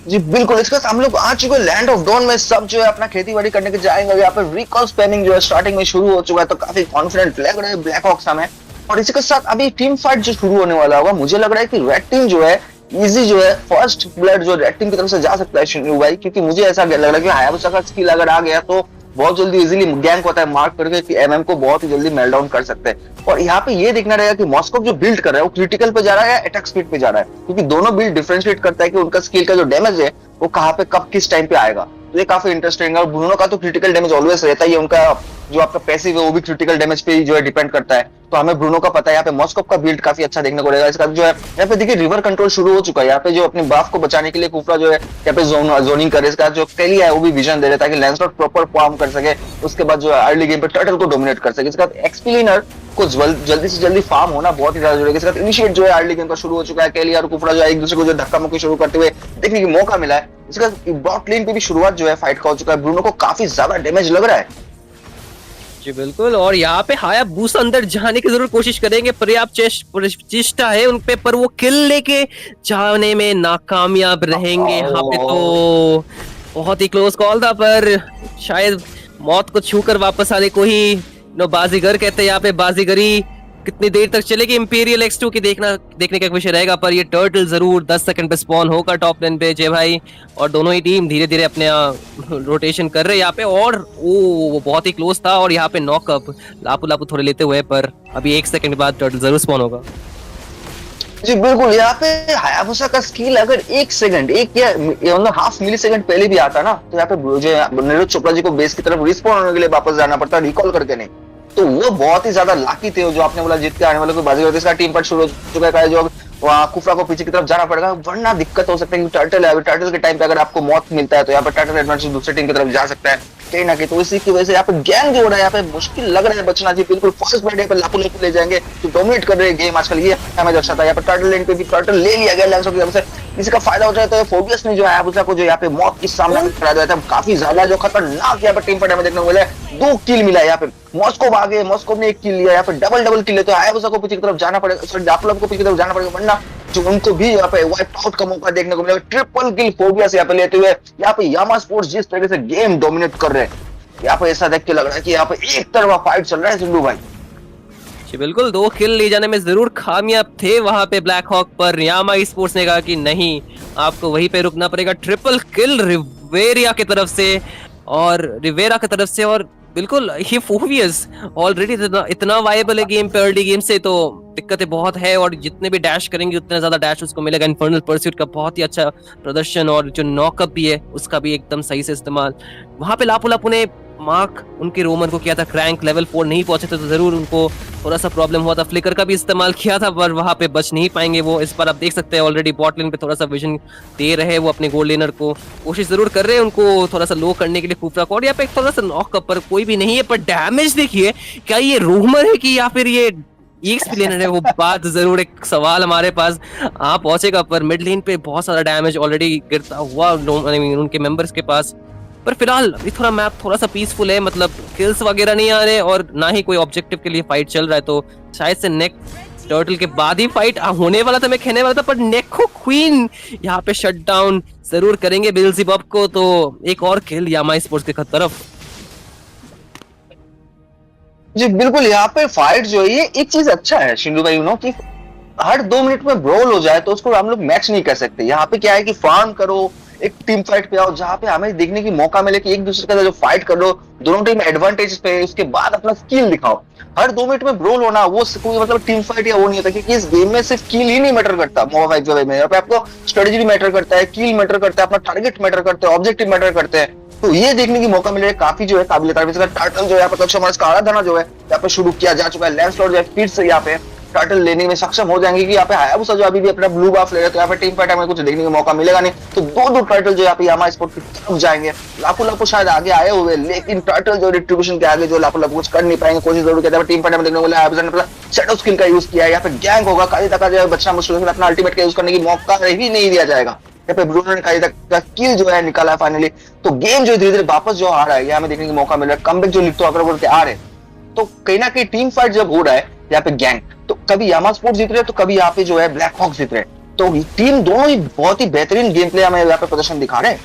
जी बिल्कुल, इसके साथ हम लोग आ चुके हैं लैंड ऑफ डॉन में। सब जो है अपना खेती बाड़ी करने के जाएंगे। यहाँ पे रिकॉल स्पैनिंग जो है स्टार्टिंग में शुरू हो चुका है, तो काफी कॉन्फिडेंट लग रहा है ब्लैक हॉक्स हमें। और इसके साथ अभी टीम फाइट जो शुरू होने वाला होगा, मुझे लग रहा है कि रेड टीम जो है इजी जो है फर्स्ट ब्लड जो रेड टीम की तरफ से जा सकता है शिनू भाई, क्योंकि मुझे ऐसा लग रहा है कि हायाबुसा का स्किल अगर आ गया तो बहुत जल्दी इजीली गैंग होता है मार्क करके कि एमएम को बहुत ही जल्दी मेल्ट डाउन कर सकते हैं। और यहाँ पे ये देखना रहेगा कि मॉस्को जो बिल्ड कर रहा है वो क्रिटिकल पे जा रहा है या अटैक स्पीड पे जा रहा है, क्योंकि दोनों बिल्ड डिफरेंशिएट करता है कि उनका स्किल का जो डैमेज है वो कहाँ पे कब किस टाइम पे आएगा। तो ये काफी इंटरेस्टिंग है। और ब्रूनो का तो क्रिटिकल डैमेज ऑलवेज रहता ही है, उनका जो आपका पैसिव है वो भी क्रिटिकल डैमेज पे ही जो है डिपेंड करता है। तो हमें ब्रूनो का पता है, यहाँ पे मॉस्को का बिल्ड काफी अच्छा देखने को रहेगा। इसका जो है यहाँ पे देखिए रिवर कंट्रोल शुरू हो चुका है, यहाँ पे जो अपने बाफ को बचाने के लिए कुफरा जो है यहाँ पे जोनिंग करे। इसका जो कैली है वो भी विजन दे रहा है ताकि लैंसलॉट प्रॉपर फॉर्म कर सके, उसके बाद जो है अर्ली गेम पे टर्टल को डोमिनेट कर सके। इसके बाद एक्सप्लेनर को जल्दी से जल्दी फार्म होना बहुत ही ज्यादा जरूरी है। इसके बाद इनिशिएट जो है अर्ली गेम का शुरू हो चुका है, कैली और कुफरा जो है एक दूसरे को जो धक्का मुक्की शुरू करते हुए देखने की मौका मिला है। इसका बॉट लेन पे भी शुरुआत जो है फाइट का हो चुका है, ब्रूनो को काफी ज्यादा डैमेज लग रहा है। जी बिल्कुल, और यहाँ पे हायाबुसा अंदर जाने की जरूर कोशिश करेंगे, पर्याप्त चेष्टा है उन पे, पर वो किल लेके जाने में नाकामयाब रहेंगे। यहाँ पे तो बहुत ही क्लोज कॉल था, पर शायद मौत को छूकर वापस आने को ही बाजीगर कहते हैं। यहाँ पे बाजीगरी कितनी देर तक चलेगी इंपीरियल X2 की देखने का विषय रहेगा, पर ये टर्टल जरूर 10 सेकंड पे स्पॉन होगा टॉप लेन पे जय भाई। और दोनों ही टीम धीरे धीरे अपने रोटेशन कर रहे हैं यहाँ पे, और वो बहुत ही क्लोज था। और यहाँ पे नॉकअप लापू थोड़े लेते हुए, पर अभी 1 सेकंड बाद टर्टल जरूर स्पॉन होगा। जी बिल्कुल, यहाँ पे हायाबुसा का स्किल अगर 1 सेकंड या हाफ मिली सेकंड पहले भी आता ना, तो यहाँ पे जो नीरज चोपड़ा जी को बेस की तरफ रिस्पॉन्ड होने के लिए वापस जाना पड़ता, रिकॉल करके नहीं। तो वो बहुत ही ज्यादा लाकी थे, जो आपने बोला जीत के आने वाले को बाजी होती है। इसका टीम पर शुरू हो चुका है, जो वहाँ कुफरा को पीछे की तरफ जाना पड़ेगा, वरना दिक्कत हो सकता है। टर्टल है, टर्टल के टाइम पे अगर आपको मौत मिलता है तो यहाँ पे टर्टल एडवांटेज दूसरी टीम की तरफ जा सकता है कहीं ना कहीं। तो इसी की वजह से यहाँ पे गैंग जो है यहाँ पे मुश्किल लग रहा है बचना जी। बिल्कुल फर्स्ट बैट पे लापू ले जाएंगे तो डोमिनेट कर रहे हैं गेम आजकल, ये हमें अच्छा था। यहाँ पे टर्टल लेन पे भी टर्टल ले लिया गया लैंसो की तरफ से, इसी का फायदा हो जाए तो फोबियस ने जो है हायाबुसा को जो यहाँ पे मौत की सामना करा दिया था। काफी ज्यादा जो खतरनाक यहाँ पे टीम पर हमें देखने को मिला है, 2 किल मिला है यहाँ पे। मॉस्को भागे, मॉस्को ने 1 किल लिया, यहाँ पे डबल किल है। तो हायाबुसा को पीछे की तरफ जाना पड़ेगा, सॉरी लापू को पीछे की तरफ जाना पड़ेगा, वरना जो उनको भी यहाँ पे वाइप आउट का मौका देखने को मिलेगा। ट्रिपल किल फोबियस यहाँ पे लेते हुए, यहाँ पे यामा स्पोर्ट्स जिस तरह से गेम डोमिनेट कर रहे हैं, यहाँ पे ऐसा देख के लग रहा है कि यहाँ पे एक तरफा फाइट चल रहा है सिंधु भाई। जी बिल्कुल, 2 किल ले जाने में जरूर कामयाब थे वहां पे ब्लैक हॉक, पर यामा स्पोर्ट्स ने कहा कि नहीं, आपको वहीं पे रुकना पड़ेगा। ट्रिपल किल रिवेरा की तरफ से, और बिल्कुल ये फोबियस ऑलरेडी इतना वायबल है गेम पे अर्ली गेम से, तो दिक्कतें बहुत है। और जितने भी डैश करेंगे उतना ज्यादा डैश उसको मिलेगा। इन्फर्नल परस्यूट का बहुत ही अच्छा प्रदर्शन, और जो नॉकअप भी है उसका भी एकदम सही से इस्तेमाल। वहां पे लापू ने मार्क उनके रोमन को किया था, क्रैंक लेवल 4 नहीं पहुंचे थे तो जरूर उनको थोड़ा सा प्रॉब्लम हुआ था। फ्लिकर का भी इस्तेमाल किया था, पर वहां पे बच नहीं पाएंगे वो। इस बार आप देख सकते हैं ऑलरेडी बॉट लेन पे थोड़ा सा विजन दे रहे हैं वो अपने गोल्ड लेनर को, कोशिश जरूर कर रहे हैं उनको थोड़ा सा लो करने के लिए कुफरा को। और यहाँ पे थोड़ा सा नॉकअप पर कोई भी नहीं है, पर डैमेज देखिए, क्या ये रूमर है कि या फिर ये एक्सप्लेनर है, वो बात जरूर एक सवाल हमारे पास पहुंचेगा। पर मिड लेन पे बहुत सारा डैमेज ऑलरेडी गिरता हुआ उनके मेंबर्स के पास। पर फिलहाल अभी थोड़ा मैप थोड़ा सा पीसफुल है, मतलब किल्स वगैरह नहीं आ रहे और ना ही कोई ऑब्जेक्टिव के लिए फाइट चल रहा है। तो शायद से नेक्स्ट टर्टल के बाद ही फाइट होने वाला था, मैं कहने वाला था, पर नेको क्वीन यहाँ पे शट डाउन जरूर करेंगे बेल्ज़ेबब को। तो एक और किल यामा स्पोर्ट्स की तरफ। जी बिल्कुल, यहाँ पे फाइट जो है ये एक चीज अच्छा है शिंदू भाई, कि हर 2 मिनट में ब्रोल हो जाए तो उसको हम लोग मैच नहीं कर सकते। यहाँ पे क्या है कि फार्म करो, एक टीम फाइट पे आओ जहाँ पे हमें देखने की मौका मिले कि एक दूसरे के साथ जो फाइट कर लो, दोनों टीम एडवांटेज पे, उसके बाद अपना स्किल दिखाओ। हर 2 मिनट में ब्रोल होना वो कोई मतलब टीम फाइट या वो नहीं होता, क्योंकि इस गेम में सिर्फ किल ही नहीं मैटर करता। मोबा 5 में यहाँ पे आपको स्ट्रेटेजी मैटर करता है, किल मैटर करता है, अपना टारगेट मैटर करता है, ऑब्जेक्टिव मैटर करते हैं। तो ये देखने की मौका मिले काफी जो है काबिल तारीफ। टार्टल जो है यहाँ पर का आराधना जो है यहाँ पे शुरू किया जा चुका है। लैंसलॉट जो है फिर से यहाँ पे टार्टल लेने में सक्षम हो जाएंगे कि यहाँ पे हायाबुसा जो अभी भी अपना ब्लू बाफ ले रहे हैं, तो यहाँ पे टीम फाइट में कुछ देखने का मौका मिलेगा नहीं। तो 2 टार्टल जो यहाँ पे यामा स्पोर्ट्स की तरफ जाएंगे। लापू शायद आगे आए हुए, लेकिन टार्टल जो डिस्ट्रीब्यूशन के आगे जो लापू कुछ कर नहीं पाएंगे, कोशिश जरूर करते हैं। टीम फाइट में देखने को मिला हायाबुसा ने शैडो स्किल का यूज किया है। यहाँ पे गैंग होगा, काली तक जो है बचना मुश्किल है, अपना अल्टीमेट का यूज करने की मौका ही नहीं दिया जाएगा। यहाँ पे ब्रूनो ने काली तक का किल जो है निकाला है फाइनली। तो गेम जो धीरे धीरे वापस जो आ रहा है, यहाँ हमें देखने का मौका मिल रहा है। कमबैक जो लिखते अगर आ रहे, तो कहीं ना कहीं टीम फाइट जब हो रहा है यहाँ पे गैंग, तो कभी यामा स्पोर्ट्स जीत रहे तो कभी यहाँ पे जो है ब्लैक हॉक्स जीत रहे। तो टीम दोनों ही बहुत ही बेहतरीन गेम प्ले हमें यहाँ पे प्रदर्शन दिखा रहे हैं।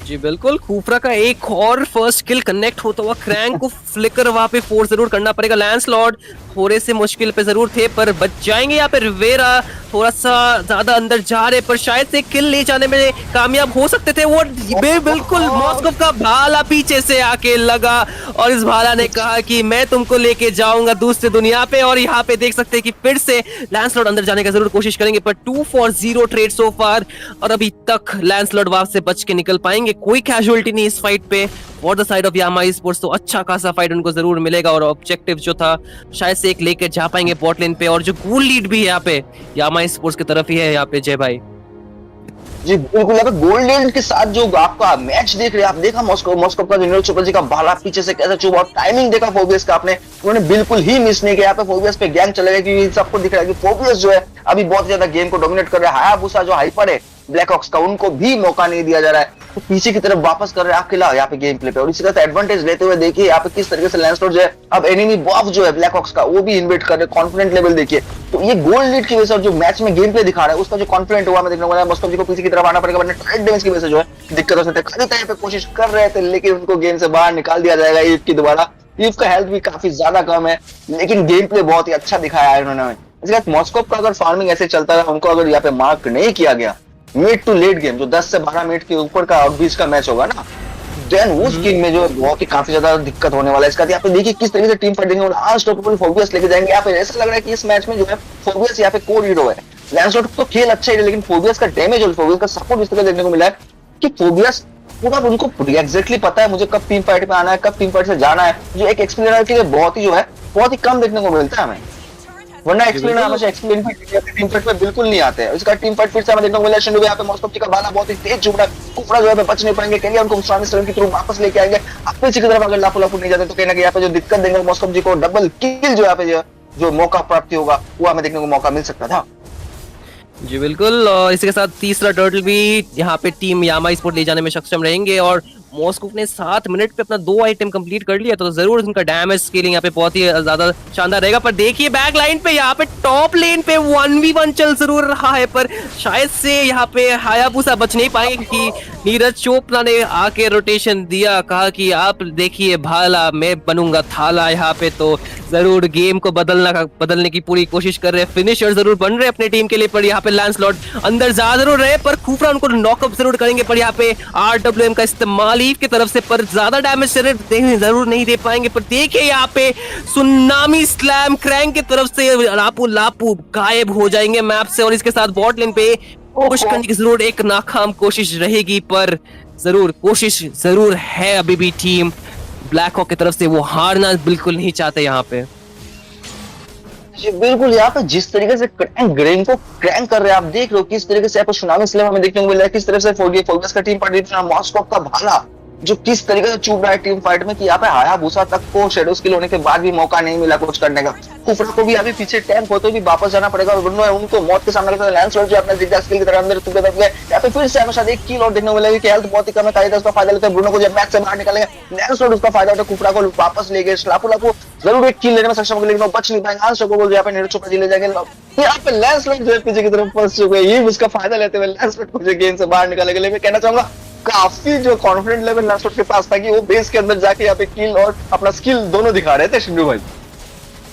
जी बिल्कुल, खूफरा का एक और फर्स्ट किल कनेक्ट होता हुआ, क्रैंक को फ्लिकर वहां पे फोर्स जरूर करना पड़ेगा। लैंसलॉर्ड थोड़े से मुश्किल पे जरूर थे पर बच जाएंगे। यहाँ पे रिवेरा थोड़ा सा ज्यादा अंदर जा रहे पर शायद से किल ले जाने में कामयाब हो सकते थे। वो बिल्कुल मॉस्को का भाला पीछे से आके लगा और इस भाला ने कहा कि मैं तुमको लेके जाऊंगा दूसरी दुनिया पे। और यहाँ पे देख सकते हैं कि फिर से लैंसलॉट अंदर जाने का जरूर कोशिश करेंगे पर 2 for 0 ट्रेड सो फार और अभी तक लैंसलॉट वहां से बच के निकल पाएंगे। कोई कैजुअलिटी नहीं इस फाइट पे for the side of Yama sports, तो अच्छा खासा फाइट उनको जरूर मिलेगा और ऑब्जेक्टिव जो था शायद से एक लेके जा पाएंगे बॉट लेन पे। और जो गोल लीड भी है यहाँ पे यामा स्पोर्ट्स की तरफ ही है यहाँ पे जय भाई। जी बिल्कुल, अब गोल्डन के साथ जो आपका मैच देख रहे हैं, आप देखा मॉस्को का जनरल सुपर जी का भाला पीछे से कैसे चुभा, टाइमिंग देखा फोबियस का आपने, उन्होंने बिल्कुल ही मिस नहीं किया। यहाँ पे फोबियस पे गैंग चलेगा क्योंकि सबको दिख रहा है कि फोबियस जो है अभी बहुत ज्यादा गेम को डोमिनेट कर रहा है। हायाबुसा जो हाइपर है ब्लैक हॉक्स का, उनको भी मौका नहीं दिया जा रहा है, तो पीछे की तरफ वापस कर रहे हैं अकेला यहाँ पे गेम प्ले पे। और इसी तरह से एडवांटेज लेते हुए देखिए यहाँ पे किस तरीके से लैंसलॉट जो है अब एनिमी बॉफ जो है ब्लैक हॉक्स का वो भी इन्वेट कर रहे हैं। कॉन्फिडेंट लेवल देखिए, तो ये गोल्ड लीड की वजह से जो मैच में गेम प्ले दिखा रहा है उसका जो कॉन्फिडेंट हुआ मैं देखने वाला है। मॉस्को जी को पीछे की तरफ आना पड़ेगा वरना टाइट डैमेज की वजह से जो है दिक्कत हो सकती है। यहाँ पे कोशिश कर रहे थे लेकिन उनको गेम से बाहर निकाल दिया जाएगा ईव की दोबारा। ईव का हेल्थ भी काफी ज्यादा कम है लेकिन गेम प्ले बहुत ही अच्छा दिखाया है इन्होंने। इसके बाद मॉस्को का अगर फार्मिंग ऐसे चलता है, उनको अगर यहाँ पे मार्क नहीं किया गया मिड टू लेट गेम जो 10 से 12 मिनट के ऊपर का और बीच का मैच होगा ना, देन उस गेम में जो बहुत ही काफी ज्यादा दिक्कत होने वाला है। इसका यहाँ पे देखिए किस तरीके से टीम फाइट देंगे, अनस्टॉपेबल फोबियस लेके जाएंगे। यहाँ पे ऐसा लग रहा है कि इस मैच में जो है फोबियस यहाँ पे कोर हीरो है। लैंसलॉट तो खेल अच्छा ही है लेकिन फोबियस का डैमेज और फोबियस का सपोर्ट इस तरह देखने को मिला है कि फोबियस पूरा उनको एग्जैक्टली पता है मुझे कब टीम फाइट में आना है, कब टीम फाइट से जाना है, जो एक एक्सप्लेनर के लिए बहुत ही जो है बहुत ही कम देखने को मिलता है हमें। वरना एक्सप्लेनर हमेशा एक्सप्लेन टीम फाइट में बिल्कुल नहीं आते हैं। इसका टीम फाइट फिर से हमें देखने को मिला है। यहाँ पे मॉस्को का भाला बहुत ही तेज चुभ रहा है, कुफरा जो है बच नहीं पाएंगे, कहीं उनको के थ्रू वापस लेके आएंगे। अपने की तरफ अगर लापू नहीं जाते तो कहीं ना कहीं यहाँ पे जो दिक्कत देंगे मॉस्को जी को डबल किल जो यहाँ पे जो मौका प्राप्ति होगा वो हमें देखने को मौका मिल सकता था। जी बिल्कुल, और इसी के साथ तीसरा टर्टल भी यहाँ पे टीम यामा स्पोर्ट ले जाने में सक्षम रहेंगे। और मॉस्को ने 7 मिनट पे अपना 2 आइटम कंप्लीट कर लिया तो जरूर उनका डैमेज स्केलिंग यहाँ पे बहुत ही ज्यादा शानदार रहेगा। पर देखिए बैक लाइन पे यहाँ पे टॉप लेन पे 1v1 चल जरूर रहा है पर शायद से यहाँ पे हायाबुसा बच नहीं पाएंगे क्योंकि नीरज चोपड़ा ने आके रोटेशन दिया, कहा कि आप देखिए भाला मैं बनूंगा थाला। यहाँ पे तो जरूर गेम को बदलने की पूरी कोशिश कर रहे हैं, फिनिशर जरूर बन रहे हैं अपने टीम के लिए। पर यहाँ पे लैंसलॉट अंदर जा जरूर रहे पर खूफरा उनको नॉकअप जरूर करेंगे। पर यहाँ पे RWM का इस्तेमाल ईव की तरफ से पर ज्यादा डैमेज जरूर नहीं दे पाएंगे। पर देखिए यहाँ पे सुनामी स्लैम क्रैंक की तरफ से लापू गायब हो जाएंगे मैप से। और इसके साथ बॉट लेन पे पुश करने की जरूर एक नाकाम कोशिश रहेगी पर जरूर कोशिश जरूर है अभी भी टीम ब्लैक हॉक की तरफ से, वो हारना बिल्कुल नहीं चाहते यहाँ पे। बिल्कुल, यहाँ पे जिस तरीके से ग्रेन को क्रैंक कर रहे हैं आप देख रहे हो किस तरीके से सुनामी स्लैम हमें देखने को मिल रहा है, किस तरह से फोकस का टीम पार्टी मॉस्को का भाला जो किस तरीके से चुभ रहा है टीम फाइट में कि यहाँ पे हायाबुसा तक को शेडो स्किल होने के बाद भी मौका नहीं मिला कुछ करने का। कुफरा को भी अभी पीछे टैंक होते भी वापस जाना पड़ेगा और उनको मौत के सामने करते लैंसलॉट जो अपने जिग्जैग स्किल की तरह अंदर तुम गए। यहाँ पे फिर से हमेशा एक किल और देखने को मिलेगा कि हेल्थ बहुत ही कम है, कायदा उसका फायदा लेते हैं। ब्रूनो को जब मैच से बाहर निकालेंगे लैंसलॉट उसका फायदा उठा कुफरा को वापस ले गए। लापू जरूर एक किल लेने में सक्षम होंगे लेकिन वो बच नहीं पाएंगे। अनस्टॉपेबल यहाँ पे नीरज चोपड़ा जी ले जाएंगे। यहाँ पे लैंसलॉट जो पीछे की तरफ फंस चुके हैं, ये उसका फायदा लेते हुए लैंसलॉट को गेम से बाहर निकालेंगे। लेकिन मैं कहना चाहूंगा काफी जो कॉन्फिडेंट लेवल लैंसलॉट के पास था कि वो बेस के अंदर जाके यहाँ पे किल और अपना स्किल दोनों दिखा रहे थे शिंदू भाई।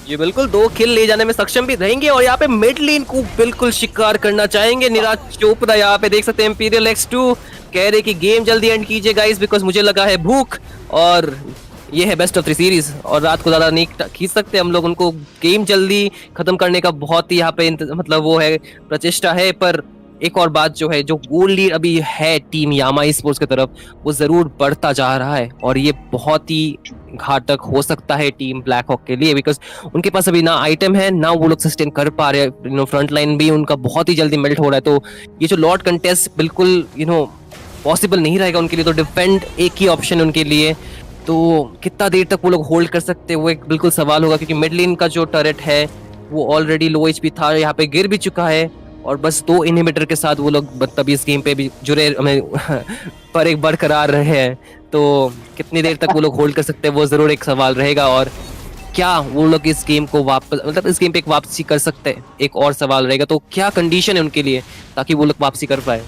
ये बिल्कुल 2 किल ले जाने में सक्षम भी रहेंगे और यहाँ पे मिड लेन को बिल्कुल शिकार करना चाहेंगे नीरज चोपड़ा। यहाँ पे देख सकते हैं इंपीरियल X2 कह रहे कि गेम जल्दी एंड कीजिए गाइस बिकॉज मुझे लगा है भूख और ये है बेस्ट ऑफ 3 सीरीज और रात को ज्यादा नहीं खींच सकते हम लोग, उनको गेम जल्दी खत्म करने का बहुत ही यहाँ पे मतलब वो है प्रचेष्टा है। पर एक और बात जो है जो गोल लीड अभी है टीम यामा स्पोर्ट्स की तरफ वो जरूर बढ़ता जा रहा है और ये बहुत ही घातक हो सकता है टीम ब्लैक हॉक के लिए बिकॉज उनके पास अभी ना आइटम है ना वो लोग सस्टेन कर पा रहे हैं। फ्रंट लाइन भी उनका बहुत ही जल्दी मेल्ट हो रहा है तो ये जो लॉर्ड कंटेस्ट बिल्कुल पॉसिबल नहीं रहेगा उनके लिए। तो डिफेंड एक ही ऑप्शन है उनके लिए, तो कितना देर तक वो लोग होल्ड कर सकते हैं वो एक बिल्कुल सवाल होगा क्योंकि मिड लेन का जो टर्रेट है वो ऑलरेडी लो HP था, यहाँ पे गिर भी चुका है और बस 2 इनहिबिटर के साथ वो लोग मतलब इस गेम पे भी जुड़े पर एक बरकरार रहे हैं। तो कितनी देर तक वो लोग होल्ड कर सकते हैं वो जरूर एक सवाल रहेगा और क्या वो लोग इस गेम को वापस मतलब इस गेम पे एक वापसी कर सकते हैं एक और सवाल रहेगा। तो क्या कंडीशन है उनके लिए ताकि वो लोग वापसी कर पाए?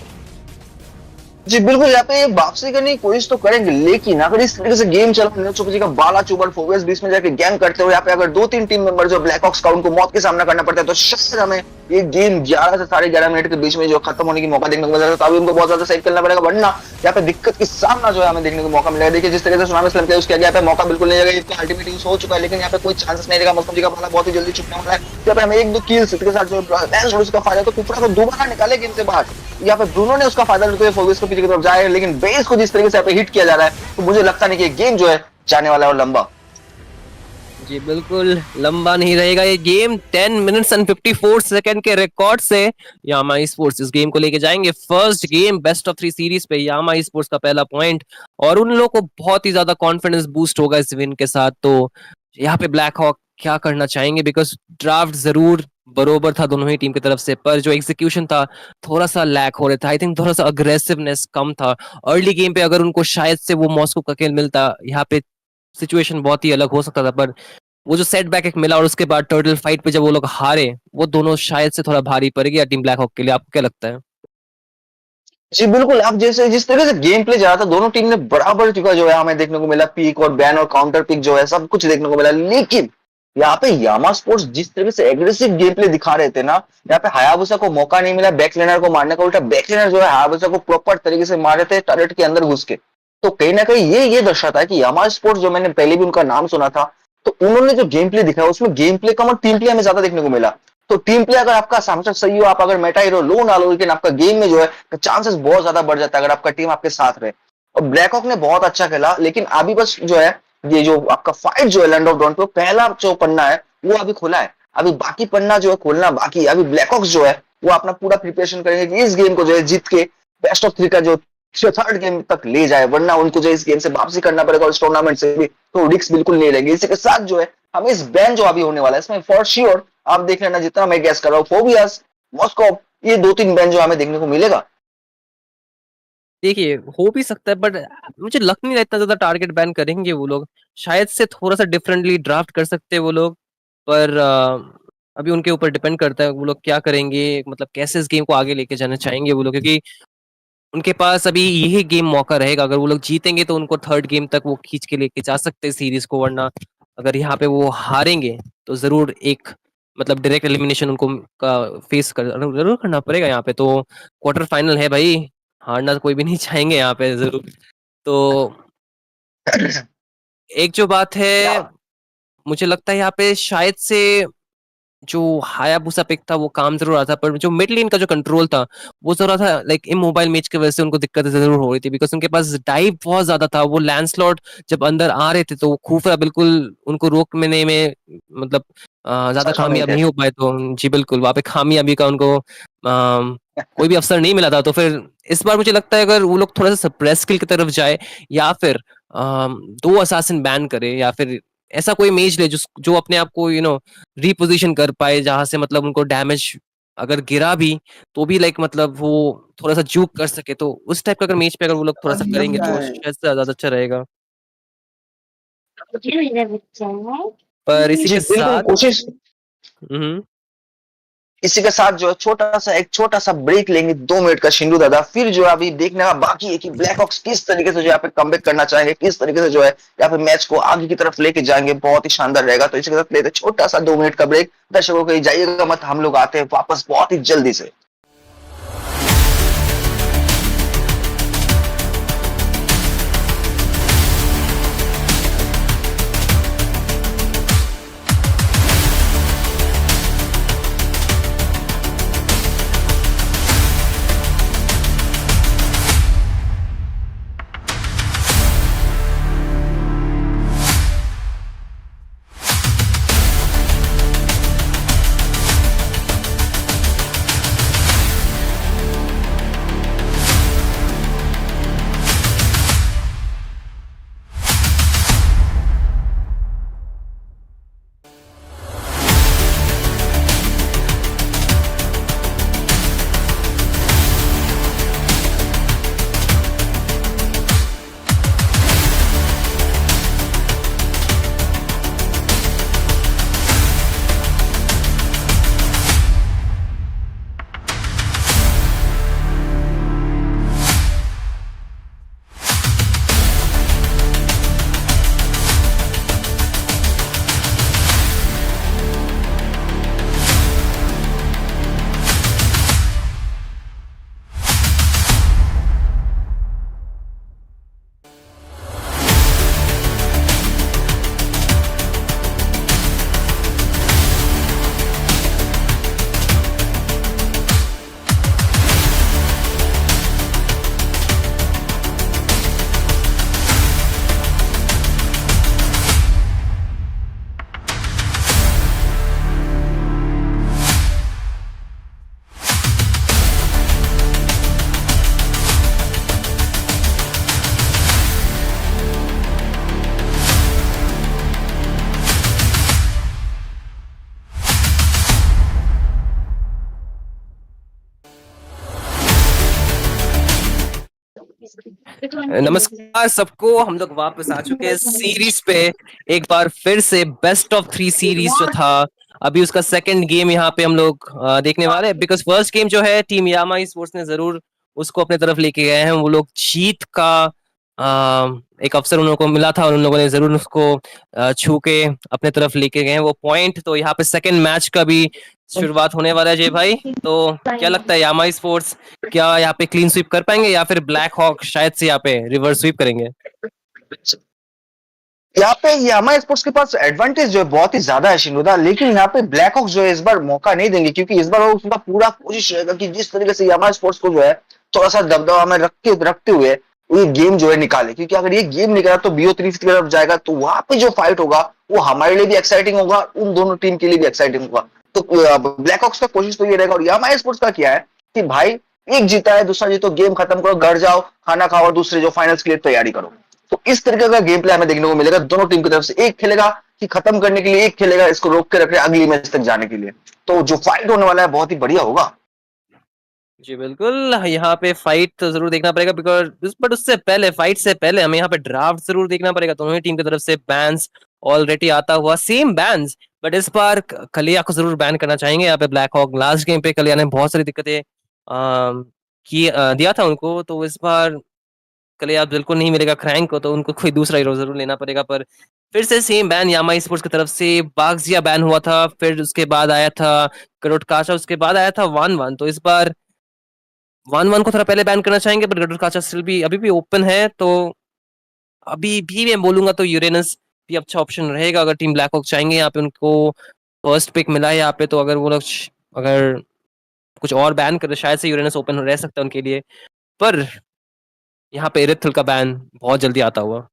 जी बिल्कुल, यहाँ पे वापसी करने की कोशिश तो करेंगे, लेकिन अगर इस तरीके से गेम चला जी का बाला चुबर फोकस बीच में जाके गैंग करते हुए यहाँ पे अगर 2-3 टीम मेंबर जो ब्लैक हॉक्स का उनको मौत के सामना करना पड़ता है, तो शायद हमें ये गेम 11 से 11.5 मिनट के बीच में जो खत्म होने की मौका देखने को मिल जाता है, तभी उनको बहुत ज्यादा सेव करना पड़ेगा, वरना यहाँ पे दिक्कत की सामना जो है हमें देखने को मौका मिलेगा। देखिए जिस तरीके से सुनामी स्लम किया, उसके आगे यहाँ पे मौका बिल्कुल नहीं रहेगा, इसका अल्टीमेट यूज हो चुका है, लेकिन यहाँ पे कोई चांसेस नहीं रहेगा, मौसम जी का बाला बहुत ही जल्दी छुपने वाला है। यहाँ पे हमें 1-2 किल्स के साथ जो उसका फायदा, तो कुफरा को दोबारा निकाले गेम से बाहर। यहाँ पे ब्रूनो ने उसका फायदा लेते हुए फोर्वेस को पीछे की तरफ जाए, लेकिन बेस को जिस तरीके से यहाँ पे हिट किया जा रहा है, तो मुझे लगता नहीं कि गेम जो है जाने वाला है और लंबा। जी बिल्कुल लंबा नहीं रहेगा ये गेम। 10 मिनट्स एंड 54 सेकंड के रिकॉर्ड से यामा स्पोर्ट्स इस गेम को लेके जाएंगे। First game best of 3 series पे यामा स्पोर्ट्स का पहला पॉइंट, और उन लोगों को बहुत ही ज्यादा कॉन्फिडेंस बूस्ट होगा इस विन के साथ। तो यहाँ पे ब्लैक हॉक क्या करना चाहेंगे, बिकॉज ड्राफ्ट जरूर बरोबर था दोनों ही टीम की तरफ से, पर जो एग्जीक्यूशन था थोड़ा सा लैक हो रहा था। आई थिंक थोड़ा सा अग्रेसिवनेस कम था अर्ली गेम पे। अगर उनको शायद से वो मॉस्को का खेल मिलता, यहाँ पे सिचुएशन बहुत ही अलग हो सकता था। पर वो जो सेटबैक एक मिला और उसके बाद टर्टल फाइट पे जब वो लोग हारे, वो दोनों शायद से थोड़ा भारी पड़ गया टीम ब्लैक हॉक के लिए। आपको क्या लगता है? जी बिल्कुल, आप जैसे जिस तरह से गेम प्ले जा रहा था, दोनों टीम ने बराबर का जो है हमें देखने को मिला, पीक और बैन और काउंटर पिक जो है सब कुछ देखने को मिला, लेकिन यहाँ पे यामा स्पोर्ट्स जिस तरीके से एग्रेसिव गेम प्ले दिखा रहे थे ना, यहाँ पे हायाबुसा को मौका नहीं मिला बैक लेनर को मारने का, उल्टा बैक लेनर जो है हायाबुसा को प्रॉपर तरीके से मार रहे थे टर्रेट के अंदर घुस के। तो कहीं ना कहीं ये दर्शाता है कि यामा स्पोर्ट्स, जो मैंने पहले भी उनका नाम सुना था, तो उन्होंने जो गेम प्ले दिखाया उसमें गेम प्ले कम और टीम प्ले हमें ज्यादा देखने को मिला। तो टीम प्ले अगर आपका सामने सही हो, आप अगर मेटा हीरो लो ना लो, लेकिन आपका गेम में जो है चांसेस बहुत ज्यादा बढ़ जाता है अगर आपका टीम आपके साथ रहे। और ब्लैकहॉक ने बहुत अच्छा खेला, लेकिन अभी बस जो है ये जो आपका फाइट जो है लैंड ऑफ डॉन पे, पहला जो पन्ना है वो अभी खुला है, अभी बाकी पन्ना जो है खोलना बाकी है। अभी ब्लैकहॉक्स जो है वो अपना पूरा प्रिपरेशन करेंगे कि इस गेम को जो है जीत के बेस्ट ऑफ 3 का जो थर्ड गेम तक ले जाए, वरना उनको जो इस गेम से वापसी करना पड़ेगा और इस टूर्नामेंट से भी तो रिस्क बिल्कुल नहीं लेंगे। इसी के साथ जो है हमें इस बैन जो अभी होने वाला है, इसमें फॉर श्योर आप देख लेना, जितना मैं गैस कर रहा हूँ, फोबियास, मॉस्को, ये 2-3 बैन जो हमें देखने को मिलेगा। देखिए हो भी सकता है, बट मुझे लग नहीं रहा इतना ज्यादा टारगेट बैन करेंगे वो लोग। शायद से थोड़ा सा डिफरेंटली ड्राफ्ट कर सकते हैं वो लोग, पर अभी उनके ऊपर डिपेंड करता है वो लोग क्या करेंगे, मतलब कैसे इस गेम को आगे लेके जाना चाहेंगे वो लोग, क्योंकि उनके पास अभी यही गेम मौका रहेगा। अगर वो लोग जीतेंगे तो उनको थर्ड गेम तक वो खींच के लेके जा सकते हैं सीरीज को, वरना अगर यहाँ पे वो हारेंगे तो जरूर एक मतलब डायरेक्ट एलिमिनेशन उनको का फेस कर जरूर करना पड़ेगा यहाँ पे। तो क्वार्टर फाइनल है भाई, हारना तो कोई भी नहीं चाहेंगे यहाँ पे जरूर। तो एक जो बात है, मुझे लगता है यहाँ पे शायद से जो हायाबुसा पिक था वो काम जरूर रहा था, पर जो मिड लेन का जो कंट्रोल था वो जरूर था। लाइक इमोबाइल मैच की वजह से उनको दिक्कतें जरूर हो रही थी, बिकॉज उनके पास डाइव बहुत ज्यादा था। वो लैंडस्लॉट जब अंदर आ रहे थे तो वो खूफरा बिल्कुल उनको रोकने में मतलब ज्यादा सक्षम नहीं कामयाब थे। नहीं हो पाए। तो जी बिल्कुल वहां पे कामयाबी का उनको कोई भी अवसर नहीं मिला था। तो फिर इस बार मुझे लगता है अगर वो लोग थोड़ा सा सप्रेस स्किल की तरफ जाए, या फिर 2 असासिन बैन करे, या फिर ऐसा कोई मेज ले जो अपने आप को रिपोजिशन कर पाए, जहां से मतलब उनको डैमेज अगर गिरा भी तो भी लाइक मतलब वो थोड़ा सा जूक कर सके, तो उस टाइप का अगर मैच पे अगर वो लोग थोड़ा सा करेंगे तो शायद से ज्यादा अच्छा रहेगा। पर इसी जी के बिल्कुल साथ कोशिश, हम्म इसी के साथ जो है छोटा सा ब्रेक लेंगे 2 मिनट का शिंदू दादा, फिर जो है अभी देखने का बाकी है कि ब्लैक हॉक्स किस तरीके से जो यहाँ पे कमबैक करना चाहेंगे, किस तरीके से जो है यहाँ पे मैच को आगे की तरफ लेके जाएंगे, बहुत ही शानदार रहेगा। तो इसी के साथ लेते छोटा सा 2 मिनट का ब्रेक। दर्शकों को जाइएगा मत, हम लोग आते हैं वापस बहुत ही जल्दी से। नमस्कार सबको, हम लोग वापस आ चुके हैं सीरीज पे। एक बार फिर से बेस्ट ऑफ 3 सीरीज जो था, अभी उसका सेकंड गेम यहाँ पे हम लोग देखने वाले हैं। बिकॉज फर्स्ट गेम जो है टीम यामा स्पोर्ट्स ने जरूर उसको अपने तरफ लेके गए हैं। वो लोग जीत का एक अवसर उन लोगों को मिला था और उन लोगों ने जरूर उसको छू के अपने तरफ लेके गए हैं वो पॉइंट। तो यहाँ पे सेकंड मैच का भी शुरुआत होने वाला है जय भाई। तो क्या लगता है यामा स्पोर्ट्स क्या यहाँ पे क्लीन स्वीप कर पाएंगे या फिर ब्लैक हॉक शायद से यहाँ पे रिवर्स स्वीप करेंगे? यहाँ पे यामा स्पोर्ट्स के पास एडवांटेज जो है बहुत ही ज्यादा है शिनुदा, लेकिन यहाँ पे ब्लैक हॉक्स जो है इस बार मौका नहीं देंगे, क्योंकि इस बार वो उसका पूरा कोशिश रहेगा कि जिस तरीके से यामा स्पोर्ट्स को जो है थोड़ा सा दबदबा में रखते हुए ये गेम जो है निकाले। क्योंकि अगर ये गेम निकाला तो BO3 की तरफ जाएगा, तो वहां पे जो फाइट होगा वो हमारे लिए भी एक्साइटिंग होगा, उन दोनों टीम के लिए भी एक्साइटिंग होगा। तो ब्लैक हॉक्स का कोशिश तो ये रहेगा। और यामा स्पोर्ट्स का क्या है कि भाई एक जीता है, दूसरा जीतो, गेम खत्म करो, घर जाओ, खाना खाओ और दूसरे जो फाइनल्स के लिए तैयारी करो। तो इस तरीके का गेम प्ले हमें देखने को मिलेगा दोनों टीम की तरफ से। एक खेलेगा कि खत्म करने के लिए, एक खेलेगा इसको रोक के रखे अगली मैच तक जाने के लिए। तो जो फाइट होने वाला है बहुत ही बढ़िया होगा। जी बिल्कुल, यहाँ पे फाइट तो जरूर देखना पड़ेगा बिकॉज बट उससे पहले, फाइट से पहले हमें यहाँ पे ड्राफ्ट जरूर देखना पड़ेगा। दोनों ही टीम की तरफ से बैन्स ऑलरेडी आता हुआ, सेम बैन्स, बट इस बार कलिया को जरूर बैन करना चाहेंगे। यहाँ पे ब्लैक हॉक लास्ट गेम पे कलिया ने बहुत सारी दिक्कतें दिया था उनको, तो इस बार कलिया बिल्कुल नहीं मिलेगा क्रैंक को, तो उनको कोई दूसरा हीरो जरूर लेना पड़ेगा। पर फिर से सेम बैन यामा स्पोर्ट्स की तरफ से, बागजिया बैन हुआ था, फिर उसके बाद आया था गरुड़ काचा, उसके बाद आया था 1-1। तो इस बार 1-1 को थोड़ा पहले बैन करना चाहेंगे, बट गरुड़ काचा स्टिल भी अभी भी ओपन है। तो अभी भी मैं बोलूंगा तो यूरेनस भी अच्छा ऑप्शन रहेगा अगर टीम ब्लैक हॉक चाहेंगे। यहाँ पे उनको फर्स्ट पिक मिला है यहाँ पे, तो अगर वो लोग अगर कुछ और बैन करे शायद से यूरेनस ओपन रह सकता है उनके लिए। पर यहाँ पे इरेथल का बैन बहुत जल्दी आता हुआ।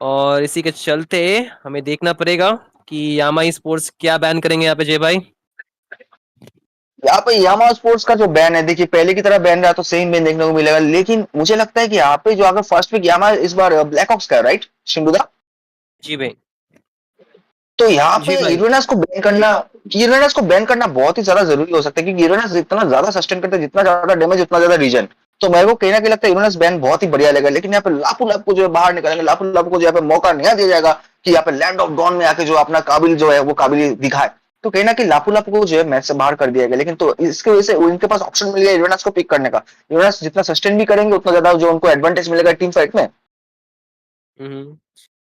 और इसी के चलते हमें देखना पड़ेगा कि यामा स्पोर्ट्स क्या बैन करेंगे यहाँ पे जय भाई। यहाँ पे यामा स्पोर्ट्स का जो बैन है, देखिए पहले की तरह बैन रहा तो सेम बैन देखने को मिलेगा, लेकिन मुझे लगता है कि यहाँ पे जो अगर फर्स्ट पिक यामा इस बार ब्लैक हॉक्स का है, राइट शिंगुदा? जी भाई। तो यहाँ पे जी भाई। यूरेनस को बैन करना बहुत ही ज्यादा जरूरी हो सकता है, क्योंकि यूरेनस जितना ज्यादा सस्टेन करता है, जितना ज्यादा डैमेज उतना ज्यादा रीजन। तो मेरे को कहीं ना कहीं लगता है यूरेनस बैन बहुत ही बढ़िया लगेगा। लेकिन यहाँ पे लापू लाप को जो है बाहर निकालेंगे, लापू लाप को जो यहाँ पे मौका नहीं दिया जाएगा कि यहाँ पे लैंड ऑफ डॉन में आके जो अपना काबिल जो है वो काबिल दिखाए। तो कहीं ना कहीं लापू लाप को जो है मैच से बाहर कर दिया गया। लेकिन तो इसकी वजह से उनके पास ऑप्शन मिल गया यूरेनस को पिक करने का। यूरेनस जितना सस्टेन भी करेंगे उतना ज्यादा जो उनको एडवांटेज मिलेगा टीम फाइट में। हम्म।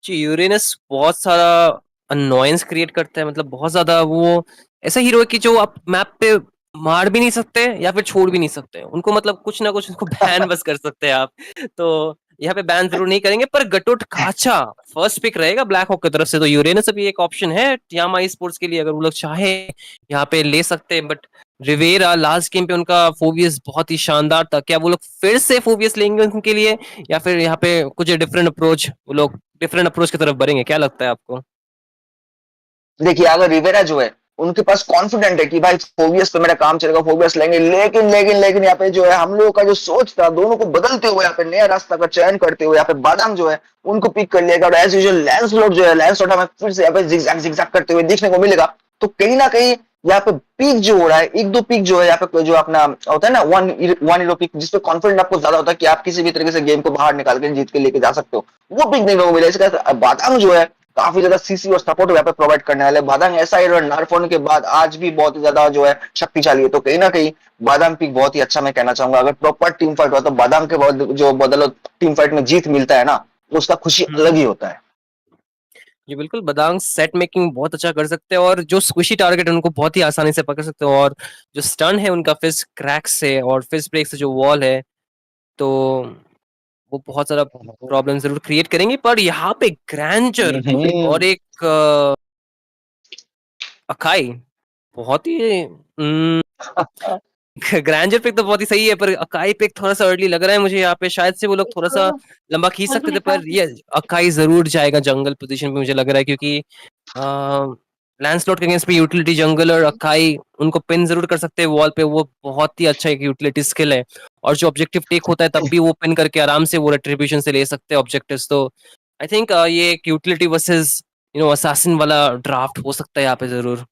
जी यूरेनस बहुत सारा अननोयंस क्रिएट करता है, मतलब बहुत ज्यादा वो ऐसा हीरो है कि जो आप मैप पे मार भी नहीं सकते या फिर छोड़ भी नहीं सकते उनको, मतलब कुछ ना कुछ उनको बैन बस कर सकते हैं आप। तो यहाँ पे बैन जरूर नहीं करेंगे, पर गटुट काचा फर्स्ट पिक रहेगा ब्लैक हॉक की तरफ से। तो यूरेनस अभी एक ऑप्शन है यामा स्पोर्ट्स के लिए, अगर वो लोग चाहे यहाँ पे ले सकते हैं। बट रिवेरा लास्ट गेम पे उनका फोबियस बहुत ही शानदार था, क्या वो लोग फिर से फोबियस लेंगे उनके लिए या फिर यहाँ पे कुछ डिफरेंट अप्रोच, वो लोग डिफरेंट अप्रोच की तरफ बढ़ेंगे? क्या लगता है आपको? देखिए अगर रिवेरा जो है उनके पास कॉन्फिडेंट है कि भाई फोबियस पे मेरा काम चलेगा, फोबियस लेंगे, लेकिन यहाँ पे जो है हम लोगों का जो सोच था दोनों को बदलते हुए यहाँ पे नया रास्ता का चयन करते हुए यहाँ पे बादाम जो है उनको पिक कर लिएगा। और एज यूजुअल लैंसलॉट जो है, लैंसलॉट हमें फिर से यहाँ पे जिगजैग करते हुए देखने को मिलेगा। तो कहीं ना कहीं यहाँ पे पीक जो हो रहा है, एक दो पीक जो है यहाँ पे जो अपना होता है ना वन हीरो पीक, जिसपे कॉन्फिडेंट आपको ज्यादा होता है कि आप किसी भी तरीके से गेम को बाहर निकाल के जीत के लेके जा सकते हो, वो पिक देखने को मिला। इसका बादाम जो है काफी ज्यादा सीसी और सपोर्ट यहाँ पे प्रोवाइड करने वाले। बादाम ऐसा हीरो नर्फ होने के बाद आज भी बहुत ही ज्यादा जो है शक्तिशाली है। तो कहीं ना कहीं बादाम पिक बहुत ही अच्छा मैं कहना चाहूंगा। अगर प्रॉपर टीम फाइट हो तो बादाम के जो बदौलत टीम फाइट में जीत मिलता है ना, उसका खुशी अलग ही होता है। जी बिल्कुल, बदांग सेट मेकिंग बहुत अच्छा कर सकते हैं और जो स्क्विशी टारगेट है उनको बहुत ही आसानी से पकड़ सकते हो। और जो स्टन है उनका फिस्ट क्रैक से और फिस्ट ब्रेक से जो वॉल है, तो वो बहुत सारा प्रॉब्लम जरूर क्रिएट करेंगे। पर यहाँ पे ग्रैंजर और एक अकाई बहुत ही ग्रैंजर पिक तो बहुत ही सही है, पर अकाई पिक थोड़ा सा अर्ली लग रहा है मुझे। यहाँ पे शायद से वो लोग थोड़ा सा लंबा खींच सकते थे, पर ये अकाई जरूर जाएगा जंगल पोजीशन पे मुझे लग रहा है, क्योंकि लैंसलॉट के अगेंस्ट पे यूटिलिटी जंगल और अकाई उनको पिन जरूर कर सकते हैं वॉल पे। वो बहुत ही अच्छा एक यूटिलिटी स्किल है, और जो ऑब्जेक्टिव टेक होता है तब भी वो पिन करके आराम से वो रेट्रीब्यूशन से ले सकते हैं ऑब्जेक्टिव्स। तो आई थिंक ये एक यूटिलिटी वर्सेस असैसिन वाला ड्राफ्ट हो सकता है यहाँ पे जरूर।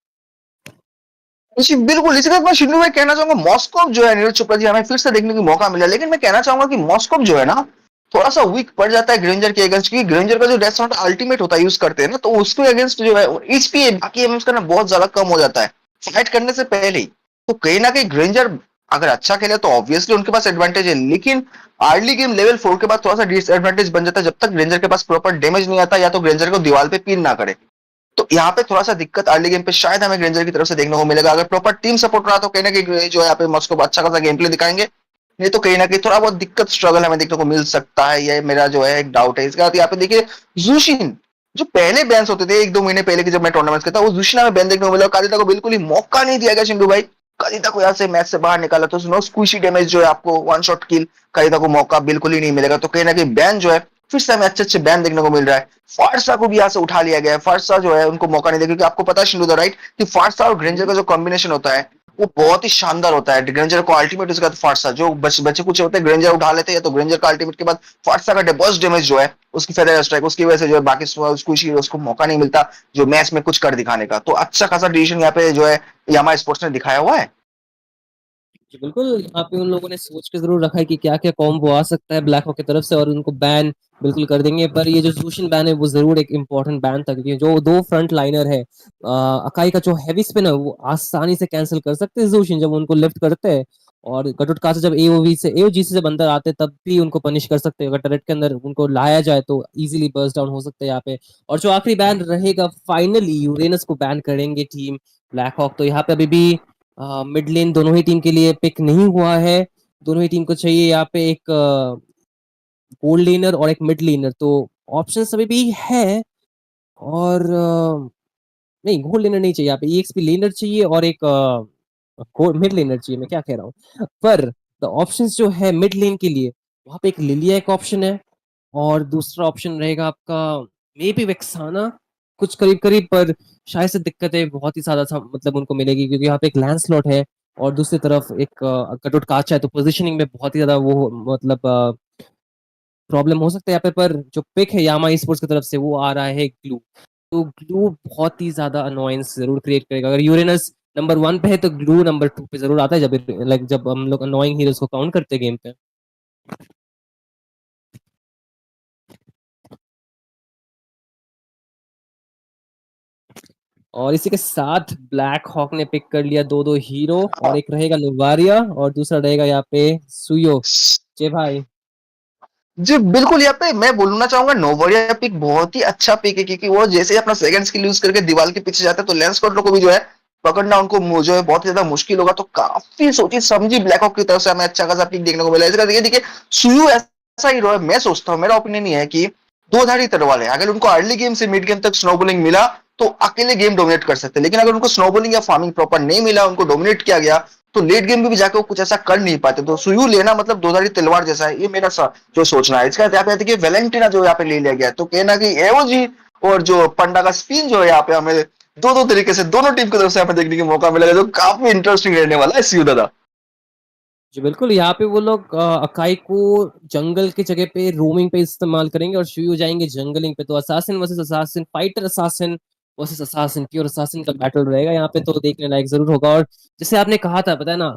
जी बिल्कुल, इसी के साथ मैं शिनू भाई कहना चाहूंगा, मॉस्को जो है नीरज चोपड़ा जी हमें फिर से देखने का मौका मिला, लेकिन मैं कहना चाहूंगा कि मॉस्को जो है ना थोड़ा सा वीक पड़ जाता है ग्रेंजर के अगेंस्ट, क्योंकि ग्रेंजर का जो डेथ नॉट अल्टीमेट होता है यूज करते हैं ना, तो उसके अगेंस्ट जो है एचपी बाकी एमएम्स का ना बहुत ज्यादा कम हो जाता है फाइट करने से पहले ही। तो कहीं ना कहीं ग्रेंजर अगर अच्छा खेले तो ऑब्वियसली उनके पास एडवांटेज है, लेकिन अर्ली गेम लेवल 4 के बाद थोड़ा सा डिसएडवांटेज बन जाता है, जब तक ग्रेंजर के पास प्रॉपर डैमेज नहीं आता या तो ग्रेंजर को दीवार पे पिन ना करे। तो यहाँ पे थोड़ा सा दिक्कत अर्ली गेम पे शायद हमें ग्रेंजर की तरफ से देखने को मिलेगा। अगर प्रॉपर टीम सपोर्ट रहा तो कहीं ना कहीं जो है यहाँ पे मॉस्को अच्छा खासा गेम प्ले दिखाएंगे, नहीं तो कहीं ना कहीं थोड़ा बहुत दिक्कत स्ट्रगल हमें देखने को मिल सकता है, ये मेरा जो है एक डाउट है। इसके बाद यहाँ पे देखिए जूशिन जो पहले बैन्स होते थे 1-2 महीने पहले की जब मैं टूर्नामेंट का था, वो जूशिन हमें बैन देखने को मिला, कादिता को बिल्कुल ही मौका नहीं दिया गया शिंदू भाई। कादिता को यहाँ से मैच से बाहर निकाला तो नो स्क्विशी डैमेज जो है आपको वन शॉट किल, कादिता को मौका बिल्कुल ही नहीं मिलेगा। तो कहीं ना कहीं बैन जो है फिर से हमें अच्छे अच्छे बैन देखने को मिल रहा है। फारसा को भी यहाँ से उठा लिया गया है, फारसा जो है उनको मौका नहीं देगा, क्योंकि आपको पता है शिंदू द राइट कि फारसा और ग्रेंजर का जो कॉम्बिनेशन होता है वो बहुत ही शानदार होता है। ग्रेंजर को अल्टीमेट उसके बाद फारसा जो बच्चे कुछ होते हैं ग्रेंजर उठा लेते हैं, तो ग्रेंजर का अल्टीमेट के बाद फारसा का बर्स्ट डैमेज जो है उसकी फेदर स्ट्राइक, उसकी वजह से जो है बाकी स्क्विशी उसको मौका नहीं मिलता जो मैच में कुछ कर दिखाने का। तो अच्छा खासा डिसीजन यहाँ पे जो है यामा स्पोर्ट्स ने दिखाया हुआ है। जी, बिल्कुल, यहाँ पे उन लोगों ने सोच के ज़रूर रखा है कि क्या-क्या कॉम्बो आ सकता है ब्लैक हॉक की तरफ से और उनको बैन बिल्कुल कर देंगे। पर ये जो ज़ूशिन बैन है वो ज़रूर एक इम्पोर्टेंट बैन था, क्योंकि जो 2 फ्रंट लाइनर है अकाई का जो हेवी स्पिन है वो आसानी से कैंसल कर सकते हैं ज़ूशिन जब उनको लिफ्ट करते हैं, और गटुटका से जब एओजी से जब अंदर आते हैं तब भी उनको पनिश कर सकते हैं। अगर टरेट के अंदर उनको लाया जाए तो ईज़िली बर्स्ट डाउन हो सकते हैं यहाँ पे। और जो आखिरी बैन रहेगा फाइनली यूरेनस को बैन करेंगे टीम ब्लैक हॉक। तो यहाँ पे अभी भी मिड लेन दोनों ही टीम के लिए पिक नहीं हुआ है। दोनों ही टीम को चाहिए यहाँ पे एक गोल्ड लेनर और एक मिड लेनर, तो ऑप्शंस अभी भी है। और नहीं, गोल्ड लेनर नहीं चाहिए यहाँ पे, ईएक्सपी लेनर चाहिए और एक मिड लेनर चाहिए। मैं क्या कह रहा हूँ, पर द ऑप्शंस जो है मिड लेन के लिए वहाँ पे एक लिलिया एक ऑप्शन है और दूसरा ऑप्शन रहेगा आपका मे बी वेक्साना कुछ करीब-करीब, पर शायद से दिक्कतें बहुत ही ज़्यादा मतलब उनको मिलेगी, क्योंकि यहाँ पे एक लैंडस्लॉट है और दूसरी तरफ एक कटआउट काचा है, तो पोजीशनिंग में बहुत ही ज़्यादा वो मतलब प्रॉब्लम हो सकता है यहाँ पे। पर जो पिक है यामा स्पोर्ट्स की तरफ से वो आ रहा है ग्लू। तो ग्लू बहुत ही ज़्यादा अनोयंस ज़रूर क्रिएट करेगा। अगर यूरेनस नंबर 1 पे है तो ग्लू नंबर 2 पे ज़रूर आता है, जब हम लोग अनोइंग हीरोज़ को काउंट करते हैं गेम पे। और इसी के साथ ब्लैक हॉक ने पिक कर लिया 2-2 हीरो, और एक रहेगा नोवारिया और दूसरा रहेगा यहाँ पे सुयो। जे भाई जी बिल्कुल, यहाँ पे मैं बोलना चाहूंगा नोवरिया पिक बहुत ही अच्छा पिक है, क्योंकि वो जैसे ही अपना सेकंड स्किल यूज करके दीवार के पीछे जाता है तो लेंस को भी जो है पकड़ना उनको जो है बहुत ही ज्यादा मुश्किल होगा। तो काफी सोची समझी ब्लैक हॉक की तरफ से हमें अच्छा खासा पिक देखने को मिला है। इसका देखिए सुयू ऐसा हीरो है, मैं सोचता हूँ, मेरा ओपिनियन ये है कि दो धारी तलवार है। अगर उनको अर्ली गेम से मिड गेम तक स्नोबॉलिंग मिला तो अकेले गेम डोमिनेट कर सकते हैं, लेकिन अगर उनको स्नोबॉलिंग या फार्मिंग प्रॉपर नहीं मिला, उनको डोमिनेट किया गया, तो लेट गेम में भी जाकर वो कुछ ऐसा कर नहीं पाते। तो सुयू लेना मतलब दो धारी तलवार जैसा है, ये मेरा जो सोचना है। इसका यहाँ पे देखिए वेलेंटिना जो यहाँ पे ले लिया गया, तो कहना कि एओजी और जो पंडा का स्पिन जो है यहाँ पे हमें दो दो तरीके से दोनों टीम की तरफ से हमें देखने का मौका मिलेगा, जो काफी इंटरेस्टिंग रहने वाला है सुयू दादा। जी बिल्कुल, यहाँ पे वो लोग अकाई को जंगल की जगह पे रोमिंग पे इस्तेमाल करेंगे और शुरू जाएंगे जंगलिंग पे। तो assassin versus assassin, fighter assassin versus assassin, pure assassin का बैटल रहेगा यहाँ पे, तो देखने लायक जरूर होगा। और जैसे आपने कहा था, पता है ना,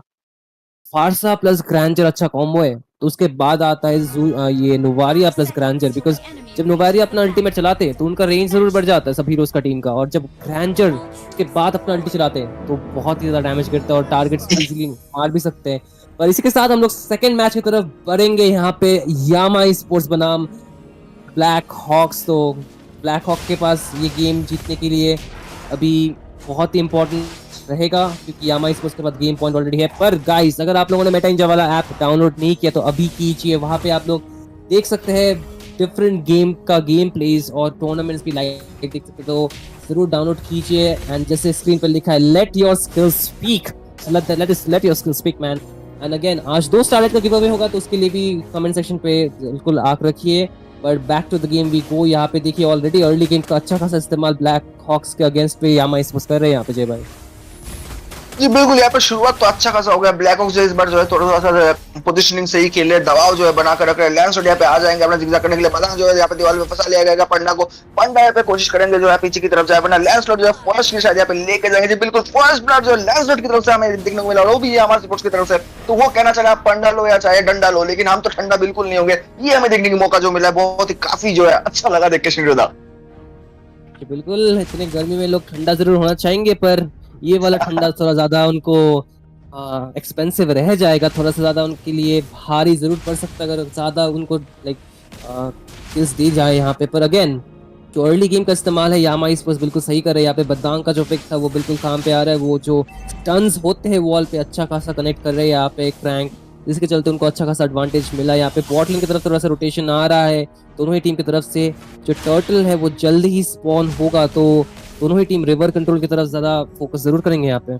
फारसा प्लस ग्रैंजर अच्छा कॉम्बो है, तो उसके बाद आता है ये नोवारिया प्लस ग्रैंजर। बिकॉज जब नोवारिया अपना अल्टीमेट चलाते हैं तो उनका रेंज जरूर बढ़ जाता है सब हीरोज का टीम का, और जब ग्रैंजर के बाद अपना अल्टी चलाते हैं तो बहुत ही ज्यादा डैमेज गिरता है और टारगेट्स इजीली मार भी सकते हैं। पर इसी के साथ हम लोग सेकंड मैच की तरफ बढ़ेंगे। यहाँ पे यामा स्पोर्ट्स बनाम ब्लैक हॉक्स। तो ब्लैक हॉक के पास ये गेम जीतने के लिए अभी बहुत ही इंपॉर्टेंट रहेगा, क्योंकि यामा स्पोर्ट्स के पास गेम पॉइंट ऑलरेडी है। पर गाइस, अगर आप लोगों ने मेटानिंजा वाला ऐप डाउनलोड नहीं किया तो अभी कीजिए। वहाँ पे आप लोग देख सकते हैं डिफरेंट गेम का गेम प्लेज और टूर्नामेंट्स भी लाइव देख सकते हैं, तो जरूर डाउनलोड कीजिए। एंड जैसे स्क्रीन पर लिखा है, let your skills speak, let your skills speak man. And again आज 2 स्टारलाइट का गिव अवे होगा, तो उसके लिए भी कमेंट सेक्शन पे बिल्कुल आंख रखिए। But back to the game we go. यहाँ पे देखिए ऑलरेडी अर्ली गेम का अच्छा खासा इस्तेमाल ब्लैक हॉक्स के अगेंस्ट पे यामा स्पोर्ट्स कर रहे हैं यहाँ पे जय भाई। जी बिल्कुल, यहाँ पे शुरुआत तो अच्छा खासा हो गया। ब्लैक हॉक्स जो इस बार जो है थोड़ा सा जो है पोजिशनिंग सही खेले, दबाव जो है बनाकर रख रहे हैं। लैंस यहाँ पे आ जाएंगे अपना जिगजैग करने के लिए। बदांग जो है यहाँ पे दीवार में फंसा लिया गया पंडा को। पंडा यहाँ पे कोशिश करेंगे जो है पीछे की तरफ जाए, वरना लैंस जो है फर्स्ट की शायद यहाँ पे लेके जाएंगे। जी बिल्कुल, फर्स्ट ब्लड जो है लैंस की तरफ से हमें देखने को मिला, वो भी हमारे स्पोर्ट्स की तरफ से। तो वो कहना चाहे आप पंडा लो या चाहे डंडा लो, लेकिन हम तो ठंडा बिल्कुल नहीं होंगे। ये हमें देखने का मौका जो मिला है बहुत ही काफी जो है अच्छा लगा देख के श्रीरुदा। बिल्कुल, इतने गर्मी में लोग ठंडा जरूर होना चाहेंगे, पर ये वाला ठंडा थोड़ा ज्यादा उनको एक्सपेंसिव रह जाएगा, थोड़ा सा ज्यादा उनके लिए भारी जरूर पड़ सकता है अगर ज्यादा उनको लाइक स्किल्स दी जाए यहाँ पे। पर अगेन जो अर्ली गेम का इस्तेमाल है यामा स्पोर्ट्स बिल्कुल सही कर रहे हैं यहाँ पे। बदांग का जो पिक था वो बिल्कुल काम पे आ रहा है। वो जो स्टन्स होते हैं वॉल पे अच्छा खासा कनेक्ट कर रहे हैं यहाँ पे एक क्रैंक, जिसके चलते उनको अच्छा खासा एडवांटेज मिला। यहाँ पे बॉटलिंग की तरफ थोड़ा सा रोटेशन आ रहा है दोनों ही टीम की तरफ से। जो टर्टल है वो जल्दी ही स्पॉन होगा, तो दोनों ही टीम रिवर कंट्रोल की तरफ ज्यादा फोकस जरूर करेंगे यहाँ पे।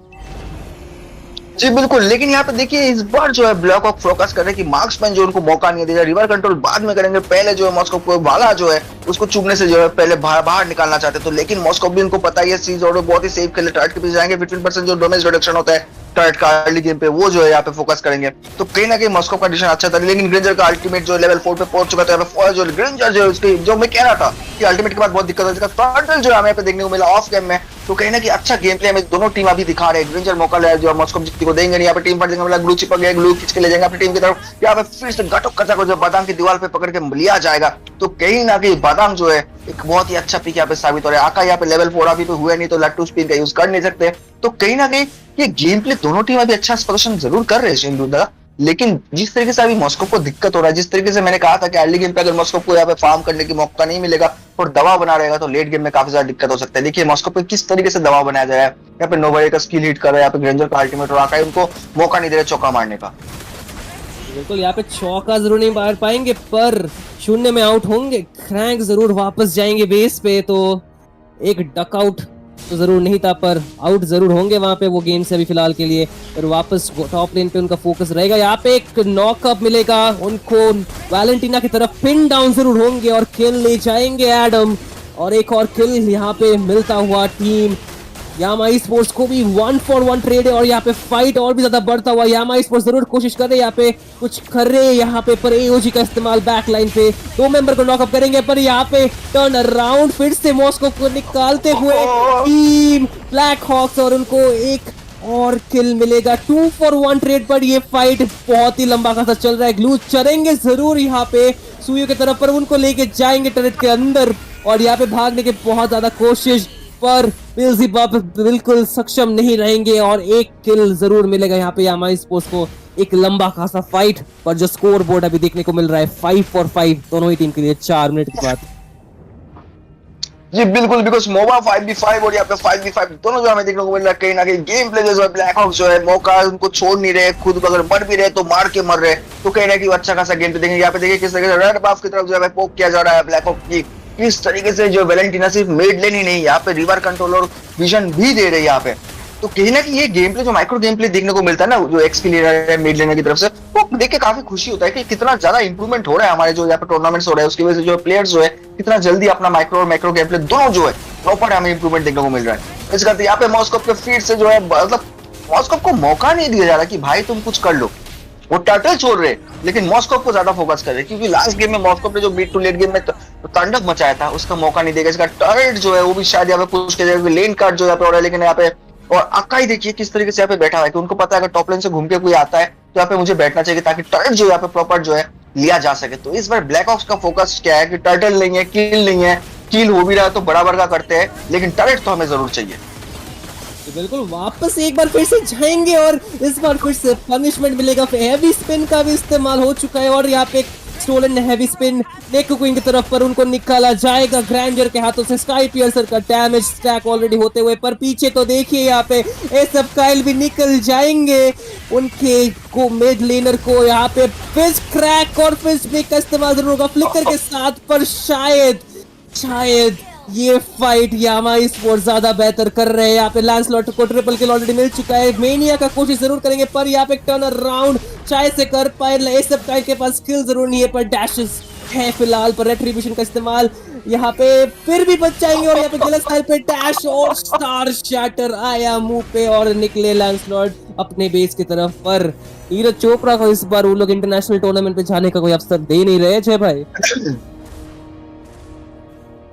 जी बिल्कुल, लेकिन यहाँ पे देखिए इस बार जो है ब्लैक हॉक फोकस कर रहे हैं कि मार्क्समैन जो उनको मौका नहीं देगा। रिवर कंट्रोल बाद में करेंगे, पहले जो है मॉस्को को वाला जो है उसको चुभने से जो है पहले बाहर निकालना चाहते हैं। तो लेकिन मॉस्को भी उनको पता है ये चीज और बहुत ही सेफ खेले। टार्ट के पीछे जाएंगे, 15% जो डैमेज रिडक्शन होता है टर्ट का अर्ली गेम पे, वो जो है यहाँ पे फोकस करेंगे। तो कहीं ना कहीं मॉस्को का डिसीजन अच्छा था, लेकिन ग्रेंजर का अल्टीमेट जो लेवल 4 पे पहुंच चुका था। जो ग्रेंजर जो उसकी जो मैं कह रहा था कि अल्टीमेट के बाद बहुत दिक्कत होती है, टर्टल जो हमें यहाँ पे देखने को मिला ऑफ गेम में। तो कहीं ना कहीं अच्छा गेम प्ले हमें दोनों टीम अभी दिखा रहे हैं। ग्रेंजर मौका ले जो मॉस्को को देंगे नहीं, यहाँ पे टीम पर देंगे, ग्लू चिपक गया, ग्लू खींच के ले जाएंगे अपनी टीम की तरफ। यहाँ पे फिर से गटो कचा को जो बादाम की दीवार पे पकड़ के लिया जाएगा। तो कहीं ना कहीं बादाम जो है एक बहुत ही अच्छा पिक यहाँ पे साबित हो रहा है। आका यहाँ पे लेवल 4 अभी पे हुआ नहीं, तो लट्टू स्पिन का यूज कर नहीं सकते। तो कहीं ना कहीं ये गेम प्ले दोनों टीम अभी अच्छा प्रदर्शन जरूर कर रहे हैं, लेकिन जिस तरीके से अभी मॉस्को को दिक्कत हो रहा है, जिस तरीके से मैंने कहा था कि अर्ली गेम पे अगर मॉस्को को यहाँ पे फार्म करने की मौका नहीं मिलेगा और दबाव बना रहेगा, तो लेट गेम में काफी ज्यादा दिक्कत हो सकता है। देखिए मॉस्को पे किस तरीके से दबाव बनाया जाए। यहाँ पे नोवारे का स्किल हिट कर रहा है, यहाँ पे ग्रेंजर का अल्टीमेट और आका उनको मौका नहीं दे रहे चौका मारने का। बिल्कुल, यहाँ पे चौका जरूर नहीं मार पाएंगे, पर शून्य में आउट होंगे। क्रैंक जरूर वापस जाएंगे बेस पे, तो एक डक आउट तो जरूर नहीं था, पर आउट जरूर होंगे वहां पे वो गेम से अभी फिलहाल के लिए। पर वापस टॉप लेन पे उनका फोकस रहेगा। यहाँ पे एक नॉकअप मिलेगा उनको, वैलेंटीना की तरफ पिन डाउन जरूर होंगे और किल ले जाएंगे एडम। और एक और किल यहाँ पे मिलता हुआ टीम यामा स्पोर्ट्स को भी 1-for-1 ट्रेड है, और यहाँ पे फाइट और भी ज्यादा बढ़ता हुआ। यामा स्पोर्ट्स जरूर कोशिश कर रहे हैं यहाँ पे कुछ कर रहे हैं यहाँ पे, पर एओजी का इस्तेमाल बैक लाइन पे 2 मेंबर को नॉकअप करेंगे। पर यहाँ पे टर्न अराउंड फिर से मॉस्को को निकालते हुए टीम ब्लैक हॉक्स, और उनको एक और किल मिलेगा। 2-for-1 ट्रेड पर ये फाइट बहुत ही लंबा खासा चल रहा है। ग्लू चढ़ेंगे जरूर यहाँ पे सुइयों की तरफ, पर उनको लेके जाएंगे टरेट के अंदर, और यहाँ पे भागने की बहुत ज्यादा कोशिश, पर बिल्कुल सक्षम नहीं रहेंगे। और एक किल जरूर मिलेगा यहाँ पे यामा स्पोर्ट्स को। एक लंबा खासा फाइट, पर जो स्कोर बोर्ड अभी देखने को मिल रहा है 5-for-5 दोनों ही टीम के लिए 4 मिनट के बाद। जी बिल्कुल, बिकॉज मोबा 5v5 और यहाँ पे 5v5 दोनों जो हमें देखने को मिल रहा है। कहीं ना कहीं गेम प्ले जो है ब्लैक हॉक्स जो है मौका उनको छोड़ नहीं रहे, खुद अगर मर भी रहे तो मार के मर रहे। तो कहीं ना कहीं अच्छा खासा गेम प्ले देखेंगे। यहाँ पे देखिए किस तरीके से रेड बाफ की तरफ जो है पोक किया जा रहा है ब्लैक हॉक्स की। किस तरीके से जो वैलेंटीना सिर्फ मिड लेन ही नहीं, यहाँ पे रिवर कंट्रोल और विजन भी दे रहे हैं यहाँ पे। तो कहीं ना कहीं ये गेम प्ले जो माइक्रो गेम प्ले देखने को मिलता है ना, जो एक्सपी ले रहा है मिड लेनर की तरफ से, वो देख के काफी खुशी होता है कि कितना ज्यादा इंप्रूवमेंट हो रहा है हमारे जो यहाँ पे टूर्नामेंट्स हो रहे हैं। उसकी वजह से जो प्लेयर्स जो है कितना जल्दी अपना माइक्रो और मैक्रो गेम प्ले दोनों जो है प्रॉपर हमें इंप्रूवमेंट देखने को मिल रहा है। इस करते यहाँ पे मॉस्को के फीड से जो है मतलब मॉस्को को मौका नहीं दिया जा रहा कि भाई तुम कुछ कर लो। वो टर्टल छोड़ रहे, लेकिन मॉस्को को ज्यादा फोकस कर रहे, क्योंकि लास्ट गेम में मॉस्को ने जो मिड टू लेट गेम में तांडव मचाया था उसका मौका नहीं देगा। इसका टर्रेट जो है वो भी शायद यहाँ पे पुश किया जाएगा, लेन कार्ड जो यहाँ पे हो रहा है। लेकिन यहाँ पे और अकाई देखिए किस तरीके से यहाँ पे बैठा हुआ है कि उनको पता है अगर टॉप लाइन से घूम के कोई आता है तो यहाँ पे मुझे बैठना चाहिए ताकि टर्रेट जो यहाँ पे प्रॉपर जो है लिया जा सके। तो इस बार ब्लैक हॉक्स का फोकस क्या है कि टर्टल नहीं है, किल नहीं है। किल हो भी रहा है तो बराबर का करते हैं, लेकिन टर्रेट तो हमें जरूर चाहिए। तो बिल्कुल वापस एक बार फिर से जाएंगे, और इस बार फिर से पनिशमेंट मिलेगा। हैवी स्पिन का भी इस्तेमाल हो चुका है, और यहाँ पे स्टोलन हैवी स्पिन नेक क्वीन की तरफ पर उनको निकाला जाएगा ग्रैंजर के हाथों से। स्काई पियर्सर का डैमेज स्टैक ऑलरेडी होते हुए, पर पीछे तो देखिए यहाँ पे सब काइल भी निकल जाएंगे उनके को मिड लेनर को। यहाँ पे फिश क्रैक और फिश ब्रेक का इस्तेमाल जरूर होगा फ्लिकर के साथ, पर शायद ये फाइट यामा स्पोर्ट्स ज्यादा बेहतर कर रहे हैं। यहाँ पे लैंसलॉट को ट्रिपल किल ऑलरेडी मिल चुका है। मेनिया का कोशिश जरूर करेंगे, पर यहाँ पे टर्न अराउंड चाहे से कर पाए। सब के पास स्किल जरूर नहीं है, पर डैशेस है फिलहाल, पर रेट्रीब्यूशन का इस्तेमाल यहाँ पे फिर भी बच जाएंगे और यहाँ पे गलत साइड पे डैश और स्टार शैटर आया मुंह पे और निकले लैंसलॉर्ड अपने बेस की तरफ। पर नीरज चोपड़ा को इस बार वो लोग इंटरनेशनल टूर्नामेंट पे जाने का कोई अवसर दे नहीं रहे जय भाई।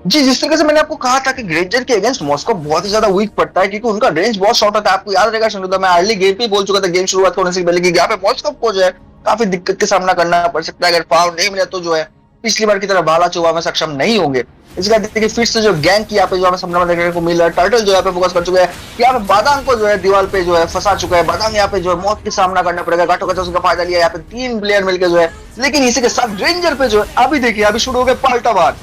जी, जिस तरीके से मैंने आपको कहा था कि ग्रेंजर के अगेंस्ट मॉस्को बहुत ही ज्यादा वीक पड़ता है क्योंकि उनका रेंज बहुत शॉर्ट होता है। आपको याद रहेगा शुरू मैं अर्ली गेम पे बोल चुका था, गेम शुरुआत होने से पहले कि यहाँ पे मॉस्को को जो है काफी दिक्कत का सामना करना पड़ सकता है। अगर फाउल नहीं मिले तो जो है पिछली बार की तरह भाला चुवा में सक्षम नहीं होंगे। इसके बाद देखिए फिर से जो गैंग की यहाँ पे जो हमें सामना देखने को मिल रहा है, टर्टल जो यहाँ पे फोकस कर चुके हैं, यहाँ पे बादाम को जो है दीवार पे जो है फंसा चुका है। बादाम यहाँ पे जो है मौत की सामना करना पड़ेगा, घाटो का उसका फायदा लिया यहाँ पे 3 प्लेयर मिलकर जो है। लेकिन इसी के साथ ग्रेंजर पे जो है अभी देखिए अभी शुरू हो गए पलटावार।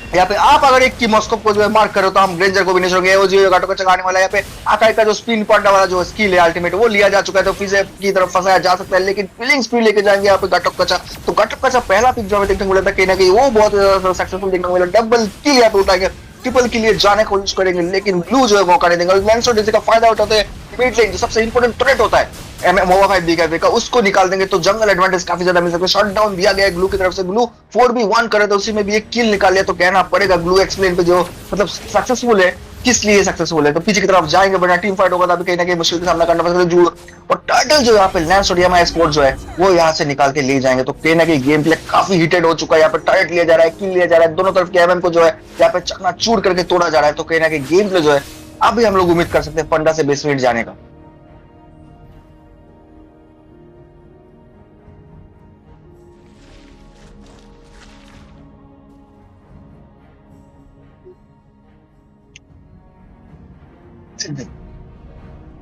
यहाँ पे आप अगर एक की मॉस्को को जो है मार्क करो तो हम ग्रेंजर को भी नहीं छोड़ेंगे। वो जो गाटो का चलाने वाला यहाँ पे आकाई का जो स्पिन पड़ने वाला जो स्किल है अल्टीमेट वो लिया जा चुका है, तो फिर की तरफ फंसाया जा सकता है। लेकिन फीलिंग स्पीड लेके जाएंगे यहाँ पे गाटो कचा। तो गाटो कचा पहला पिक जो हमें देखने को मिला था कहीं ना कहीं वो बहुत सक्सेसफुल देखने को मिला। डबल किल यहाँ पे उठाएंगे, ट्रिपल के लिए जाने की कोशिश करेंगे लेकिन ब्लू जो है मौका नहीं देंगे। लैंसलॉर्ड इसका फायदा उठाते हैं, मिड लेन जो सबसे इंपोर्टेंट थ्रेट होता है मोवा 5 बीके का उसको निकाल देंगे तो जंगल एडवांटेज काफी ज्यादा मिल सकता है। शॉट डाउन दिया गया ग्लू की तरफ से, ग्लू 4v1 करे तो उसी में भी एक किल निकाल लिया। तो कहना पड़ेगा ग्लू एक्सप्लेन पे जो मतलब सक्सेसफुल है, किस लिए सक्सेसफुल है। तो पीछे की तरफ जाएंगे बड़ा टीम फाइट होगा तो अभी कहीं ना कहीं मुश्किल का सामना करना पड़ेगा जू। और टर्टल जो यहाँ पे लैंस और यामा एस्पोर्ट्स जो है वो यहाँ से निकाल के ले जाएंगे। तो कहीं ना कहीं गेम प्ले काफी हीटेड हो चुका है। यहाँ पे टर्रेट लिया जा रहा है, किल लिया जा रहा है, दोनों तरफ के एमएम को जो है यहाँ पे चकनाचूर करके तोड़ा जा रहा है। तो कहीं ना कहीं गेम प्ले जो है अभी हम लोग उम्मीद कर सकते हैं 15 से 20 मिनट जाने का।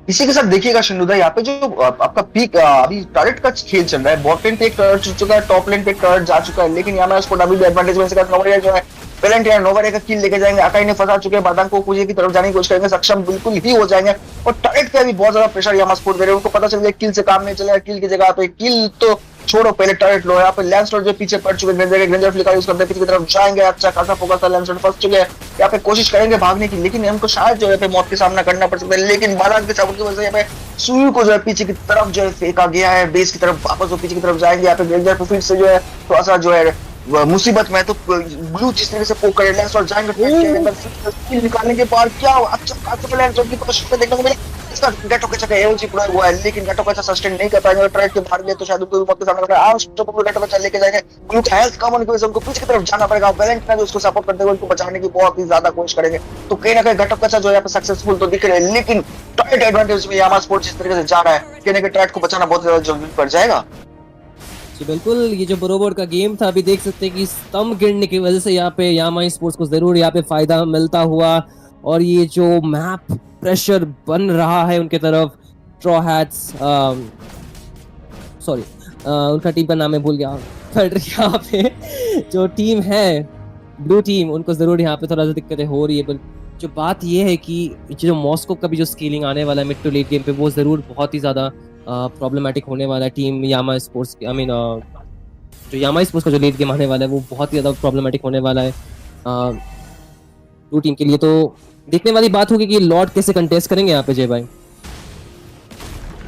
इसी के साथ देखिएगा शिनुदा यहाँ पे जो आपका पीक अभी टर्रेट का खेल चल रहा है। बॉट लेन पे एक टर्रेट चल चुका है, टॉप लेन पे एक टर्रेट जा चुका है, लेकिन यहाँ स्पोर्ट अभी भी एडवांटेज में नोवरिया जो है पेलेंटियर नोवरिया का किल लेके जाएंगे। अकाई ने फंसा चुके हैं, बादाम को कुजे की तरफ जाने की कोशिश करेंगे, सक्षम बिल्कुल ही हो जाएंगे। और टर्रेट पे भी बहुत ज्यादा प्रेशर यहाँ स्पोर्ट दे रहे हैं, उनको पता चल गया किल से काम नहीं चलेगा, किल की जगह तो किल तो छोड़ो पहले टर्रेट लो। यहाँ पे लैंसलॉर्ड जो पीछे पड़ चुके हैं, ग्रेंजर फ्लिकर यूज करते हैं, पीछे की तरफ जाएंगे। अच्छा खासा फोकस था, लैंसलॉर्ड फंस चुके हैं, यहाँ पे कोशिश करेंगे भागने की लेकिन हमको शायद जो है मौत का सामना करना पड़ सकता है। लेकिन बालाज के सपोर्ट की वजह से यहाँ पे सुई को जो है पीछे की तरफ जो है फेंका गया है, बेस की तरफ वापस वो पीछे की तरफ जाएंगे। यहाँ पे ग्रेंजर को फिर से जो है थोड़ा सा जो है मुसीबत में, तो ब्लू जिस तरह से पोक करे लैंसलॉर्ड जाएंगे निकालने के बाद क्या अच्छा खासा लैंसलॉर्ड की कोशिश देखने को मिला। इसका गटो कचा का एओजी पूरा हुआ है लेकिन गटो कचा सस्टेन नहीं कर पाएंगे। ट्रेड के बाहर गए तो शायद उनको मौत के सामने करना आर्म्स तो पूरा गटो कचा लेके जाएंगे। ब्लू का हेल्थ कम होने की वजह से उनको पीछे की तरफ जाना पड़ेगा। वैलेंटाइन उसको सपोर्ट करते हुए उनको बचाने की बहुत ही ज्यादा कोशिश करेंगे। तो कहीं ना कहीं गटो कचा जो है यहाँ पे सक्सेसफुल तो दिख रहे हैं लेकिन ट्रेड एडवांटेज में यामा स्पोर्ट्स जिस तरीके से जा रहा है कहीं ना कहीं ट्रेड को बचाना बहुत ज्यादा जरूरी पड़ जाएगा। जी बिल्कुल, ये जो बरोबर का गेम था अभी देख सकते हैं कि स्तंभ गिरने की वजह से यहाँ पे यामा स्पोर्ट्स को जरूर यहाँ पे फायदा मिलता हुआ। और ये जो मैप प्रेशर बन रहा है उनके तरफ, स्ट्रॉ हैट्स सॉरी उनका टीम का नाम मैं भूल गया, पर यहाँ पे जो टीम है ब्लू टीम उनको जरूर यहाँ पे थोड़ा सा दिक्कतें हो रही है। पर जो बात ये है कि जो मॉस्को का भी जो स्केलिंग आने वाला है मिड टू लेट गेम पे वो जरूर बहुत ही ज्यादा प्रॉब्लमेटिक होने वाला है। Team Yama sports I mean जो यामा स्पोर्ट्स का जो लेट गेम आने वाला है वो बहुत ही ज्यादा प्रॉब्लमेटिक होने वाला है ब्लू टीम के लिए। तो देखने वाली बात होगी कि लॉर्ड कैसे कंटेस्ट करेंगे यहाँ पे जय भाई।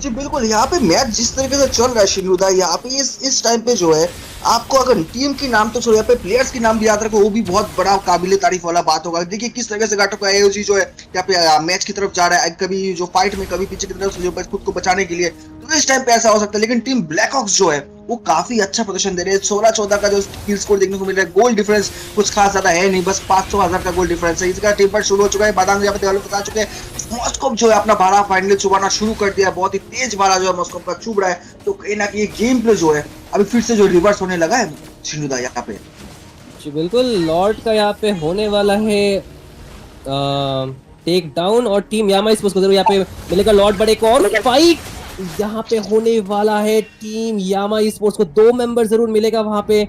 जी बिल्कुल, यहाँ पे मैच जिस तरीके से चल रहा है शिनुदा, यहाँ पे इस टाइम पे जो है आपको अगर टीम की नाम तो छोड़ो यहाँ पे प्लेयर्स की नाम भी याद रखो, वो भी बहुत बड़ा काबिले तारीफ वाला बात होगा। देखिए किस तरह से गाटो का एओजी जो है यहाँ पे मैच की तरफ जा रहा है, कभी जो फाइट में कभी पीछे की तरफ जो खुद को बचाने के लिए, तो इस टाइम पे ऐसा हो सकता है। लेकिन टीम ब्लैकहॉक्स जो है वो काफी अच्छा पोजीशन दे रहे हैं। 16-14 का जो किल स्कोर देखने को मिल रहा है, गोल डिफरेंस कुछ खास ज्यादा है नहीं, बस 500,000 का गोल डिफरेंस है। इसका टीम पर शुरू हो चुका है, बादाम यहाँ पे डेवलप बता चुके हैं। मॉस्को जो है अपना भाला फाइनली चुबाना शुरू कर दिया, बहुत ही तेज भाला जो है मॉस्को का चुभ रहा है। तो कहीं ना कहीं गेम प्ले जो है अभी फिर से जो रिवर्स होने लगा है शिनुदा यहाँ पे। जी बिल्कुल, लॉर्ड का यहाँ पे होने वाला है टेक डाउन और टीम यामा स्पोर्ट्स को जरूर यहाँ पे मिलेगा लॉर्ड। बड़े को और फाइट यहाँ पे होने वाला है, टीम यामा स्पोर्ट्स को 2 मेंबर जरूर मिलेगा वहाँ पे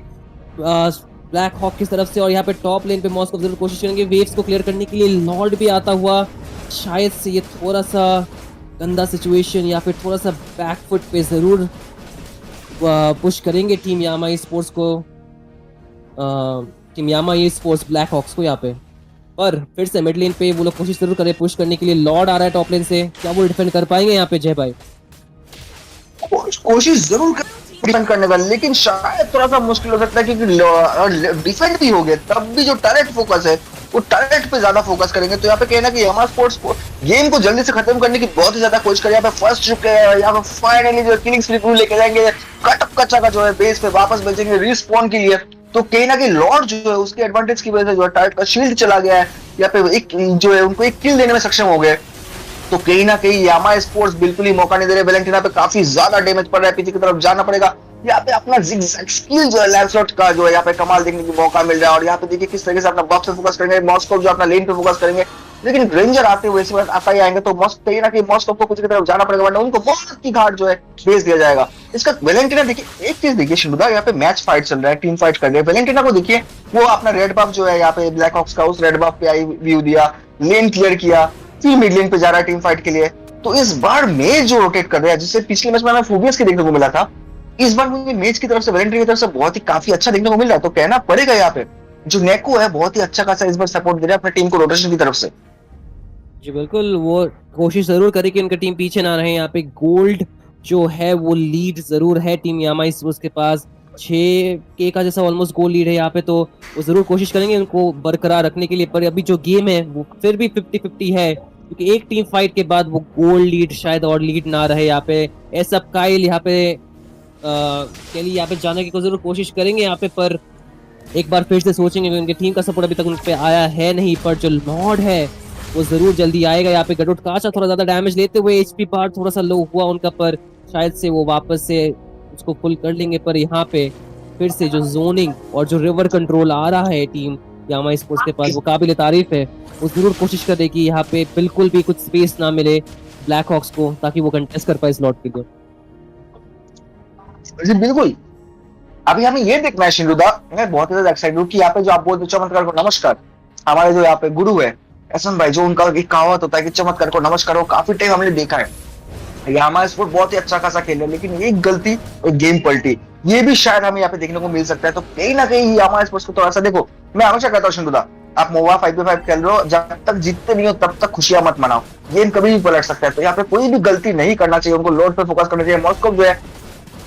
ब्लैक हॉक की तरफ से। और यहाँ पे टॉप लेन पे मॉस्को जरूर कोशिश करेंगे वेव्स को क्लियर करने के लिए, लॉर्ड भी आता हुआ। शायद से ये थोड़ा सा गंदा सिचुएशन या फिर थोड़ा सा बैकफुट पे जरूर पुश करेंगे टीम यामा स्पोर्ट्स को, team Yama sports black hawks को यहाँ पे। पर फिर से मिड लेन पे वो लोग कोशिश जरूर करें पुश करने के लिए। लॉर्ड आ रहा है टॉप लेन से, क्या वो डिफेंड कर पाएंगे यहाँ पे जय भाई? कोशिश जरूर कर डिफेंड करने का, लेकिन शायद थोड़ा सा मुश्किल हो सकता है क्योंकि डिफेंड भी हो गए तब भी जो टैलेंट फोकस है वो टैलेंट पे ज्यादा फोकस करेंगे। तो यहाँ पे कहना कि यामा स्पोर्ट्स गेम को जल्दी से खत्म करने की बहुत ही ज्यादा कोशिश करे, यहाँ पे फर्स्ट चुके हैं, यहाँ पे फाइनली जो किलिंग स्ट्रीक लेके जाएंगे कटक कच्चा का जो है बेस पे वापस भेजेंगे रिस्पॉन के लिए। तो कहीं ना कहीं लॉर्ड जो है उसके एडवांटेज की वजह से जो है टाइट का शील्ड चला गया है, यहाँ पे एक जो है उनको एक किल देने में सक्षम हो गए। तो कहीं ना कहीं यामा स्पोर्ट्स बिल्कुल ही मौका नहीं दे रहे, वेलेंटिना पे काफी ज्यादा डैमेज पड़ रहा है, पीछे की तरफ जाना पड़ेगा। यहाँ पे अपना जिगजैग स्किल जो है लैंसलॉट का जो है यहाँ पे कमाल देखने की मौका मिल रहा है, और यहाँ पे देखिए किस तरीके से अपना बॉक्स पे फोकस करेंगे, मॉस्को जो अपना लेन पे फोकस करेंगे, लेकिन रेंजर आते हुए इस बार आता ही आएंगे तो कहीं ना कहीं मॉस्को को कुछ की तरफ जाना पड़ेगा, वरना उनको बहुत की घाट जो है भेज दिया जाएगा। इसका वेलेंटिना देखिए, एक चीज देखिए शिनुदा, यहाँ पे मैच फाइट चल रहा है, टीम फाइट कर रहे हैं, वेलेंटिना को देखिए वो अपना रेड बफ जो है यहाँ पे ब्लैक हॉक्स का उस रेड बफ पे आई व्यू दिया, लेन क्लियर किया, फिर मिड लेन पे जा रहा है टीम फाइट के लिए। तो इस बार मेज जो रोटेट कर रहा है, जिससे पिछले मैच में हमें फोबियस के देखने को मिला था, इस बार मुझे मेज की तरफ से वेलेंटिना की तरफ से बहुत ही काफी अच्छा देखने को मिल रहा है। तो कहना पड़ेगा यहाँ पे जो नेको है बहुत ही अच्छा खासा इस बार सपोर्ट दे रहा है अपनी टीम को रोटेशन की तरफ से। जी बिल्कुल, वो कोशिश जरूर करे कि उनका टीम पीछे ना रहे। यहाँ पे गोल्ड जो है वो लीड जरूर है टीम यामा स्पोर्ट्स के पास, 6K का जैसा ऑलमोस्ट गोल लीड है यहाँ पे, तो वो जरूर कोशिश करेंगे उनको बरकरार रखने के लिए। पर अभी जो गेम है वो फिर भी 50-50 है, क्योंकि एक टीम फाइट के बाद वो गोल्ड लीड शायद और लीड ना रहे। यहाँ पे ऐसा काइल यहाँ पे के लिए यहाँ पे जाने की जरूर कोशिश करेंगे यहाँ पे, पर एक बार फिर से सोचेंगे कि उनके टीम का सपोर्ट अभी तक उन पे आया है नहीं, पर जो लॉर्ड है वो जरूर जल्दी आएगा। यहाँ पे गडोट काचा थोड़ा ज्यादा डैमेज लेते हुए, एचपी पार थोड़ा सा लो हुआ उनका, पर शायद से वो वापस से उसको फुल कर लेंगे। पर यहाँ पे फिर से जो जोनिंग और जो रिवर कंट्रोल आ रहा है टीम यामा स्पोर्ट्स के पास वो काबिल तारीफ है। वो जरूर कोशिश करे कि यहाँ पे बिल्कुल भी कुछ स्पेस ना मिले ब्लैक हॉक्स को, ताकि वो कंटेस्ट कर पाए स्लॉट के लिए। जी बिल्कुल, अभी हमें ये देखना है शिनुदा, मैं बहुत ज्यादा एक्साइटेड हूँ कि यहाँ पे जो आप बोलते चमत्कार को नमस्कार, हमारे जो यहाँ पे गुरु है एसएन भाई, जो उनका एक कहावत होता है कि चमत्कार को नमस्कार, वो काफी टाइम हमने देखा है। यामा स्पोर्ट बहुत ही अच्छा खासा खेल है, लेकिन एक गलती और गेम पलटी, ये भी शायद हमें यहाँ पे देखने को मिल सकता है। तो कहीं ना कहीं यामा स्पोर्ट्स को थोड़ा सा देखो, मैं हमेशा कहता हूँ शिनुदा, आप मोवा 5v5 खेल रहे हो, जब तक जीतते नहीं हो तब तक खुशियां मत मनाओ, गेम कभी भी पलट सकता है। तो यहाँ पे कोई भी गलती नहीं करना चाहिए, उनको लोड पे फोकस करना चाहिए। मॉस्को जो है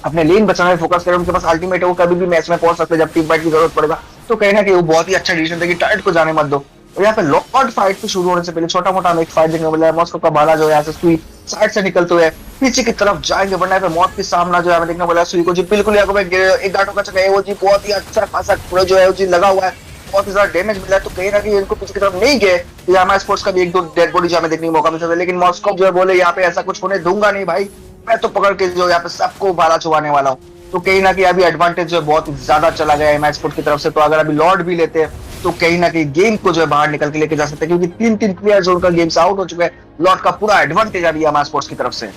अपने लेन बचाने में फोकस करें, उनके पास अल्टीमेट है, वो कभी भी मैच में पहुंच सकते हैं जब टीम फाइट की जरूरत पड़ेगा। तो कहीं ना कहीं वो बहुत ही अच्छा डिसीजन था कि टाइट को जाने मत दो। और यहाँ पे लॉर्ड फाइट पे शुरू होने से पहले छोटा मोटा हमें एक फाइट देखने को मिला है, मॉस्को का भाला जो है यहाँ से सुई साइड से निकलते हुए पीछे की तरफ जाएंगे, वरना यहाँ पे मौत की सामना जो है हमें देखने को मिला है। सुई को जी बिल्कुल यहाँ पे एक गांठों का चक्कर है, वो जी बहुत ही अच्छा खासा पूरा जो है वो जी लगा हुआ है, बहुत ही ज्यादा डैमेज मिला है। तो कहीं ना कहीं इनको पीछे की तरफ नहीं गए तो यामा स्पोर्ट्स का भी एक दो डेड बॉडी जो हमें देखने का मौका मिल सकता है, लेकिन मॉस्को जो है बोले यहाँ पे ऐसा कुछ होने दूंगा नहीं भाई, मैं तो पकड़ के जो यहाँ पे सबको भाला छुपाने वाला हूँ। तो कहीं ना कहीं अभी एडवांटेज जो है बहुत ज्यादा चला गया है एम स्पोर्ट की तरफ से। तो अगर अभी लॉर्ड भी लेते हैं तो कहीं ना कहीं गेम को जो है बाहर निकल के लेके जा सकते हैं, क्योंकि 3 प्लेयर जो उनका गेम से आउट हो चुका है, लॉर्ड का पूरा एडवांटेज अभी एम स्पोर्ट्स की तरफ से।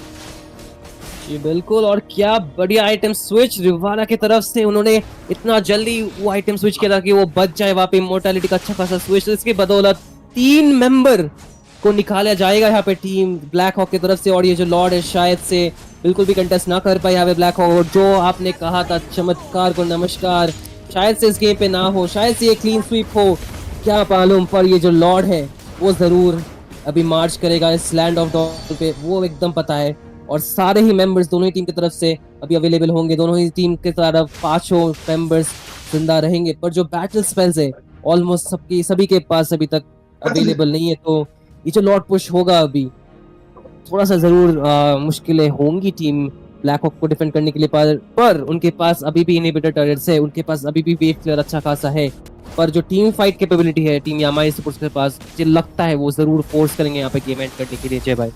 जी बिल्कुल, और क्या बढ़िया आइटम स्विच रिवाना की तरफ से, उन्होंने इतना जल्दी वो आइटम स्विच किया था कि वो बच जाए वहां पे। इमोर्टैलिटी का अच्छा खासा स्विच, इसकी बदौलत 3 मेंबर को निकाला जाएगा यहाँ पे टीम ब्लैक हॉक की तरफ से। और ये जो लॉर्ड है शायद से बिल्कुल भी कंटेस्ट ना कर पाए यहाँ पे ब्लैक हॉक, जो आपने कहा था चमत्कार को नमस्कार शायद से इस गेम पे ना हो, शायद से ये क्लीन स्वीप हो, क्या मालूम। पर ये जो लॉर्ड है वो जरूर अभी मार्च करेगा इस लैंड ऑफ डॉल पे, वो एकदम पता है। और सारे ही मेंबर्स दोनों ही टीम की तरफ से अभी अवेलेबल होंगे, दोनों ही टीम की तरफ 5 मेंबर्स जिंदा रहेंगे। पर जो बैटल स्पेल्स है ऑलमोस्ट सभी के पास अभी तक अवेलेबल नहीं है। तो ये जो लॉर्ड पुश होगा अभी थोड़ा सा जरूर मुश्किलें होंगी टीम ब्लैक हॉक को डिफेंड करने के लिए, पर उनके पास अभी भी इनहिबिटर टर्रेट्स है, उनके पास अभी भी वेव क्लियर अच्छा खासा है। पर जो टीम फाइट कैपेबिलिटी है टीम यामा स्पोर्ट्स के पास, मुझे लगता है वो जरूर फोर्स करेंगे यहाँ पे गेम एंड करने के लिए। जय भाई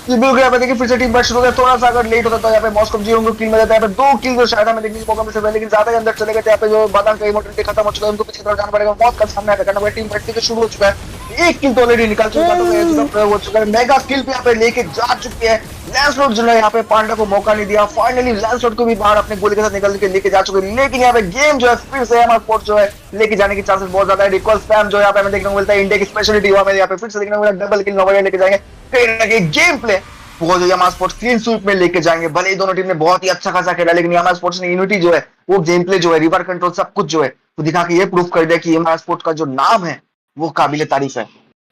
जी बिल्कुल, यहाँ पे देखिए फिर से टीम फाइट शुरू हो गया, थोड़ा सा अगर लेट होता तो यहाँ पे मॉस्को जी उनको किल मिल जाता है। यहाँ पे 2 किल जो शायद हमें देखने को मौका मिल सकता है, लेकिन ज्यादा ही अंदर चले गए थे। यहाँ पे जो बादाम का इमोटिविटी खत्म हो चुका है, उनको पीछे तरफ जाना पड़ेगा, बहुत कम सामने करना पड़ेगा। टीम फाइट शुरू हो चुका है, 1 किल तो ऑलरेडी निकाल चुका है, प्रयोग हो चुका है, मेगा किल पे यहाँ पे लेके जा चुके हैं। लैंसलॉट जो है यहाँ पे पांडा को मौका नहीं दिया, फाइनली लैंसलॉट को भी बाहर अपने गोली के साथ निकल के लेके जा चुके हैं। लेकिन यहाँ पे गेम जो है फिर से यामा स्पोर्ट्स जो है लेके जाने की चांसेस बहुत ज्यादा है। रिकॉल स्पैम जो यहाँ पे हमें देखने को मिलता है, इंडिया की स्पेशलिटी हुआ हमें यहाँ पे फिर से देखने को मिला, डबल किल नोबल लेके जाएंगे। कहीं ना कहीं गेम प्ले वो जो यामा स्पोर्ट्स क्लीन स्वीप में लेके जाएंगे। भले ही दोनों टीम ने बहुत ही अच्छा खासा खेला, लेकिन यामा स्पोर्ट्स ने यूनिटी जो है, वो गेम प्ले जो है, रिवर कंट्रोल सब कुछ जो है, वो दिखा के ये प्रूफ कर दिया कि यामा स्पोर्ट्स का जो नाम है वो काबिले तारीफ है।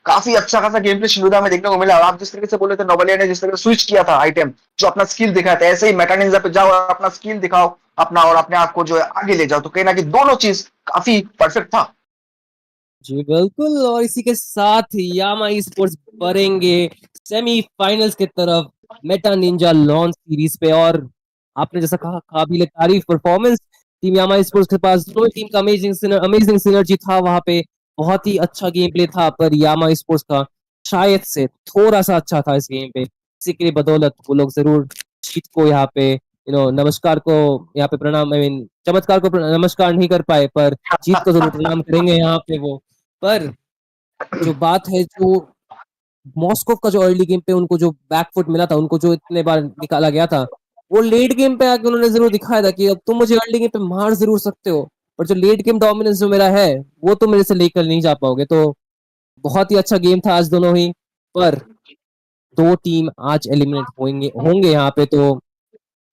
काफी अच्छा खासा गेम प्ले शिनोदा में देखने को मिला। और आप जिस तरीके से बोले थे नोबलिया ने जिस तरह से स्विच किया था आइटम, जो अपना स्किल दिखाया था, ऐसे ही मेटानिंजा पे जाओ और अपना स्किल दिखाओ अपना, और अपने आप को जो है आगे ले जाओ, तो कहीं ना कहीं दोनों चीज काफी परफेक्ट था। जी बिल्कुल, और इसी के साथ यामा स्पोर्ट्स बढ़ेंगे सेमीफाइनल्स की तरफ मेटा निंजा लॉन्च सीरीज पे। और आपने जैसा कहा, काबिल तारीफ परफॉर्मेंस टीम यामा स्पोर्ट्स के पास। दोनों टीम का अमेजिंग सिनर्जी था वहां पे, बहुत ही अच्छा गेम प्ले था। पर यामा स्पोर्ट्स का शायद से थोड़ा सा अच्छा था इस गेम पे, इसी के बदौलत वो लोग जरूर जीत को यहाँ पे नमस्कार को यहाँ पे प्रणाम, आई मीन चमत्कार को नमस्कार नहीं कर पाए, पर जीत को जरूर प्रणाम करेंगे यहाँ पे वो। पर जो बात है, जो मॉस्को का जो अर्ली गेम पे उनको जो बैकफुट मिला था, उनको जो इतने बार निकाला गया था, वो लेट गेम पे आके उन्होंने जरूर दिखाया था कि अब तुम मुझे अर्ली गेम पे मार जरूर सकते हो, पर जो लेट गेम डोमिनेंस जो मेरा है वो तो मेरे से लेकर नहीं जा पाओगे। तो बहुत ही अच्छा गेम था आज दोनों ही। पर दो टीम आज एलिमिनेट होंगे यहाँ पे। तो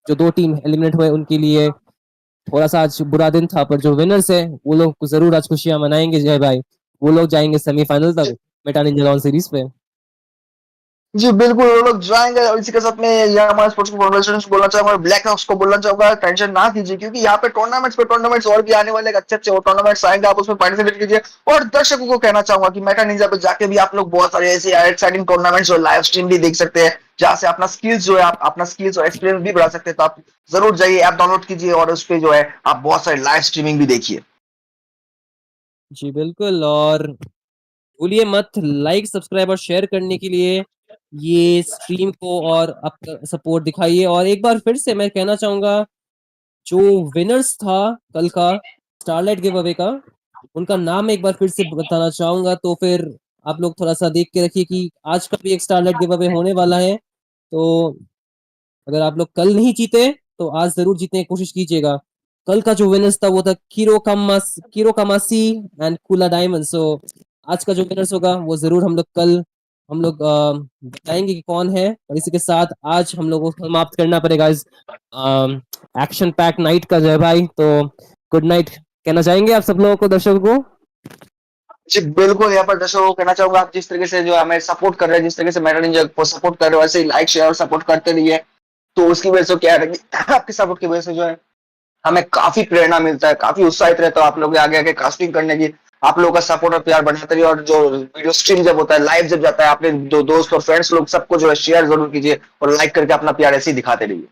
जो दो टीम एलिमिनेट हुए उनके लिए थोड़ा सा आज बुरा दिन था, पर जो विनर्स है वो लोग जरूर आज खुशियां मनाएंगे जय भाई। वो लोग जाएंगे सेमीफाइनल तक मेटा निंजा लॉन्च सीरीज पे। जी बिल्कुल, वो लोग जाएंगे। और इसी के साथ में यामा स्पोर्ट्स को कांग्रेचुलेशंस बोलना चाहूंगा और ब्लैक हॉक्स को बोलना चाहूंगा टेंशन ना कीजिए, क्योंकि यहाँ पे टूर्नामेंट्स और भी आने वाले, अच्छे अच्छे टूर्नामेंट्स आएंगे, आप उसमें पार्टिसिपेट कीजिए। और दर्शकों को कहना चाहूंगा कि मेटा निंजा पे जाके भी आप लोग बहुत सारे ऐसे एक्साइटिंग टूर्नामेंट्स और लाइव स्ट्रीम भी देख सकते हैं, जहां से अपना स्किल्स जो है, आप अपना स्किल्स और एक्सपीरियंस भी बढ़ा सकते हैं। तो आप जरूर जाइए, ऐप डाउनलोड कीजिए और उस पे जो है आप बहुत सारे लाइव स्ट्रीमिंग भी देखिए। जी बिल्कुल, और भूलिए मत लाइक सब्सक्राइब और शेयर करने के लिए ये स्ट्रीम को, और आपका सपोर्ट दिखाइए। और एक बार फिर से मैं कहना चाहूंगा, जो विनर्स था कल का स्टारलाइट गिव अवे का, उनका नाम एक बार फिर से बताना चाहूंगा। तो फिर आप लोग थोड़ा सा देख के रखिए कि आज का भी एक स्टारलाइट गिव अवे होने वाला है। तो अगर आप लोग कल नहीं जीते तो आज जरूर जीतने की कोशिश कीजिएगा। कल का जो विनर्स था वो था किरो कामासी एंड कूला डायमंड। सो आज का जो विनर्स होगा वो जरूर हम लोग बताएंगे कि कौन है। और इसी के साथ आज हम लोगों को समाप्त करना पड़ेगा इस एक्शन पैक नाइट का जय भाई। तो गुड नाइट कहना चाहेंगे आप सब लोगों को, दर्शकों को? जी बिल्कुल, यहाँ पर दर्शकों को कहना चाहूंगा, आप जिस तरीके से जो हमें सपोर्ट कर रहे हैं, जिस तरीके से मेटा निंजा को सपोर्ट कर रहे हो, वैसे ही लाइक शेयर और सपोर्ट करते रहिए। तो उसकी वजह से क्या है कि आपके सपोर्ट की वजह से जो है हमें काफी प्रेरणा मिलता है, काफी उत्साहित रहता है आप लोग आगे आगे कास्टिंग करने की। आप लोगों का सपोर्ट और प्यार बढ़ाते रहिए, और जो वीडियो स्ट्रीम जब होता है, लाइव जब जाता है, अपने दोस्त और फ्रेंड्स लोग सबको जो है शेयर जरूर कीजिए और लाइक करके अपना प्यार ऐसे ही दिखाते रहिए।